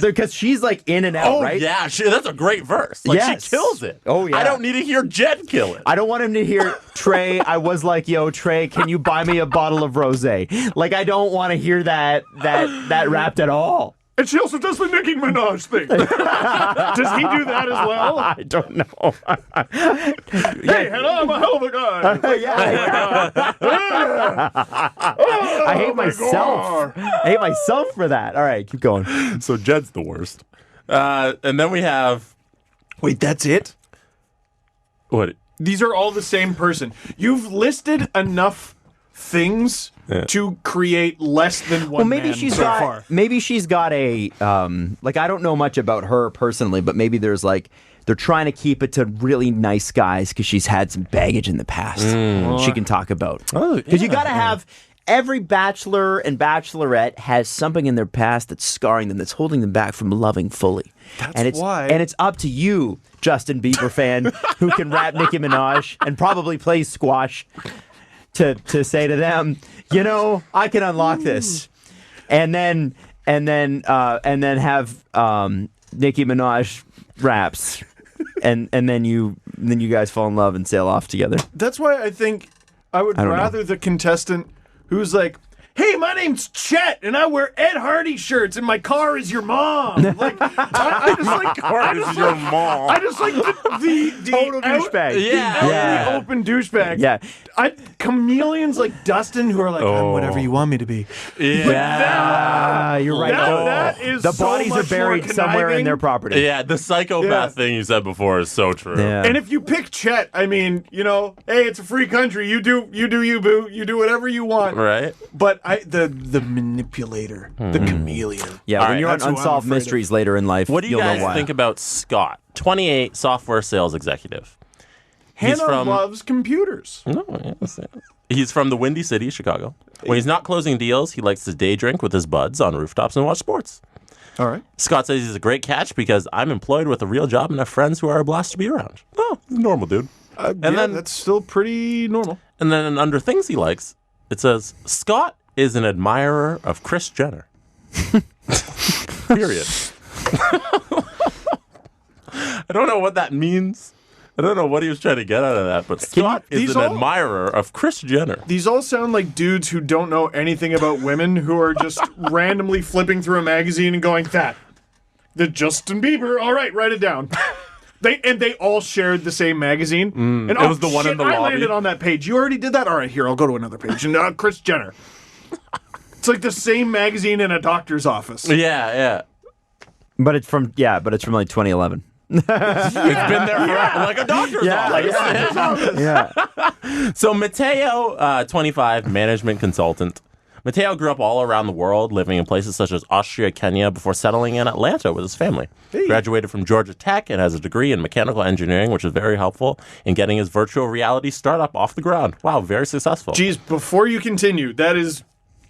because she's like in and out, Oh right? yeah, that's a great verse. Like Yes. she kills it. Oh, yeah. I don't need to hear Jed kill it. I don't want him to hear Trey. I was like, yo, Trey, can you buy me a bottle of rosé? Like, I don't want to hear that rapped at all. And she also does the Nicki Minaj thing. Does he do that as well? I don't know. Hey, hello, I'm a hell of a guy. I hate myself. I hate myself for that. All right, keep going. So Jed's the worst. And then we have Wait, that's it? what? These are all the same person. You've listed enough things to create less than one Well, maybe man she's so got far. maybe she's got a like I don't know much about her personally, but maybe there's like they're trying to keep it to really nice guys because she's had some baggage in the past she can talk about. Oh, Because you got to have every bachelor and bachelorette has something in their past that's scarring them, that's holding them back from loving fully. That's why. And it's up to you, Justin Bieber fan, who can rap Nicki Minaj and probably play squash, to say to them, you know, I can unlock this, and then have Nicki Minaj raps, and then you guys fall in love and sail off together. That's why I think I would don't know. rather the contestant who's like, hey, my name's Chet, and I wear Ed Hardy shirts, and my car is your mom. Like, I just like, mom. I just like the Total douchebag. Yeah. the open douchebag. Yeah. Chameleons like Dustin who are like, I'm whatever you want me to be. Yeah, you're right. That is the so bodies are much more buried somewhere in conniving. their property. Yeah, the psychopath Yeah. thing you said before is so true. Yeah. And if you pick Chet, I mean, you know, hey, it's a free country. You do you, boo. You do whatever you want. Right? But the manipulator, the chameleon. Yeah, All when right, you're on that's who I'm Unsolved afraid of. Mysteries later in life, What do you you'll guys know why. think about Scott? 28, software sales executive. He's Hannah from loves computers. No, yes. He's from the Windy City, Chicago. When he's not closing deals, he likes to day drink with his buds on rooftops and watch sports. All right. Scott says he's a great catch because I'm employed with a real job and have friends who are a blast to be around. Oh, he's a normal dude. And then- that's still pretty normal. And then under things he likes, it says Scott is an admirer of Kris Jenner. Period. I don't know what that means. I don't know what he was trying to get out of that, but Scott is these an all- admirer of Kris Jenner. These all sound like dudes who don't know anything about women who are just randomly flipping through a magazine and going, the Justin Bieber. All right, write it down. They all shared the same magazine. And it was the one in the I lobby. landed on that page. You already did that? All right, here, I'll go to another page. And Kris Jenner. It's like the same magazine in a doctor's office. Yeah. But it's from like 2011. It's been there forever, like a doctor's office. Yeah. So Mateo, 25, management consultant. Mateo grew up all around the world, living in places such as Austria, Kenya, before settling in Atlanta with his family. Graduated from Georgia Tech and has a degree in mechanical engineering, which is very helpful in getting his virtual reality startup off the ground. Wow, very successful. Geez, before you continue, that is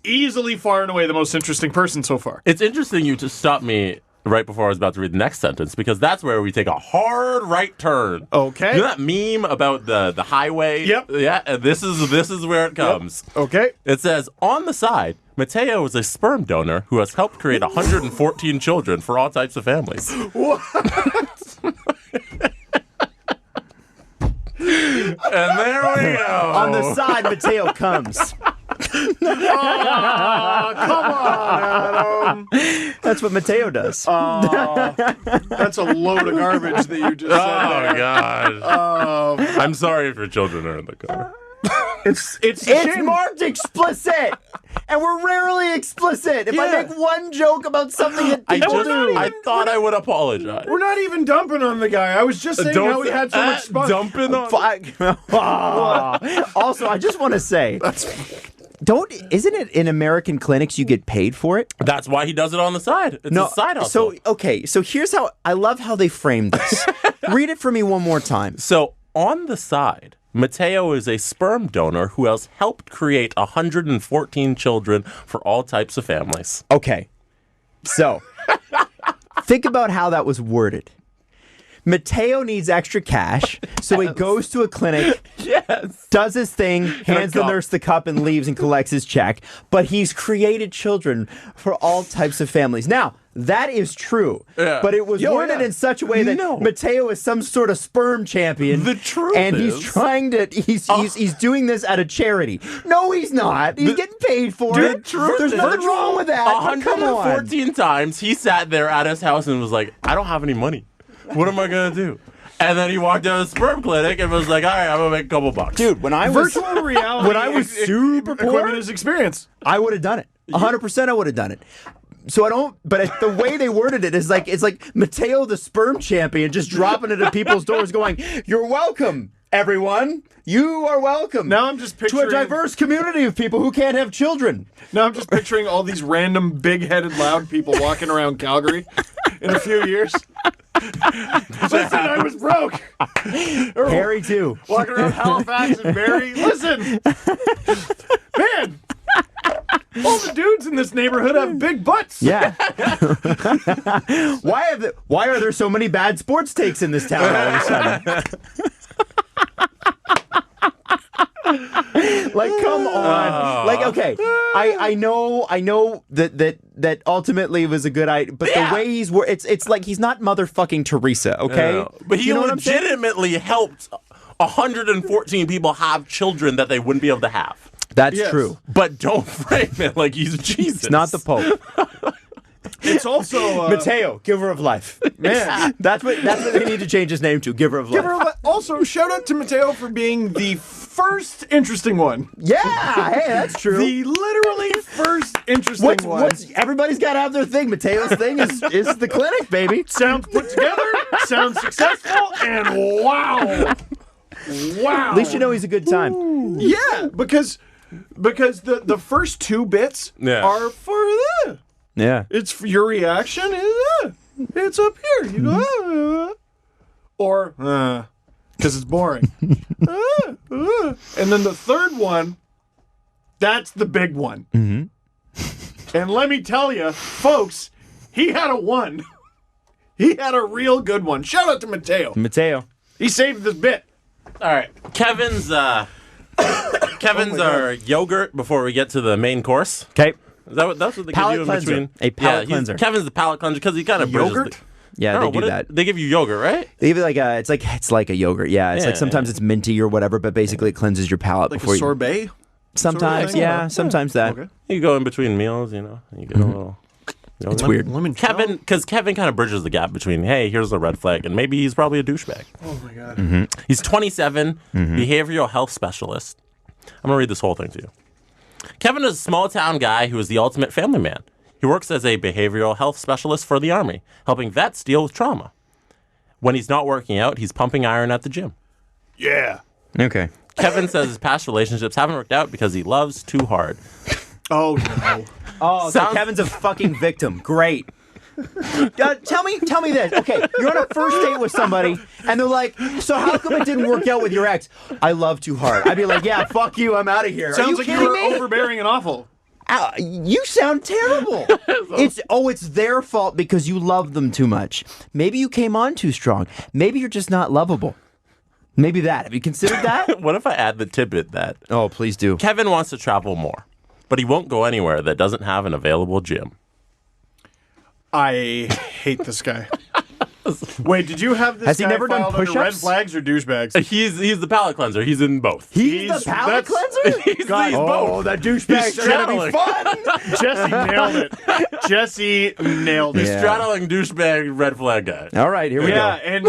easily far and away the most interesting person so far. It's interesting you just stopped me right before I was about to read the next sentence, because that's where we take a hard right turn. Okay. You know that meme about the highway? Yep. Yeah, and this is where it comes. Okay. It says, on the side, Mateo is a sperm donor who has helped create 114 children for all types of families. And there we go. On the side, Mateo comes. Come on, Adam. That's what Mateo does. That's a load of garbage that you just said Oh, there. God. I'm sorry if your children are in the car. It's It's marked explicit, and we're rarely explicit. If I Yeah. make one joke about something that people do, I thought I would apologize. We're not even dumping on the guy. I was just saying how he had so much spunk. Dumping on. Also, I just want to say, isn't it in American clinics you get paid for it? That's why he does it on the side. It's a side hustle. So here's how I love how they framed this. Read it for me one more time. So on the side, Mateo is a sperm donor who has helped create 114 children for all types of families. Okay. So, think about how that was worded. Mateo needs extra cash, so he goes to a clinic, does his thing, hands the nurse the cup, and leaves and collects his check. But he's created children for all types of families. Now, that is true, but it was worded in such a way that Mateo is some sort of sperm champion. The truth and is, he's trying to, he's doing this at a charity. No, he's not. He's getting paid for it. There's nothing wrong with that. 114 times he sat there at his house and was like, I don't have any money. What am I going to do? And then he walked out of the sperm clinic and was like, all right, I'm going to make a couple bucks. Dude, when I was Virtual reality, when I was super poor, equipment is experience. I would have done it. 100% I would have done it. So I don't, but the way they worded it is like, it's like Mateo the sperm champion just dropping it at people's doors going, you're welcome, everyone. You are welcome. Now I'm just picturing... to a diverse community of people who can't have children. Now I'm just picturing all these random big-headed loud people walking around Calgary in a few years. Listen, I was broke. Harry too. Walking around Halifax and Barrie. Listen, man, all the dudes in this neighborhood have big butts. Yeah. Why are there so many bad sports takes in this town all of a sudden? Like, come on. Like, okay, I know that ultimately it was a good idea, but the way he's it's like he's not motherfucking Teresa, okay? But he legitimately helped 114 people have children that they wouldn't be able to have. That's true. But don't frame it like he's Jesus. It's not the Pope. It's also Mateo, giver of life. Man, that's what they need to change his name to, giver of life. Also, shout out to Mateo for being the first interesting one. Yeah, hey, that's true. The literally first interesting one. Everybody's got to have their thing. Mateo's thing is the clinic, baby. Sounds put together, sounds successful, and wow. Wow. At least you know he's a good time. Ooh. Yeah, because the first two bits are for the... Yeah. It's for your reaction. It's up here. You go, or because it's boring. And then the third one, that's the big one. Mm-hmm. And let me tell you, folks, he had a one. He had a real good one. Shout out to Mateo. Mateo. He saved this bit. All right. Kevin's our yogurt before we get to the main course. Okay. That's what they palate give you in cleanser. between? A palate cleanser. Kevin's the palate cleanser because he kind of Yogurt? Yeah, they do that. They give you yogurt, right? They give it like it's like a yogurt. Yeah, it's like sometimes it's minty or whatever, but basically it cleanses your palate Like before a sorbet? Sometimes, sort of thing? sometimes that. Okay. You go in between meals, you know, and you get a little. It's weird. Kevin kind of bridges the gap between, hey, here's a red flag, and maybe he's probably a douchebag. Oh my god. Mm-hmm. He's 27, behavioral health specialist. I'm gonna read this whole thing to you. Kevin is a small town guy who is the ultimate family man. He works as a behavioral health specialist for the Army, helping vets deal with trauma. When he's not working out, he's pumping iron at the gym. Yeah. Okay. Kevin says his past relationships haven't worked out because he loves too hard. Oh no. Oh, so Kevin's a fucking victim. Great. Tell me this. Okay, you're on a first date with somebody, and they're like, so how come it didn't work out with your ex? I love too hard. I'd be like, yeah, fuck you, I'm out of here. Sounds Are you like kidding you were me? overbearing and awful. You sound terrible. It's their fault because you love them too much. Maybe you came on too strong. Maybe you're just not lovable. Maybe that. Have you considered that? What if I add the tidbit that Oh, please do. Kevin wants to travel more, but he won't go anywhere that doesn't have an available gym. I hate this guy. Wait, did you have this Has he guy never done filed under push-ups? red flags or douchebags? He's the palate cleanser. He's in both. He's the palate cleanser? He's both. that douchebag's gonna be fun. Jesse nailed it. Jesse nailed it. He's Yeah. straddling douchebag red flag guy. All right, here we go. Yeah, and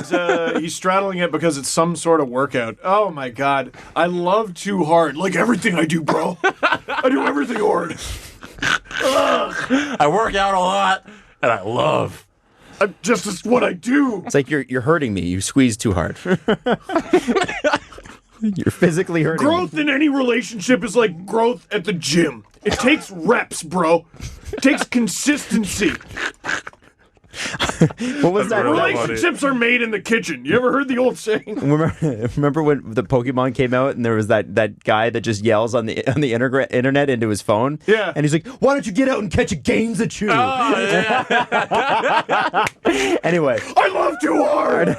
he's straddling it because it's some sort of workout. Oh my god. I love too hard. Like everything I do, bro. I do everything hard. I work out a lot, and I love. Just as what I do. It's like you're hurting me. You squeeze too hard. You're physically hurting Growth me. in any relationship is like growth at the gym. It takes reps, bro. It takes consistency. What was that? Relationships are made in the kitchen. You ever heard the old saying? Remember when the Pokemon came out and there was that guy that just yells on the internet into his phone? Yeah. And he's like, "Why don't you get out and catch a Games-a-chew?" Anyway, I love too hard.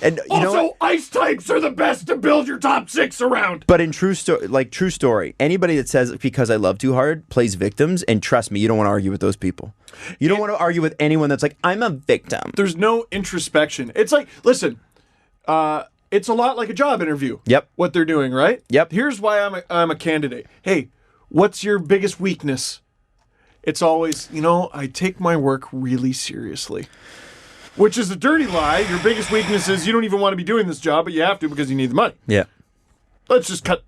and you know Also, what? ice types are the best to build your top 6 around. But in true story, anybody that says because I love too hard plays victims, and trust me, you don't want to argue with those people. You don't want to argue with anyone that's like, I'm a victim. There's no introspection. It's like, listen, it's a lot like a job interview. Yep. What they're doing, right? Yep. Here's why I'm a candidate. Hey, what's your biggest weakness? It's always, I take my work really seriously. Which is a dirty lie. Your biggest weakness is you don't even want to be doing this job, but you have to because you need the money. Yeah. Let's just cut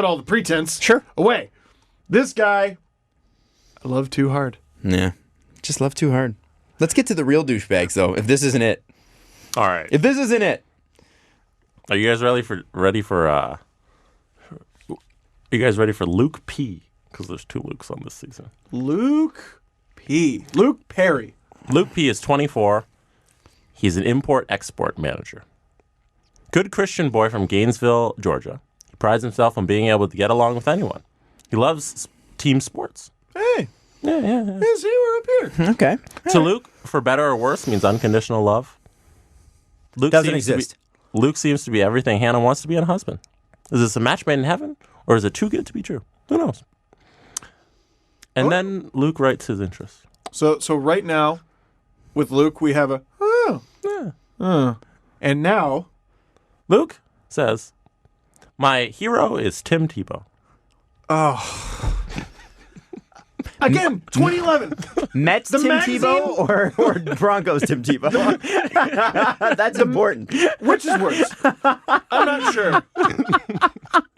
all the pretense away. This guy, I love too hard. Yeah. Just love too hard. Let's get to the real douchebags, though, if this isn't it. All right. If this isn't it. Are you guys ready for Are you guys ready for Luke P? Because there's 2 Lukes on this season. Luke Perry. Luke P is 24. He's an import-export manager. Good Christian boy from Gainesville, Georgia. He prides himself on being able to get along with anyone. He loves team sports. Hey. Yeah. See, we're up here. Okay. To Luke, for better or worse, means unconditional love. Luke Doesn't seems to be- exist. Luke seems to be everything Hannah wants to be in a husband. Is this a match made in heaven, or is it too good to be true? Who knows? And then Luke writes his interest. So right now, with Luke, we have and now, Luke says, my hero is Tim Tebow. again, 2011. Mets The Tim magazine? Tebow or Broncos Tim Tebow? That's important. Which is worse? I'm not sure.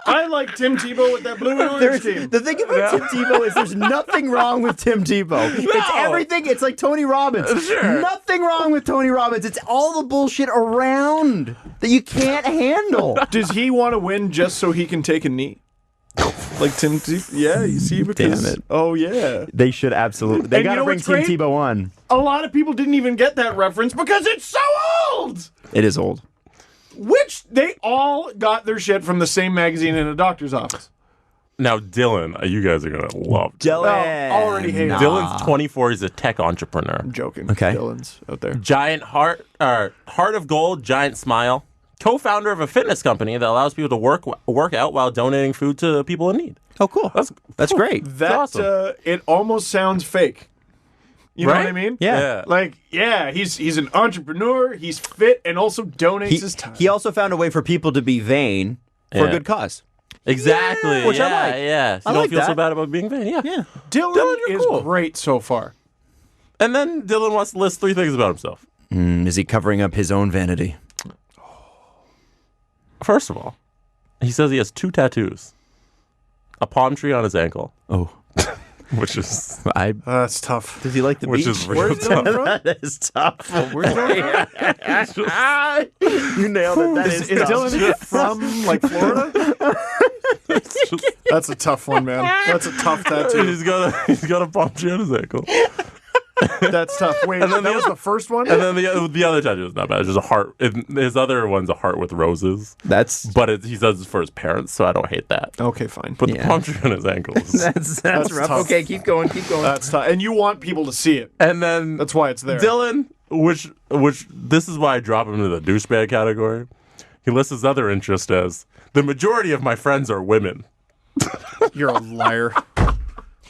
I like Tim Tebow with that blue and orange team. The thing about Tim Tebow is there's nothing wrong with Tim Tebow. It's everything. It's like Tony Robbins. Sure. Nothing wrong with Tony Robbins. It's all the bullshit around that you can't handle. Does he want to win just so he can take a knee? Like Tim Tebow? Yeah, you see? Because, Damn it. Oh, yeah. They should absolutely. They And got you to know bring what's Tim great? Tebow on. A lot of people didn't even get that reference because it's so old. It is old. Which they all got their shit from the same magazine in a doctor's office. Now, Dylan, you guys are going to love Dylan. already hate it. Dylan's 24. He's a tech entrepreneur. I'm joking. Okay. Dylan's out there. Giant heart of gold, giant smile. Co-founder of a fitness company that allows people to work out while donating food to people in need. Oh, cool. That's great. That awesome. It almost sounds fake. You know what I mean? Yeah. Like, yeah, he's an entrepreneur. He's fit and also donates his time. He also found a way for people to be vain for a Yeah. good cause. Exactly. Which I yeah, like. Yeah. So I you don't like feel so that. bad about being vain. Yeah. Dylan you're is cool. great so far. And then Dylan wants to list 3 things about himself. Is he covering up his own vanity? First of all, he says he has 2 tattoos. A palm tree on his ankle, Oh, which is That's tough. does he like the which beach? is real Where's tough. Dylan from? That is tough. Where's Dylan from? You nailed it. That is Is tough. Dylan from, like, Florida? That's a tough one, man. That's a tough tattoo. he's got a palm tree on his ankle. That's tough. Wait, And then that the was other- the first one? And then the other tattoo is not bad. It's just a heart. His other one's a heart with roses. That's He says it's for his parents, so I don't hate that. Okay, fine. But Yeah. the palm tree on his ankles. that's rough. tough. Okay, keep going. That's tough. And you want people to see it. And then That's why it's there. Dylan, which this is why I drop him into the douchebag category. He lists his other interest as the majority of my friends are women. You're a liar.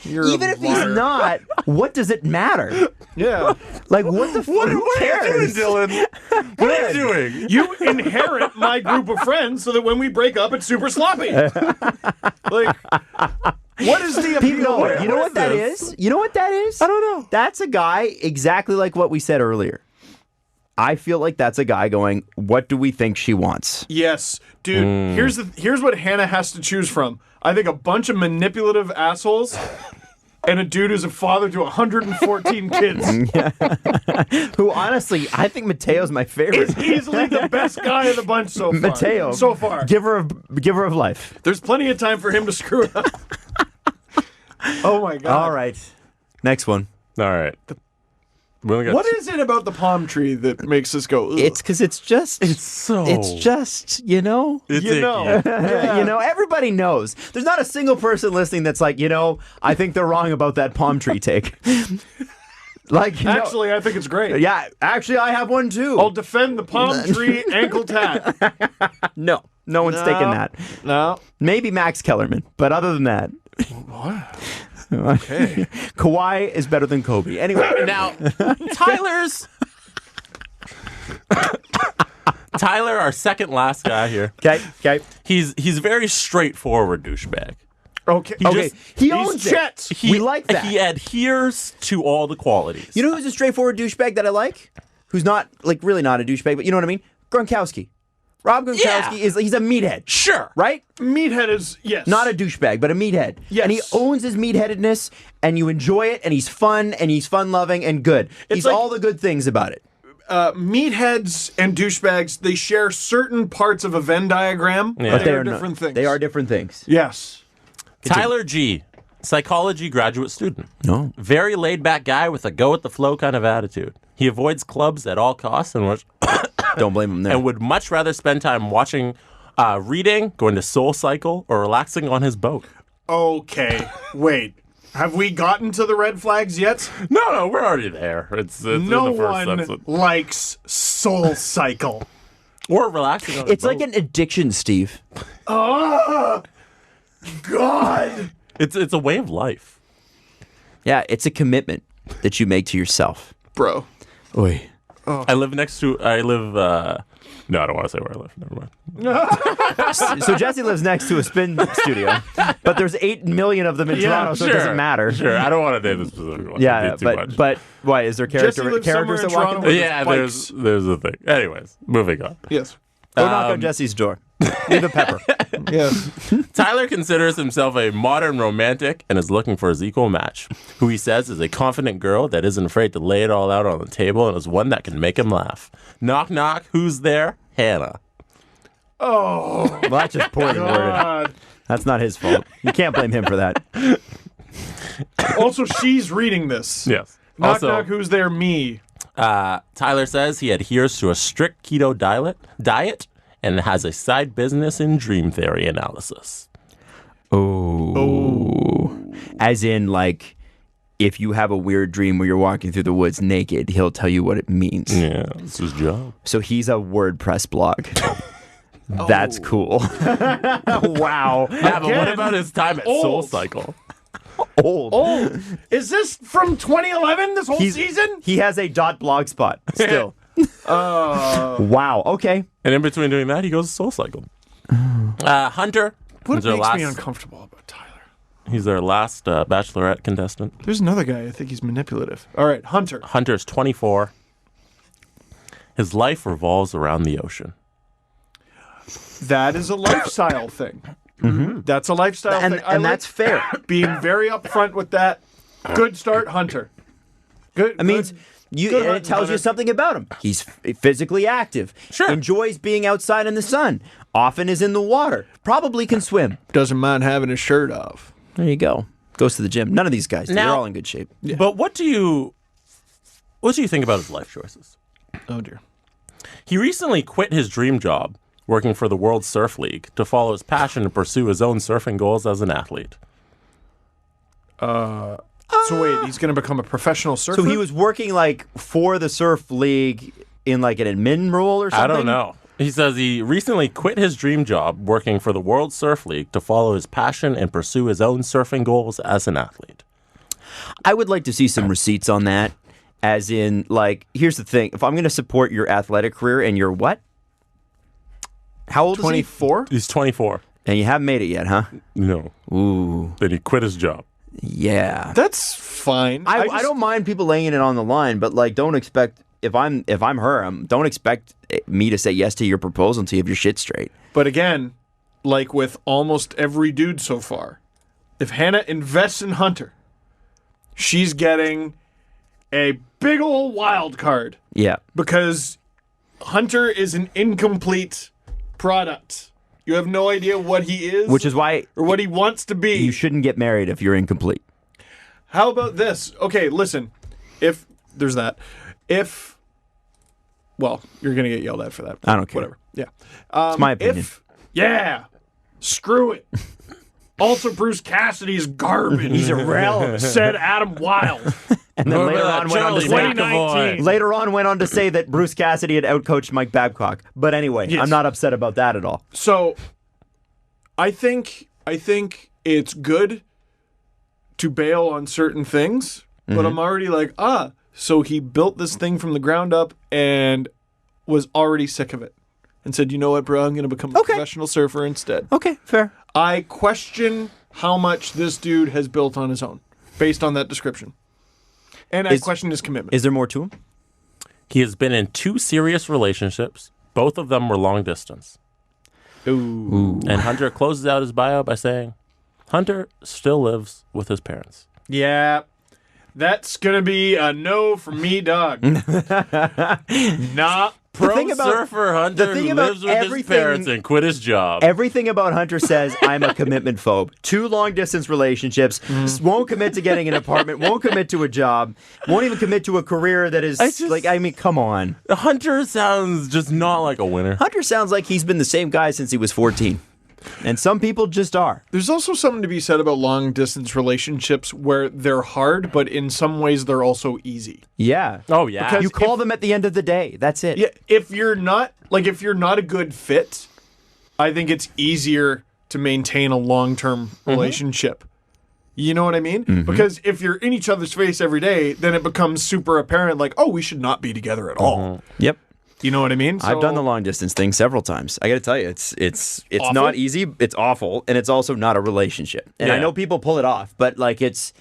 You're Even a if he's liar. not, what does it matter? Yeah. Like, what the fuck? What Who are you cares? doing, Dylan? What are you doing? You inherit my group of friends so that when we break up, it's super sloppy. Like, what is the appeal? No, there? you know what that this? is? You know what that is? I don't know. That's a guy exactly like what we said earlier. I feel like that's a guy going, what do we think she wants? Yes, dude. Here's what Hannah has to choose from. I think a bunch of manipulative assholes and a dude who's a father to 114 kids. Who, honestly, I think Mateo's my favorite. Is easily the best guy of the bunch so far. Mateo. So far. Giver of life. There's plenty of time for him to screw it up. Oh my god. All right. Next one. All right. We only got What is it about the palm tree that makes us go, ugh? It's because it's just, It's you know, It's You icky. know. you know, everybody knows. There's not a single person listening that's like, you know, I think they're wrong about that palm tree take. Like, you know- Actually, I think it's great. yeah, actually, I have one too. I'll defend the palm tree ankle tat. No one's taking that. No. Maybe Max Kellerman, but other than that, What? Okay. Kawhi is better than Kobe. Anyway, Now, Tyler, our second last guy here. okay. He's very straightforward douchebag. Okay. He He's owns Chet. it. We like that. He adheres to all the qualities. You know who's a straightforward douchebag that I like? Who's not, like, really not a douchebag, but you know what I mean? Gronkowski. Rob Gronkowski Yeah. he's a meathead. Sure. Right? Meathead is, yes. Not a douchebag, but a meathead. Yes. And he owns his meatheadedness, and you enjoy it, and he's fun, and he's fun-loving, and good. He's like- all the good things about it. Meatheads and douchebags, they share certain parts of a Venn diagram, but they are different things. They are different things. Yes. Tyler G., psychology graduate student. No. Very laid-back guy with a go-with-the-flow kind of attitude. He avoids clubs at all costs and Don't blame him there. and would much rather spend time watching, reading, going to Soul Cycle, or relaxing on his boat. Okay. Wait. Have we gotten to the red flags yet? No, we're already there. It's No in the first one episode. likes Soul Cycle. Or relaxing on his It's boat. like an addiction, Steve. Oh, God. It's a way of life. Yeah, it's a commitment that you make to yourself. Bro. Oy. I live. No, I don't want to say where I live. Never mind. So Jesse lives next to a spin studio, but there's 8 million of them in Toronto, so it doesn't matter. Sure, I don't want to name the specific one. Yeah, It'd be too much. but why is there Jesse lives characters somewhere in that walk in? Toronto. Yeah, Spikes. there's a thing. Anyways, moving on. Yes. Go knock on Jesse's door. Leave a pepper. Yes. Tyler considers himself a modern romantic and is looking for his equal match, who he says is a confident girl that isn't afraid to lay it all out on the table and is one that can make him laugh. Knock, knock. Who's there? Hannah. Oh, Well, that's just poorly worded. God. That's not his fault. You can't blame him for that. Also, she's reading this. Yes. Knock, Also, knock, who's there? Me. Tyler says he adheres to a strict keto diet and has a side business in dream theory analysis. Oh. As in, like, if you have a weird dream where you're walking through the woods naked, he'll tell you what it means. Yeah, it's his job. So he's a WordPress blog. That's cool. Wow. Yeah, but what Again, about his time at Soul old. Cycle? Old. Oh, is this from 2011, this whole season? He has a .blogspot still. Wow. Okay. And in between doing that, he goes to Soul Cycle. Hunter. What He's their makes me last- uncomfortable about Tyler? He's their last Bachelorette contestant. There's another guy. I think he's manipulative. All right, Hunter. Hunter's 24. His life revolves around the ocean. That is a lifestyle thing. Mm-hmm. That's a lifestyle And, thing. I and like that's fair. being very upfront with that. Good start, Hunter. Good. It means good and it hunting, tells you Hunter. something about him. He's physically active. Sure. Enjoys being outside in the sun. Often is in the water. Probably can swim. Doesn't mind having his shirt off. There you go. Goes to the gym. None of these guys do. They're Now- all in good shape. But what do you think about his life choices? Oh dear. He recently quit his dream job working for the World Surf League to follow his passion and pursue his own surfing goals as an athlete. So wait, he's going to become a professional surfer? So he was working like for the surf league in like an admin role or something? I don't know. He says he recently quit his dream job working for the World Surf League to follow his passion and pursue his own surfing goals as an athlete. I would like to see some receipts on that. As in, like, here's the thing. If I'm going to support your athletic career and you're what? How old is 24? He's 24. he? And you haven't made it yet, huh? No. Ooh. Then he quit his job. Yeah. That's fine. I don't mind people laying it on the line, but like, don't expect if I'm her, don't expect me to say yes to your proposal until you have your shit straight. But again, like with almost every dude so far, if Hannah invests in Hunter, she's getting a big ol' wild card Yeah. because Hunter is an incomplete product. You have no idea what he is, Which is why or what he wants to be. you shouldn't get married if you're incomplete. How about this? Okay, listen. If there's that. Well, you're gonna get yelled at for that. I don't care. Whatever. Yeah. It's my opinion. Screw it. Also, Bruce Cassidy's garbage. He's irrelevant. Said Adam Wilde. And then later on went on to say 2019. later on went on to say that Bruce Cassidy had outcoached Mike Babcock. But anyway, Yes. I'm not upset about that at all. So, I think it's good to bail on certain things, but I'm already like, so he built this thing from the ground up and was already sick of it, and said, you know what, bro, I'm going to become a professional surfer instead. Okay, fair. I question how much this dude has built on his own, based on that description, and I question his commitment. Is there more to him? He has been in 2 serious relationships. Both of them were long distance. Ooh. And Hunter closes out his bio by saying, Hunter still lives with his parents. Yeah. That's going to be a no from me, dog. Not Pro thing about- surfer Hunter the thing who about lives with his everything- parents and quit his job. Everything about Hunter says I'm a commitment phobe. 2 long-distance relationships, won't commit to getting an apartment, won't commit to a job, won't even commit to a career that is, come on. Hunter sounds just not like a winner. Hunter sounds like he's been the same guy since he was 14. And some people just are. There's also something to be said about long distance relationships where they're hard, but in some ways they're also easy. Yeah. Oh, yeah. Because You call them at the end of the day. That's it. Yeah, if you're not a good fit, I think it's easier to maintain a long-term relationship. You know what I mean? Because if you're in each other's face every day, then it becomes super apparent like, oh, we should not be together at all. Yep. You know what I mean? I've done the long distance thing several times. I got to tell you, it's Awful? not easy. It's awful, and it's also not a relationship. And I Yeah. know people pull it off, but like it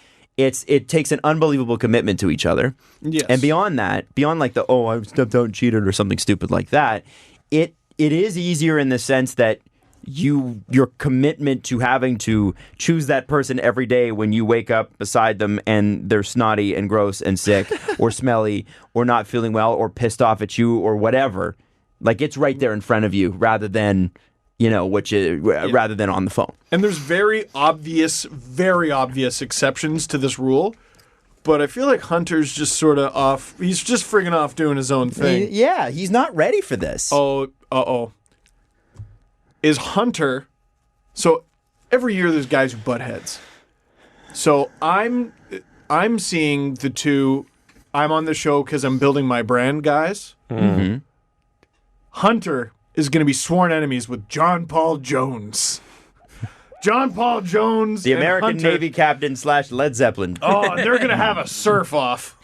takes an unbelievable commitment to each other. Yes. And beyond that, beyond like I stepped out and cheated or something stupid like that, it is easier in the sense that your commitment to having to choose that person every day when you wake up beside them and they're snotty and gross and sick or smelly or not feeling well or pissed off at you or whatever, like it's right there in front of you rather than rather than on the phone. And there's very obvious exceptions to this rule, but I feel like Hunter's just sort of off. He's just friggin' off doing his own thing. Yeah, he's not ready for this. Oh. Is Hunter... So, every year there's guys who butt heads. So, I'm seeing the two... I'm on the show because I'm building my brand guys. Mm-hmm. Hunter is going to be sworn enemies with John Paul Jones. John Paul Jones The and American Hunter, Navy captain / Led Zeppelin. Oh, and they're going to have a surf-off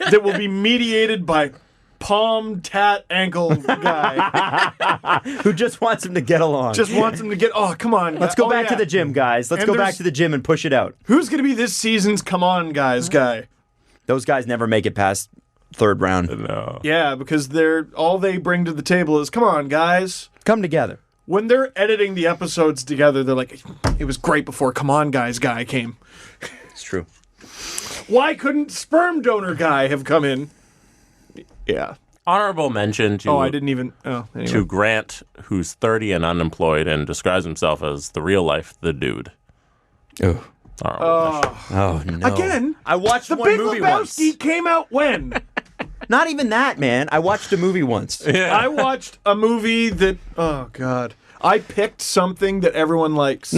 that will be mediated by palm, tat, ankle guy. Who just wants him to get along. Just wants him to get... Oh, come on. Let's go back to the gym, guys. Let's And go back there's- to the gym and push it out. Who's going to be this season's come on, guys guy? Those guys never make it past third round. No. Yeah, because all they bring to the table is, come on, guys. Come together. When they're editing the episodes together, they're like, it was great before come on, guys guy came. It's true. Why couldn't sperm donor guy have come in? Yeah. Honorable mention to, I didn't even... Oh, anyway. to Grant, who's 30 and unemployed and describes himself as the real life, the dude. Oh. Honorable mention. Oh, no. Again, I watched The one Big movie Lebowski once. came out when? Not even that, man. I watched a movie once. I watched a movie that... Oh, God. I picked something that everyone likes.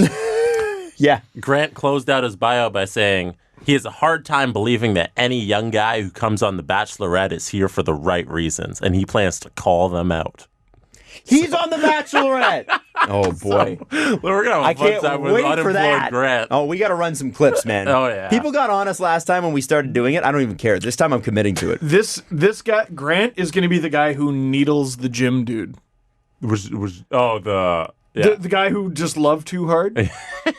Yeah. Grant closed out his bio by saying he has a hard time believing that any young guy who comes on The Bachelorette is here for the right reasons, and he plans to call them out. He's on The Bachelorette. Oh, boy. We're going to I have a fun can't time with wait for unemployed that. Grant. Oh, we got to run some clips, man. Oh, yeah. People got on us last time when we started doing it. I don't even care. This time I'm committing to it. This guy, Grant, is going to be the guy who needles the gym dude. The guy who just loved too hard.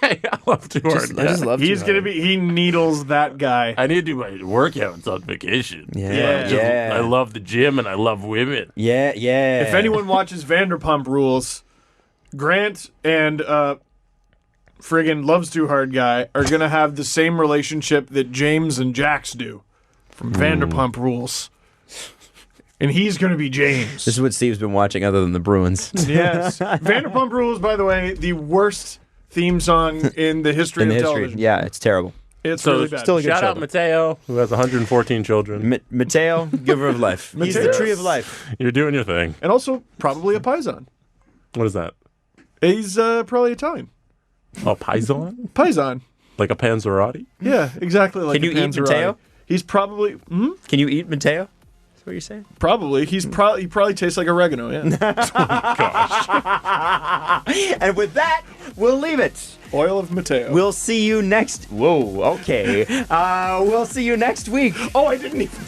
I love too hard. I just love He's going to be... He needles that guy. I need to do my workouts on vacation. Yeah. I love the gym and I love women. Yeah. If anyone watches Vanderpump Rules, Grant and friggin' loves too hard guy are gonna have the same relationship that James and Jax do from Vanderpump Rules, and he's gonna be James. This is what Steve's been watching other than the Bruins. Yes, Vanderpump Rules, by the way, the worst theme song in the history In of history. television. Yeah, it's terrible. It's So really bad. still a good shout show, out though. Mateo, who has 114 children. Mateo, giver of life. He's the Mateo's- tree of life. You're doing your thing. And also probably a Paisan. What is that? He's probably Italian. Oh, Paisan? Paisan. Like a Panzerotti? Yeah, exactly like Can you a eat Panzerotti. Mateo? He's probably Can you eat Mateo? That's what you're saying? probably he probably tastes like oregano. Yeah. And with that, we'll leave it. Oil of Mateo. We'll see you next. Whoa, okay. We'll see you next week. Oh, I didn't even.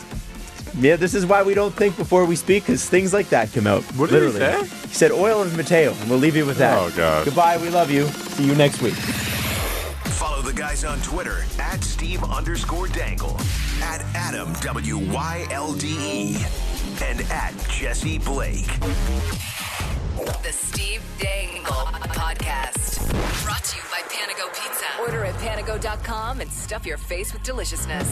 Yeah, this is why we don't think before we speak, because things like that come out. What did he Literally. say? He said oil of Mateo, and we'll leave you with that. Oh, God. Goodbye, we love you. See you next week. Follow the guys on Twitter at Steve_Dangle, at Adam WYLDE, and at Jesse Blake. The Steve Dangle Podcast. Brought to you by Panago Pizza. Order at panago.com and stuff your face with deliciousness.